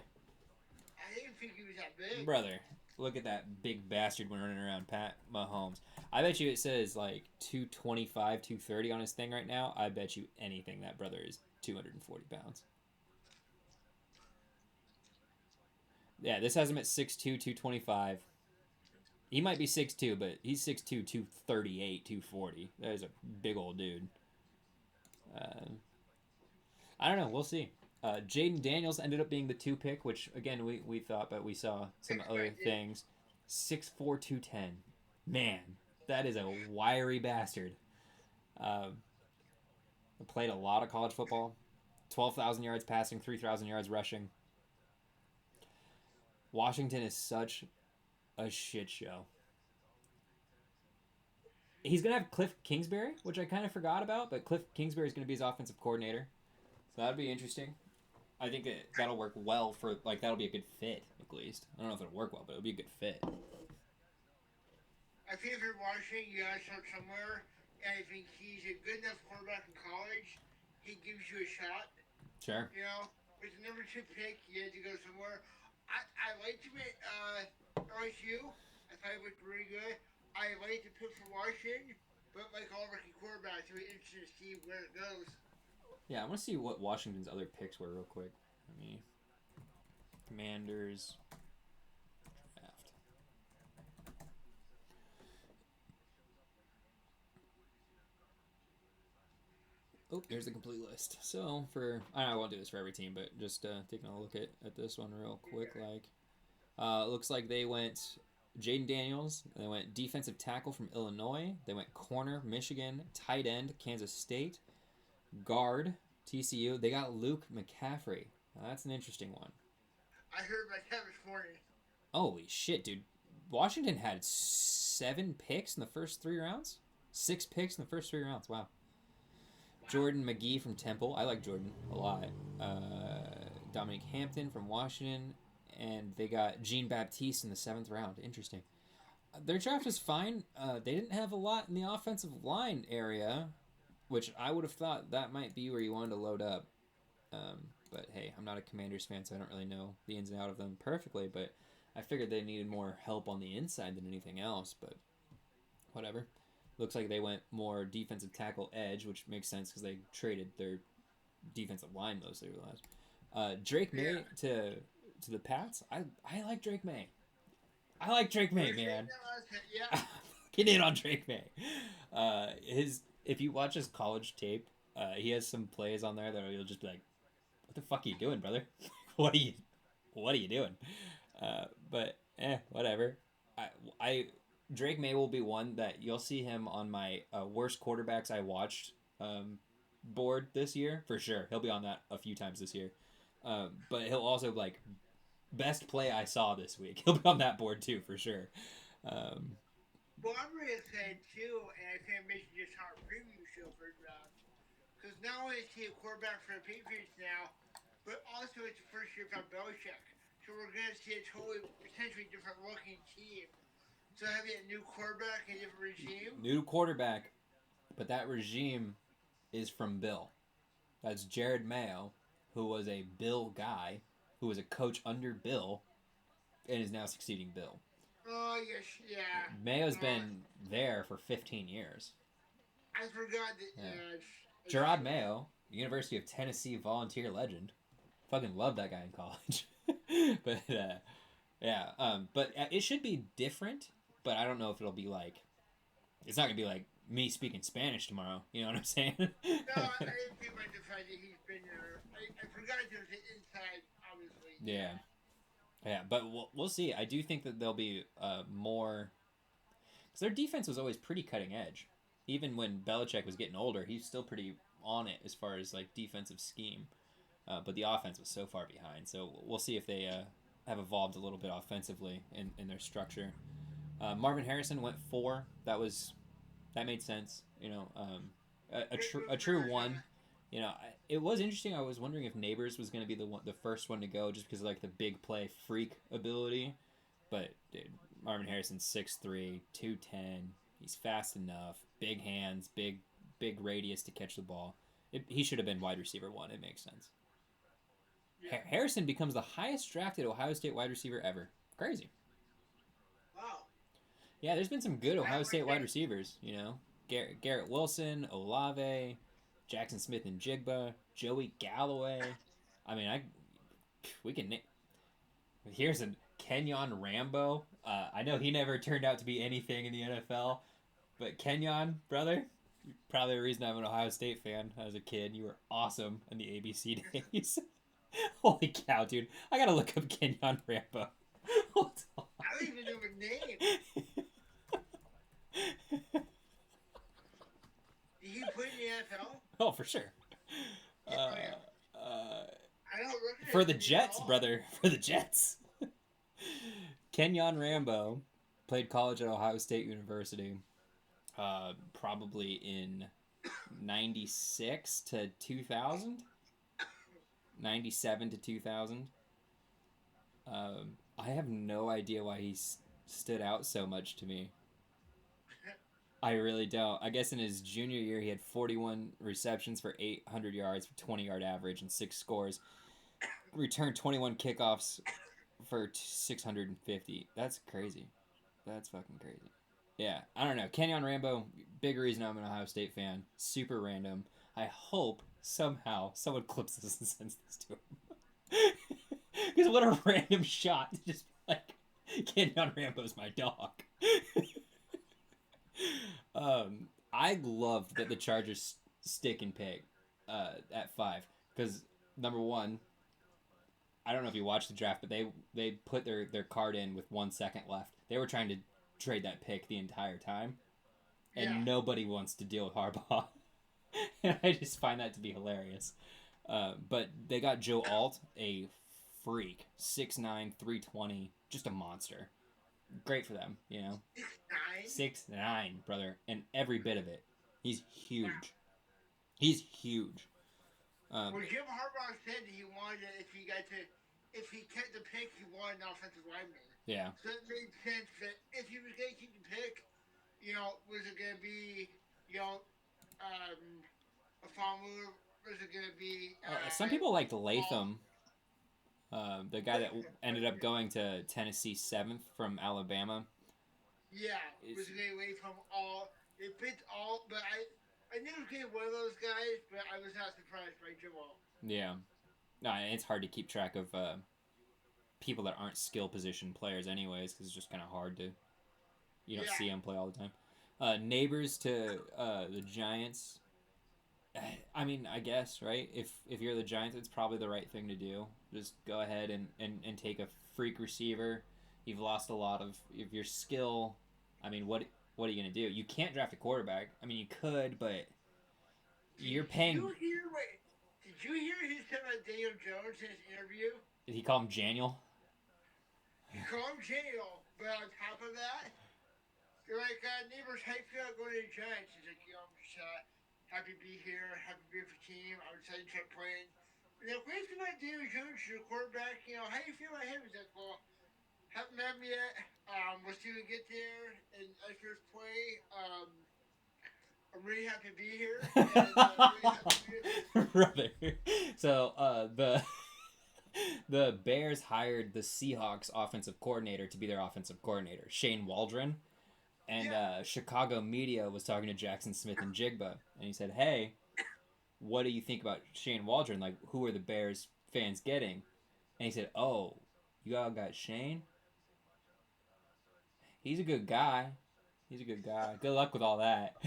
I didn't think he was that big. Brother, look at that big bastard when running around, Pat Mahomes. I bet you it says like 225, 230 on his thing right now. I bet you anything that brother is 240 pounds. Yeah, this has him at 6'2", 225. He might be 6'2", but he's 6'2", 238, 240. That is a big old dude. I don't know. We'll see. Jaden Daniels ended up being the 2 pick, which, again, we thought, but we saw some other things. 6'4", 210. Man, that is a wiry bastard. Played a lot of college football. 12,000 yards passing, 3,000 yards rushing. Washington is such a shit show. He's going to have Cliff Kingsbury, which I kind of forgot about, but Cliff Kingsbury is going to be his offensive coordinator. So that'd be interesting. I think that'll work well for, that'll be a good fit, at least. I don't know if it'll work well, but it'll be a good fit. I think if you're Washington, you gotta start somewhere, and I think he's a good enough quarterback in college. He gives you a shot. Sure. With the number 2 pick, you had to go somewhere. I liked him at LSU. I thought he looked really good. I liked the pick for Washington, but like all rookie quarterbacks, it'll be interesting to see where it goes. Yeah, I want to see what Washington's other picks were real quick. Commanders draft. Oh, here's the complete list. So I won't do this for every team, but just taking a look at this one real quick. Looks like they went Jaden Daniels. They went defensive tackle from Illinois. They went corner, Michigan. Tight end, Kansas State. Guard, TCU. They got Luke McCaffrey. Now, that's an interesting one. I heard about that this morning. Holy shit, dude. Washington had 7 picks in the first 3 rounds? 6 picks in the first 3 rounds. Wow. Jordan McGee from Temple. I like Jordan a lot. Dominic Hampton from Washington. And they got Jean Baptiste in the 7th round. Interesting. Their draft is fine. They didn't have a lot in the offensive line area, which I would have thought that might be where you wanted to load up. But hey, I'm not a Commanders fan, so I don't really know the ins and outs of them perfectly. But I figured they needed more help on the inside than anything else. But whatever. Looks like they went more defensive tackle edge, which makes sense because they traded their defensive line mostly over the last. Drake May to the Pats. I like Drake May. I like Drake May, man. Yeah. Get in on Drake May. If you watch his college tape, he has some plays on there that you'll just be like, "What the fuck are you doing, brother? What are you doing?" But whatever. Drake May will be one that you'll see him on my worst quarterbacks I watched board this year for sure. He'll be on that a few times this year. But he'll also best play I saw this week. He'll be on that board too for sure. Well, I'm really excited too, and I think I mentioned just our preview show for the draft. Because not only is he a quarterback for the Patriots now, but also it's the first year from Belichick. So we're going to see a totally, potentially different looking team. So having a new quarterback and a different regime. New quarterback, but that regime is from Bill. That's Jared Mayo, who was a Bill guy, who was a coach under Bill, and is now succeeding Bill. Oh, yes, yeah. Mayo's been there for 15 years. I forgot that, Yeah. yes. Gerard Mayo, University of Tennessee volunteer legend. Fucking loved that guy in college. But, yeah. But it should be different, but I don't know if it'll be like... It's not going to be like me speaking Spanish tomorrow. You know what I'm saying? No, I didn't think about the fact that he's been there. I forgot there's an inside, obviously. Yeah. Yeah, but we'll see. I do think that there'll be more... Because their defense was always pretty cutting edge. Even when Belichick was getting older, he's still pretty on it as far as like defensive scheme. But the offense was so far behind. So we'll see if they have evolved a little bit offensively in their structure. Marvin Harrison went 4. That made sense. You know, a true one. You know, it was interesting. I was wondering if Neighbors was going to be the first one to go, just because of like the big play freak ability. But dude, Marvin Harrison's 6'3", 210. He's fast enough, big hands, big radius to catch the ball. He should have been wide receiver 1. It makes sense. Yeah. Harrison becomes the highest drafted Ohio State wide receiver ever. Crazy. Wow. Yeah, there's been some good Ohio State wide receivers. You know, Garrett Wilson, Olave, Jackson Smith and Jigba, Joey Galloway. I mean, we can. Here's a Kenyon Rambo. I know he never turned out to be anything in the NFL, but Kenyon, brother, you're probably the reason I'm an Ohio State fan as a kid. You were awesome in the ABC days. Holy cow, dude! I gotta look up Kenyon Rambo. Hold on. I don't even know his name. Did he play in the NFL? Oh, for sure. I don't recognize For the him at Jets, all. brother. For the Jets. Kenyon Rambo played college at Ohio State University, probably in 96 to 2000. 97 to 2000. I have no idea why he stood out so much to me. I really don't. I guess in his junior year, he had 41 receptions for 800 yards for 20-yard average and 6 scores. Returned 21 kickoffs for 650. That's crazy. That's fucking crazy. Yeah, I don't know. Kenyon Rambo, big reason I'm an Ohio State fan. Super random. I hope somehow someone clips this and sends this to him. Because what a random shot to just be like, Kenyon Rambo's my dog. I loved that the Chargers stick and pick at 5 because number one, I don't know if you watched the draft, but they put their card in with 1 second left. They were trying to trade that pick the entire time, and nobody wants to deal with Harbaugh. And I just find that to be hilarious. But they got Joe Alt, a freak, 6'9", 320, just a monster. Great for them, you know. 6'9"? 6'9", brother, and every bit of it. He's huge. He's huge. Well, Jim Harbaugh said that he wanted if he kept the pick, he wanted an offensive lineman. Yeah. So it made sense that if he was going to keep the pick, you know, was it going to be, you know, a Famu? Was it going to be? Some people liked Latham. The guy that ended up going to Tennessee 7th from Alabama. Yeah, was it going to wait from all? It fits all, but I knew it was going to be one of those guys, but I was not surprised by Joel. Yeah. No, it's hard to keep track of people that aren't skill position players anyways, because it's just kind of hard to... You don't see them play all the time. Neighbors to the Giants. I mean, I guess, right? If you're the Giants, it's probably the right thing to do. Just go ahead and take a freak receiver. You've lost a lot of your skill. I mean, what are you going to do? You can't draft a quarterback. I mean, you could, but you're paying... Did you hear he said about Daniel Jones in his interview? Did he call him Janiel? He called him Janiel, but on top of that, they're like, Neighbors, how you feel about going to the Giants? He's like, I'm just happy to be here, happy to be with the team. I'm excited to start playing. And they're like, what do you feel about Daniel Jones, your quarterback? You know, how do you feel about him? He's like, well, haven't met him yet. We'll see when we get there. And as first play, I'm really happy to be here, and I'm really happy to be here. Brother. So the Bears hired the Seahawks offensive coordinator to be their offensive coordinator, Shane Waldron. And Yeah. Chicago media was talking to Jackson Smith and Jigba, and he said, "Hey, what do you think about Shane Waldron? Like, who are the Bears fans getting?" And he said, "Oh, you all got Shane. He's a good guy. He's a good guy. Good luck with all that."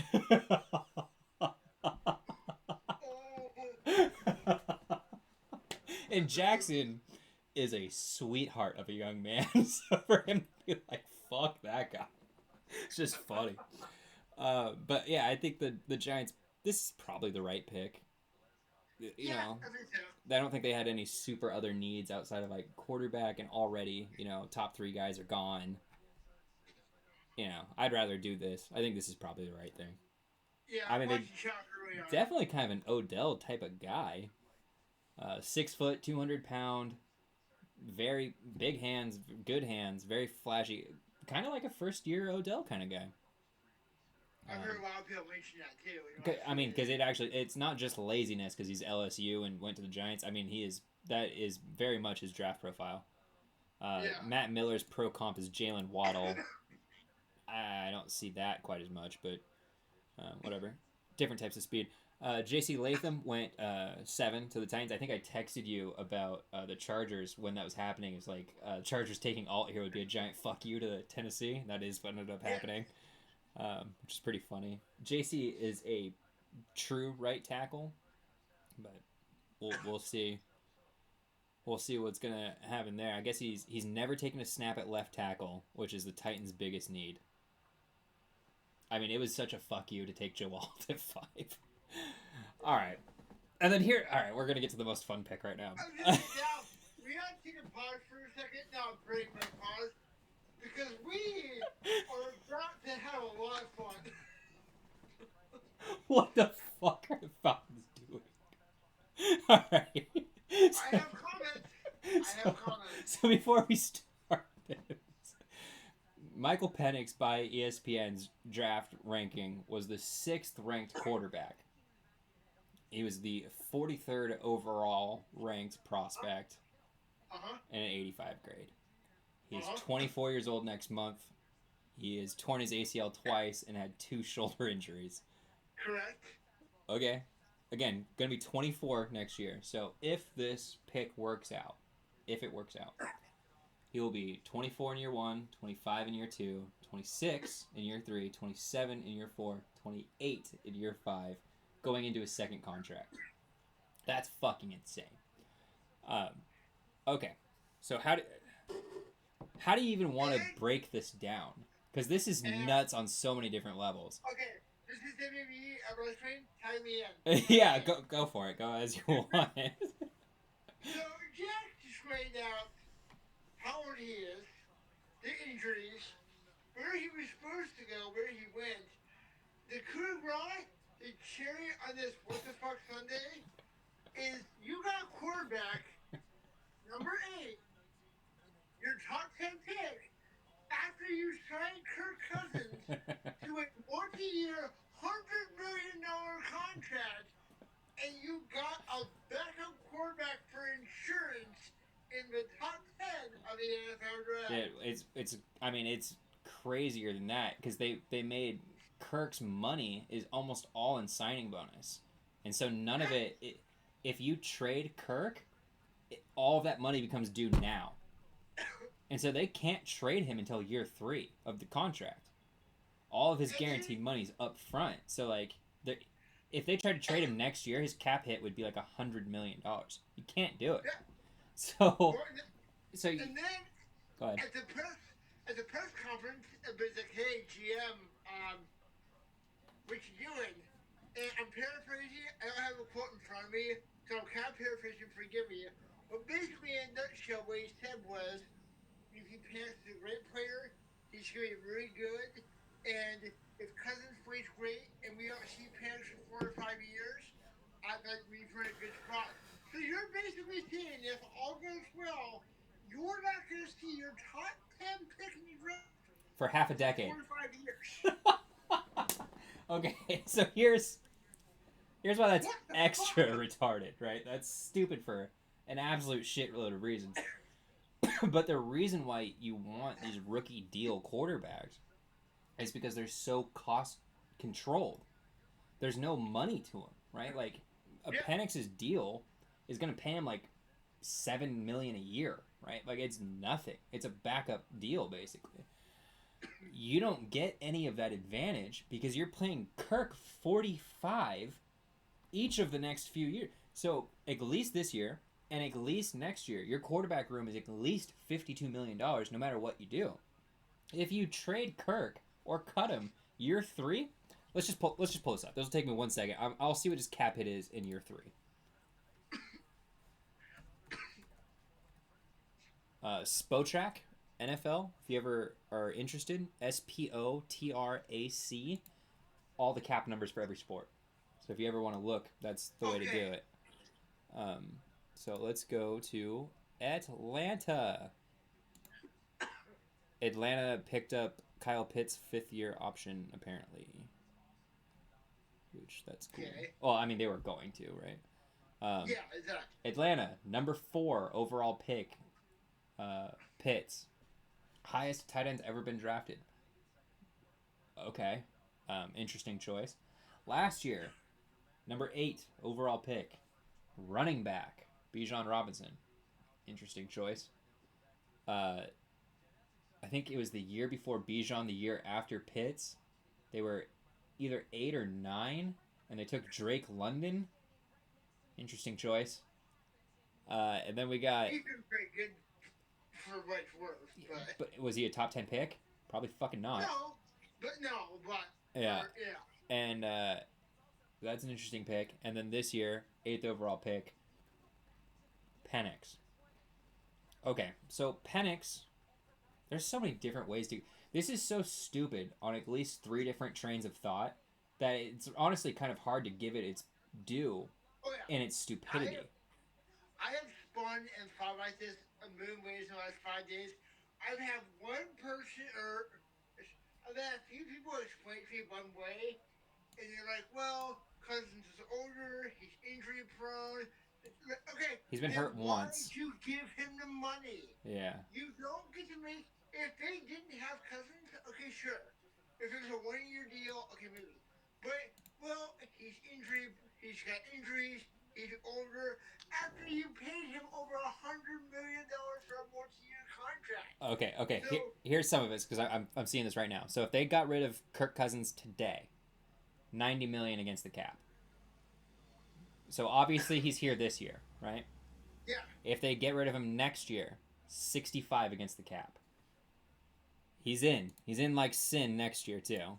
And Jackson is a sweetheart of a young man, so for him to be like, "Fuck that guy," it's just funny. But yeah, I think the Giants. This is probably the right pick. You Yeah, know, I think so. I don't think they had any super other needs outside of like quarterback, and already top three guys are gone. I'd rather do this. I think this is probably the right thing. Yeah, I mean, they watch the shot early on. definitely kind of an Odell type of guy. 6 foot, 200 pound, very big hands, good hands, very flashy, kind of like a first year Odell kind of guy. I've heard a lot of people mention that too. I mean, because it's not just laziness because he's LSU and went to the Giants. I mean, that is very much his draft profile. Yeah. Matt Miller's pro comp is Jalen Waddle. I don't see that quite as much, but whatever. Different types of speed. J.C. Latham went 7 to the Titans. I think I texted you about the Chargers when that was happening. It's like Chargers taking alt here would be a giant fuck you to Tennessee. That is what ended up happening, which is pretty funny. J.C. is a true right tackle, but we'll see. We'll see what's gonna happen there. I guess he's never taken a snap at left tackle, which is the Titans' biggest need. I mean, it was such a fuck you to take Joe Alt at 5. All right. And then here, all right, we're going to get to the most fun pick right now. Now, we have to take a pause for a second. Now, break my pause. Because we are about to have a lot of fun. What the fuck are the Falcons doing? All right. I have comments. So before we start this, Michael Penix by ESPN's draft ranking was the 6th ranked quarterback. He was the 43rd overall ranked prospect in an 85 grade. He's 24 years old next month. He has torn his ACL twice and had 2 shoulder injuries. Correct. Okay. Again, going to be 24 next year. So if this pick works out, he will be 24 in year 1, 25 in year 2, 26 in year 3, 27 in year 4, 28 in year 5, going into his second contract. That's fucking insane. Okay, so how do you even want to break this down? Because this is nuts on so many different levels. Okay, this is WWE wrestling. Tie me in. Yeah, go for it. Go as you want. So Jack just laid out how old he is, the injuries, where he was supposed to go, where he went. The coup de grace, the cherry on this what the fuck Sunday, is you got a quarterback, number 8, your top 10 pick, after you signed Kirk Cousins to a multi-year, $100 million contract, and you got a backup quarterback for insurance in the top 10 of the NFL draft. Yeah, it's crazier than that because they made Kirk's money is almost all in signing bonus, and so none of it. If you trade Kirk, all of that money becomes due now, and so they can't trade him until year 3 of the contract. All of his guaranteed money's up front, so like if they tried to trade him next year, his cap hit would be like $100 million. You can't do it. So and then go ahead. at the press conference, it was like, "Hey GM, what you doing?" And I'm paraphrasing. I don't have a quote in front of me, so I'm kind of paraphrasing. Forgive me. But basically, in a nutshell, what he said was, "If he Penix is a great player, he's going to be really good. And if Cousins plays great, and we don't see Penix for 4 or 5 years, I think we're in a good spot." So you're basically saying if all goes well, you're not going to see your top 10 pick in the draft for half a decade. 4 or 5 years. Okay, so here's why that's What the extra fuck? retarded, right? That's stupid for an absolute shitload of reasons. But the reason why you want these rookie deal quarterbacks is because they're so cost controlled. There's no money to them, right? Like a Yeah, Penix's deal is going to pay him like 7 million a year, right? Like it's nothing. It's a backup deal basically. You don't get any of that advantage because you're playing Kirk 45 each of the next few years. So at least this year and at least next year, your quarterback room is at least $52 million no matter what you do. If you trade Kirk or cut him year three, let's just pull this up. This will take me 1 second. I'll see what his cap hit is in year three. Spotrac NFL. If you ever are interested, SPOTRAC. All the cap numbers for every sport. So if you ever want to look, that's the way to do okay. it. Um, so let's go to Atlanta. Atlanta picked up Kyle Pitts' fifth-year option apparently, which that's cool. Okay. Well, I mean they were going to, right? Um, Yeah, exactly. Atlanta, number 4 overall pick. Pitts, highest tight end's ever been drafted. Okay, interesting choice. Last year, number 8 overall pick, running back Bijan Robinson. Interesting choice. Uh, I think it was the year before Bijan, the year after Pitts. They were either 8 or 9, and they took Drake London. Interesting choice. And then we got. He's been pretty good for what it's worth, but But was he a top 10 pick? Probably fucking not. no, but Yeah. for yeah, And that's an interesting pick. And then this year, 8th overall pick, Penix. Okay, so Penix, there's so many different ways to. This is so stupid on at least 3 different trains of thought that it's honestly kind of hard to give it its due oh yeah. in its I stupidity. I have spun and thought like this a million ways in the last 5 days. I've had one person, or I've had a few people explain to me one way, and you're like, well, Cousins is older, he's injury prone. Okay, He's been then hurt why once. did you give him the money? Yeah. You don't get to make. If they didn't have Cousins, okay, sure. If it was a 1 year deal, okay, maybe. But well, he's got injuries. He's older. After you paid him over $100 million for a multi-year contract, Okay. so Here's some of it because I'm seeing this right now. So if they got rid of Kirk Cousins today, 90 million against the cap. So obviously he's here this year, right? yeah, If they get rid of him next year, 65 against the cap. He's in. He's in like sin next year too.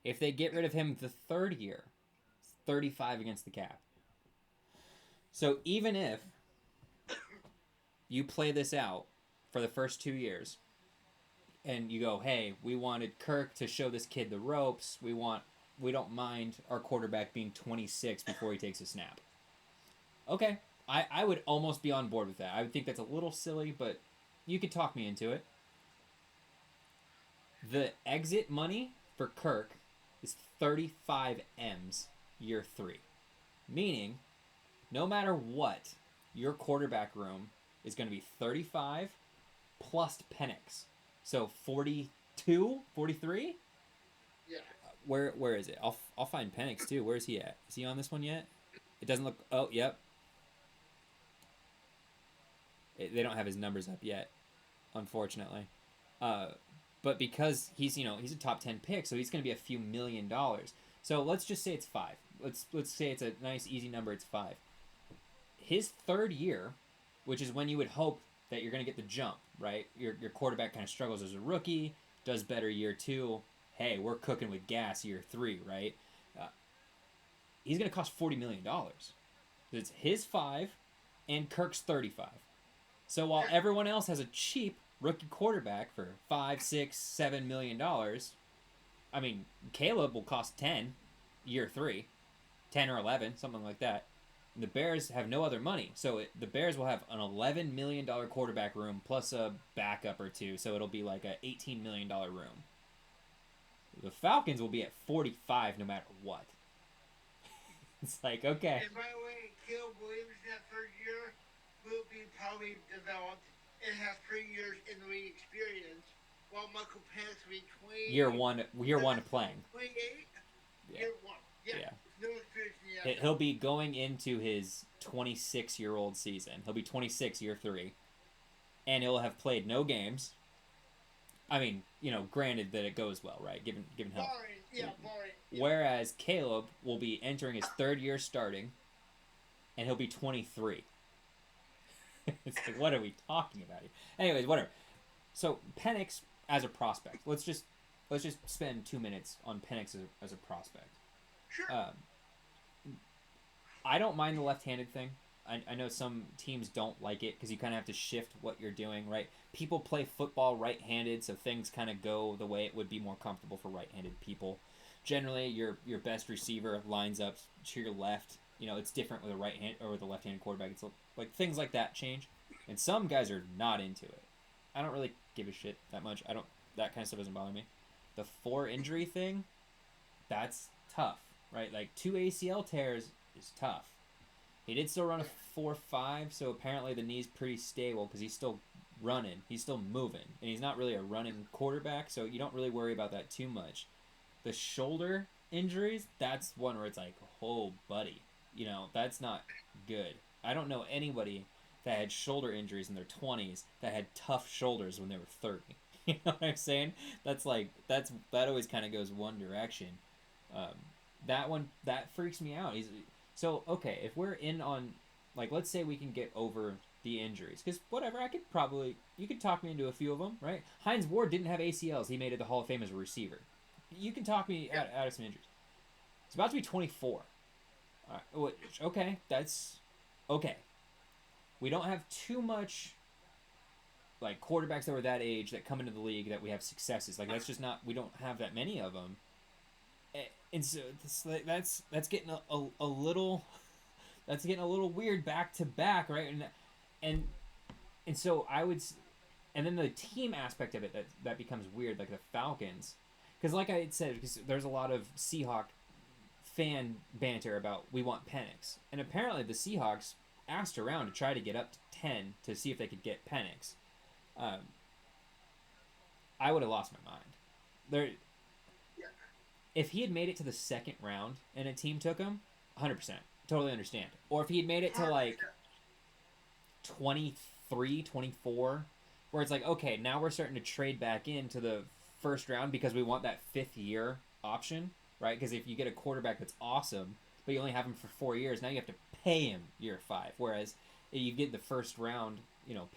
If they get rid of him the third year, 35 against the cap. So even if you play this out for the first 2 years and you go, hey, we wanted Kirk to show this kid the ropes. We don't mind our quarterback being 26 before he takes a snap. Okay. I would almost be on board with that. I would think that's a little silly, but you could talk me into it. The exit money for Kirk is 35 M's year 3. Meaning, no matter what, your quarterback room is going to be 35 plus Penix. So 42, 43? yeah. Where is it? I'll find Penix too. Where is he at? Is he on this one yet? It doesn't look. Oh, yep. They don't have his numbers up yet, unfortunately. Uh, but because he's a top 10 pick, so he's going to be a few $1,000,000. So let's just say it's 5. Let's say it's a nice easy number. It's 5. His third year, which is when you would hope that you're going to get the jump, right? Your quarterback kind of struggles as a rookie, does better year 2. Hey, we're cooking with gas year 3, right? Uh, he's going to cost $40 million. It's his 5 and Kirk's 35. So while everyone else has a cheap rookie quarterback for $5, $6, $7 million, I mean Caleb will cost 10 year 3, 10 or 11, something like that. The Bears have no other money, so the Bears will have an $11 million quarterback room plus a backup or two, so it'll be like a $18 million room. The Falcons will be at 45 no matter what. It's like, okay. And by the way, Caleb Williams in that first year will be probably developed and has 3 years in the league experience, while Michael Penix will be 20. Year one of playing. 28? Yeah. Year one. Yeah. Yeah. No experience in the NFL. He'll be going into his 26-year-old season. He'll be 26 year 3. And he'll have played no games. I mean, granted that it goes well, right? Given health. Barring. Yeah. Whereas Caleb will be entering his 3rd year starting, and he'll be 23. It's like, what are we talking about here? Anyways, whatever. So Penix as a prospect. Let's just spend 2 minutes on Penix as a prospect. Sure. I don't mind the left-handed thing. I know some teams don't like it because you kind of have to shift what you're doing, right? People play football right-handed, so things kind of go the way it would be more comfortable for right-handed people. Generally, your best receiver lines up to your left. It's different with a right hand or with a left-handed quarterback. It's like things like that change, and some guys are not into it. I don't really give a shit that much. That kind of stuff doesn't bother me. The 4 injury thing, that's tough, right? Like 2 ACL tears is tough. He did still run a 4.5, so apparently the knee's pretty stable because he's still running. He's still moving. And he's not really a running quarterback, so you don't really worry about that too much. The shoulder injuries, that's one where it's like, oh, buddy. That's not good. I don't know anybody that had shoulder injuries in their 20s that had tough shoulders when they were 30. You know what I'm saying? That always kind of goes one direction. That freaks me out. So, okay, if we're in on, like, let's say we can get over the injuries. Because, whatever, you could talk me into a few of them, right? Hines Ward didn't have ACLs. He made it the Hall of Fame as a receiver. You can talk me out of some injuries. It's about to be 24. Okay, that's okay. We don't have too much, like, quarterbacks that were that age that come into the league that we have successes. Like, that's just not, we don't have that many of them. And so that's getting a little weird back to back, right? And so I would, and then the team aspect of it that becomes weird, like the Falcons, because like I had said, because there's a lot of Seahawk fan banter about we want Penix, and apparently the Seahawks asked around to try to get up to 10 to see if they could get Penix. I would have lost my mind. If he had made it to the 2nd round and a team took him, 100%, totally understand. Or if he had made it to like 23, 24, where it's like, okay, now we're starting to trade back into the 1st round because we want that 5th year option, right? Because if you get a quarterback that's awesome, but you only have him for 4 years, now you have to pay him year 5. Whereas if you get the 1st round,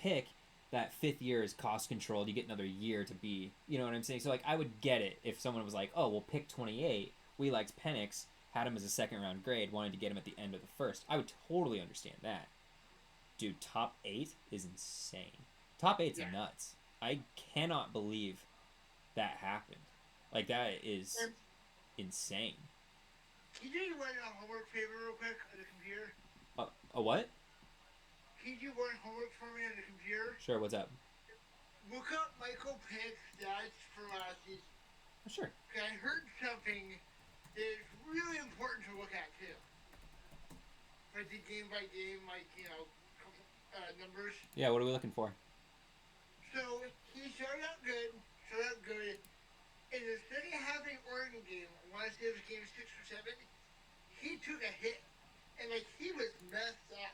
pick, that 5th year is cost controlled. You get another year to be, you know what I'm saying? So, like, I would get it if someone was like, oh, well, pick 28. We liked Penix, had him as a 2nd round grade, wanted to get him at the end of the 1st. I would totally understand that. Dude, top 8 is insane. Top 8's nuts. I cannot believe that happened. Like, that is insane. Can you do one homework favor real quick on the computer? A what? Can you do one homework for me on the computer? Sure, what's up? Look up Michael Penix stats for last season. Sure. Okay, I heard something that is really important to look at too. Like the game by game, numbers. Yeah, what are we looking for? So he started out good. In the second half of the Oregon game, I want to say it was game 6 or 7, he took a hit. And he was messed up.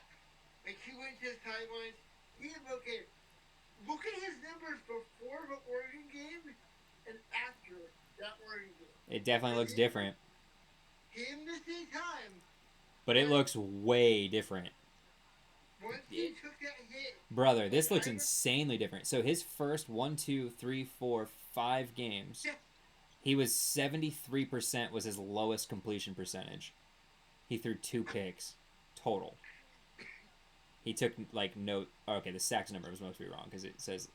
He went to his timelines. He didn't look at it. Look at his numbers before the Oregon game and after that Oregon game. It definitely looks different. Game the same time. But it looks way different. Once he took that hit. Brother, this looks insanely different. So his first 1, 2, 3, 4, 5 games, he was 73% was his lowest completion percentage. He threw 2 picks total. He took, okay, the sacks number was mostly wrong because it says,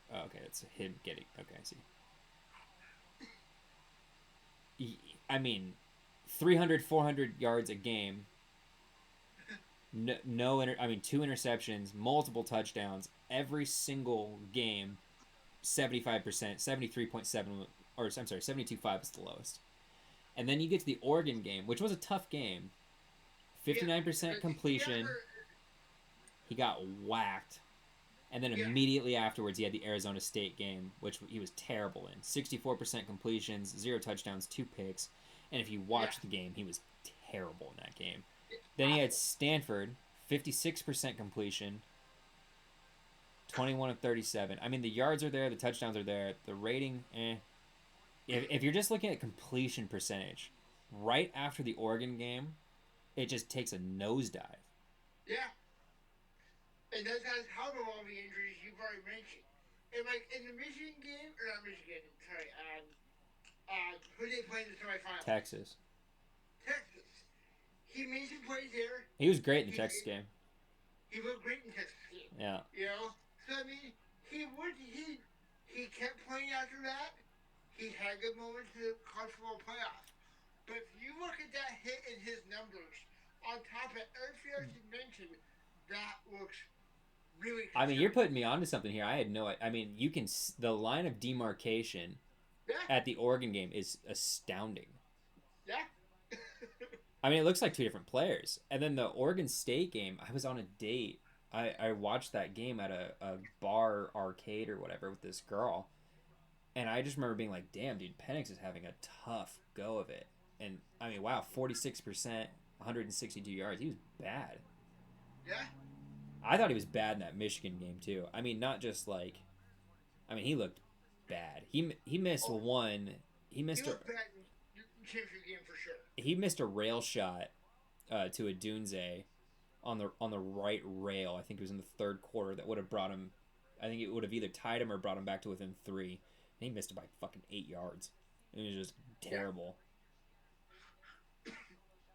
it's him getting, okay, I see. 300, 400 yards a game. No 2 interceptions, multiple touchdowns, every single game, 75%, 73.7 or I'm sorry, 72.5 is the lowest. And then you get to the Oregon game, which was a tough game. Yeah. 59% But completion. He got whacked. And then Yeah. immediately afterwards, he had the Arizona State game, which he was terrible in. 64% completions, 0 touchdowns, 2 picks. And if you watch the game, he was terrible in that game. Then he had Stanford, 56% completion, 21 of 37. I mean, the yards are there, the touchdowns are there, the rating, eh. If you're just looking at completion percentage, right after the Oregon game, it just takes a nosedive. Yeah. And those guys have all the injuries you've already mentioned. And like in the Michigan game, or not Michigan, sorry, who they play in the semifinals? Texas. Texas. He made some plays there. He was great in the Texas game. He looked great in the Texas game. Yeah. You know? So I mean, he kept playing after that. He had good moments in the college football playoffs. But if you look at that hit in his numbers, on top of everything else you mentioned, that looks really. I mean, you're putting me onto something here. I had no. I mean, you can the line of demarcation at the Oregon game is astounding. Yeah. I mean, it looks like two different players. And then the Oregon State game, I was on a date. I watched that game at a bar arcade or whatever with this girl. And I just remember being like, damn, dude, Penix is having a tough go of it. And, I mean, wow, 46%, 162 yards. He was bad. Yeah. I thought he was bad in that Michigan game, too. I mean, not just like... I mean, he looked bad. He missed one... He missed a championship game for sure. He missed a rail shot to Odunze on the right rail. I think it was in the third quarter that would have brought him... I think it would have either tied him or brought him back to within 3. And he missed it by fucking 8 yards. It was just terrible.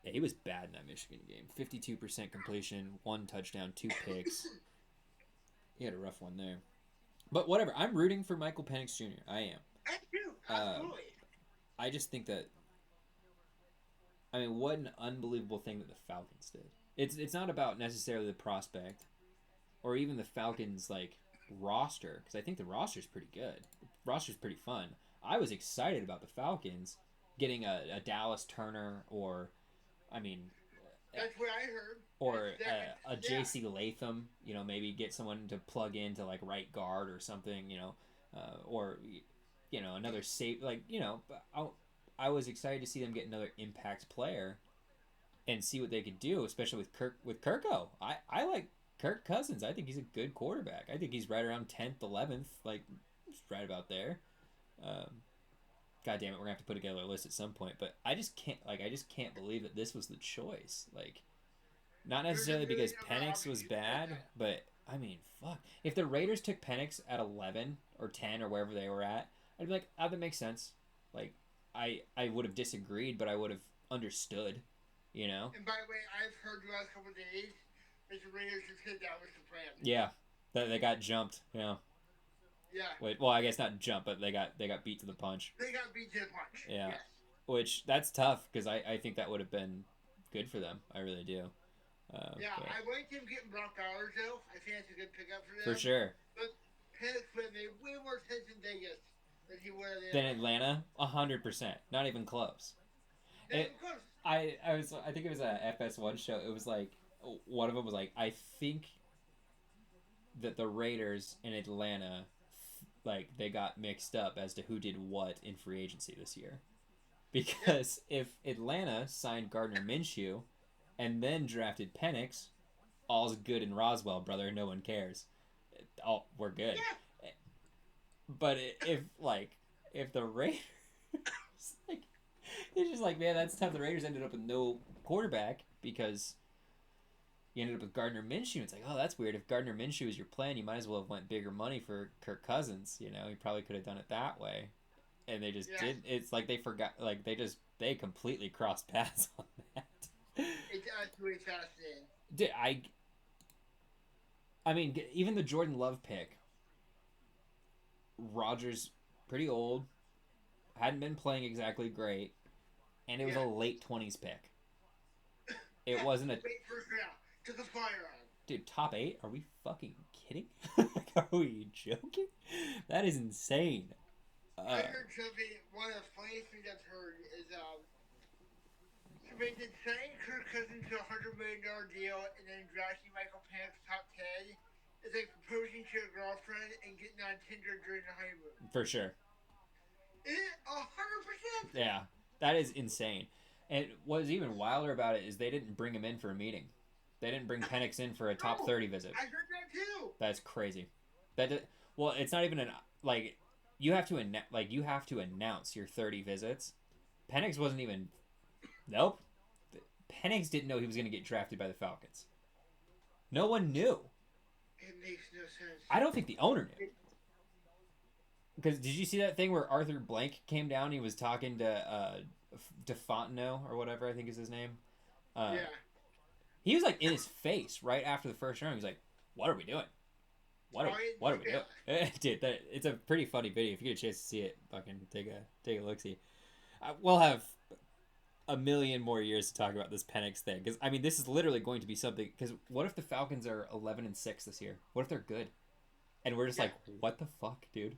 Yeah, he was bad in that Michigan game. 52% completion, 1 touchdown, 2 picks. He had a rough one there. But whatever. I'm rooting for Michael Penix Jr. I am. I do. Absolutely. I just think that... I mean, what an unbelievable thing that the Falcons did. It's not about necessarily the prospect or even the Falcons, like, roster, because I think the roster's pretty good. The roster's pretty fun. I was excited about the Falcons getting a Dallas Turner or... I mean, that's what I heard. Or a J.C. Latham, you know, maybe get someone to plug into like right guard or something, you know, or you know another safe, like you know. I was excited to see them get another impact player and see what they could do, especially with Kirko. I like Kirk Cousins. I think he's a good quarterback. I think he's right around 10th, 11th, like right about there. God damn it, we're gonna have to put together a list at some point. But I just can't believe that this was the choice. Like, not necessarily because Penix was bad, but I mean, fuck. If the Raiders took Penix at 11 or 10 or wherever they were at, I'd be like, oh, that makes sense. Like, I would have disagreed, but I would have understood, you know. And by the way, I've heard the last couple of days that the Raiders just said that was the plan. Yeah, they got jumped. Yeah. Yeah. Wait, well, I guess not jump, but they got beat to the punch. They got beat to the punch. Yeah. Yes. Which, that's tough, because I think that would have been good for them. I really do. Yeah, but I like them getting Brock Bowers, though. I think that's a good pickup for them. For sure. But Penix would made way more sense in Vegas than he would have than Atlanta? 100%. Not even close. Close. I think it was a FS1 show. It was like, one of them was like, I think that the Raiders in Atlanta... like they got mixed up as to who did what in free agency this year, because if Atlanta signed Gardner Minshew and then drafted Penix, all's good in Roswell, brother. No one cares. We're good. Yeah. But if the Raiders, like, it's just like, man, that's tough. The Raiders ended up with no quarterback because you ended up with Gardner Minshew. It's like, oh, that's weird. If Gardner Minshew is your plan, you might as well have went bigger money for Kirk Cousins. You know, he probably could have done it that way. And they just did. It's like they forgot. Like they completely crossed paths on that. It's absolutely fascinating. I mean, even the Jordan Love pick. Rodgers, pretty old, hadn't been playing exactly great, and it was a late 20s pick. It wasn't a... Late first round. Took a flyer on. Dude, top 8? Are we fucking kidding? Are we joking? That is insane. I heard something. One of the funniest things I've heard is Tremaine signing Kirk Cousins to $100 million deal and then drafting Michael Penix top 10 is like proposing to your girlfriend and getting on Tinder during the honeymoon. For sure. It is 100%. Yeah, that is insane. And what's even wilder about it is they didn't bring him in for a meeting. They didn't bring Penix in for a top No, 30 visit. I heard that too. That's crazy. Well, it's not even an like you have to announce your 30 visits. Penix wasn't even. Nope. Penix didn't know he was going to get drafted by the Falcons. No one knew. It makes no sense. I don't think the owner knew. Because did you see that thing where Arthur Blank came down? And he was talking to Fontenot or whatever I think is his name. Yeah. He was like in his face right after the first round. He was like, "What are we doing? What are we doing?" Dude, it's a pretty funny video. If you get a chance to see it, fucking take a look see. We'll have a million more years to talk about this Penix thing because I mean this is literally going to be something. Because what if the Falcons are 11-6 this year? What if they're good? And we're just like, what the fuck, dude?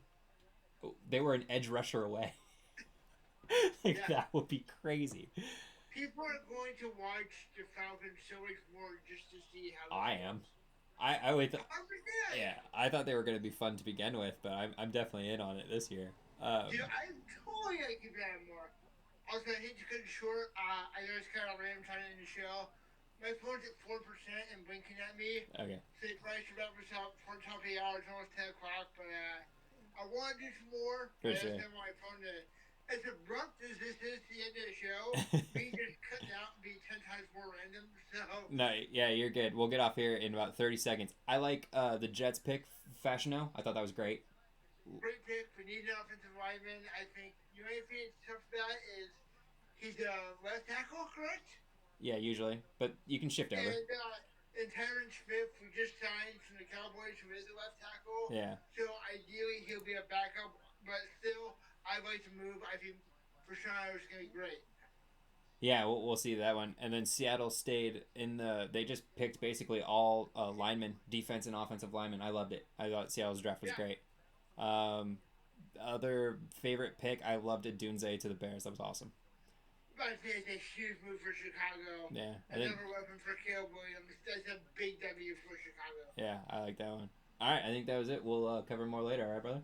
They were an edge rusher away. That would be crazy. People are going to watch the Falcons so much more just to see how. I am. I would. Yeah, I thought they were going to be fun to begin with, but I'm definitely in on it this year. Dude, I totally like it more. I was gonna hit you kind of short. I know it's kind of random trying to end the show. My phone's at 4% and blinking at me. Okay. So you probably should wrap this up for top 8 hours, almost 10 o'clock. But I want to do some more. For I sure. just have my phone to. As abrupt as this is the end of the show, we just cut it out and be 10 times more random. So. No, yeah, you're good. We'll get off here in about 30 seconds. I like the Jets pick, Fashiono. I thought that was great. Great pick. We need an offensive lineman. I think the only thing that's tough about is he's a left tackle, correct? Yeah, usually. But you can shift over. And Tyron Smith, who just signed from the Cowboys, who is a left tackle. Yeah. So ideally he'll be a backup, but still, I'd like to move. I think Fashiono is going to be great. Yeah, we'll see that one. And then Seattle stayed in the... They just picked basically all linemen, defense and offensive linemen. I loved it. I thought Seattle's draft was great. Other favorite pick, I loved it, Dunze to the Bears. That was awesome. I think it's a huge move for Chicago. Yeah. Another weapon for Caleb Williams. That's a big W for Chicago. Yeah, I like that one. All right, I think that was it. We'll cover more later. All right, brother?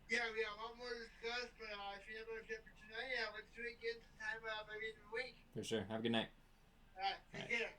Yeah, we got a lot more to discuss, but if you never get for tonight, let's do it again sometime by the end of the week. For sure. Have a good night. All right, take care.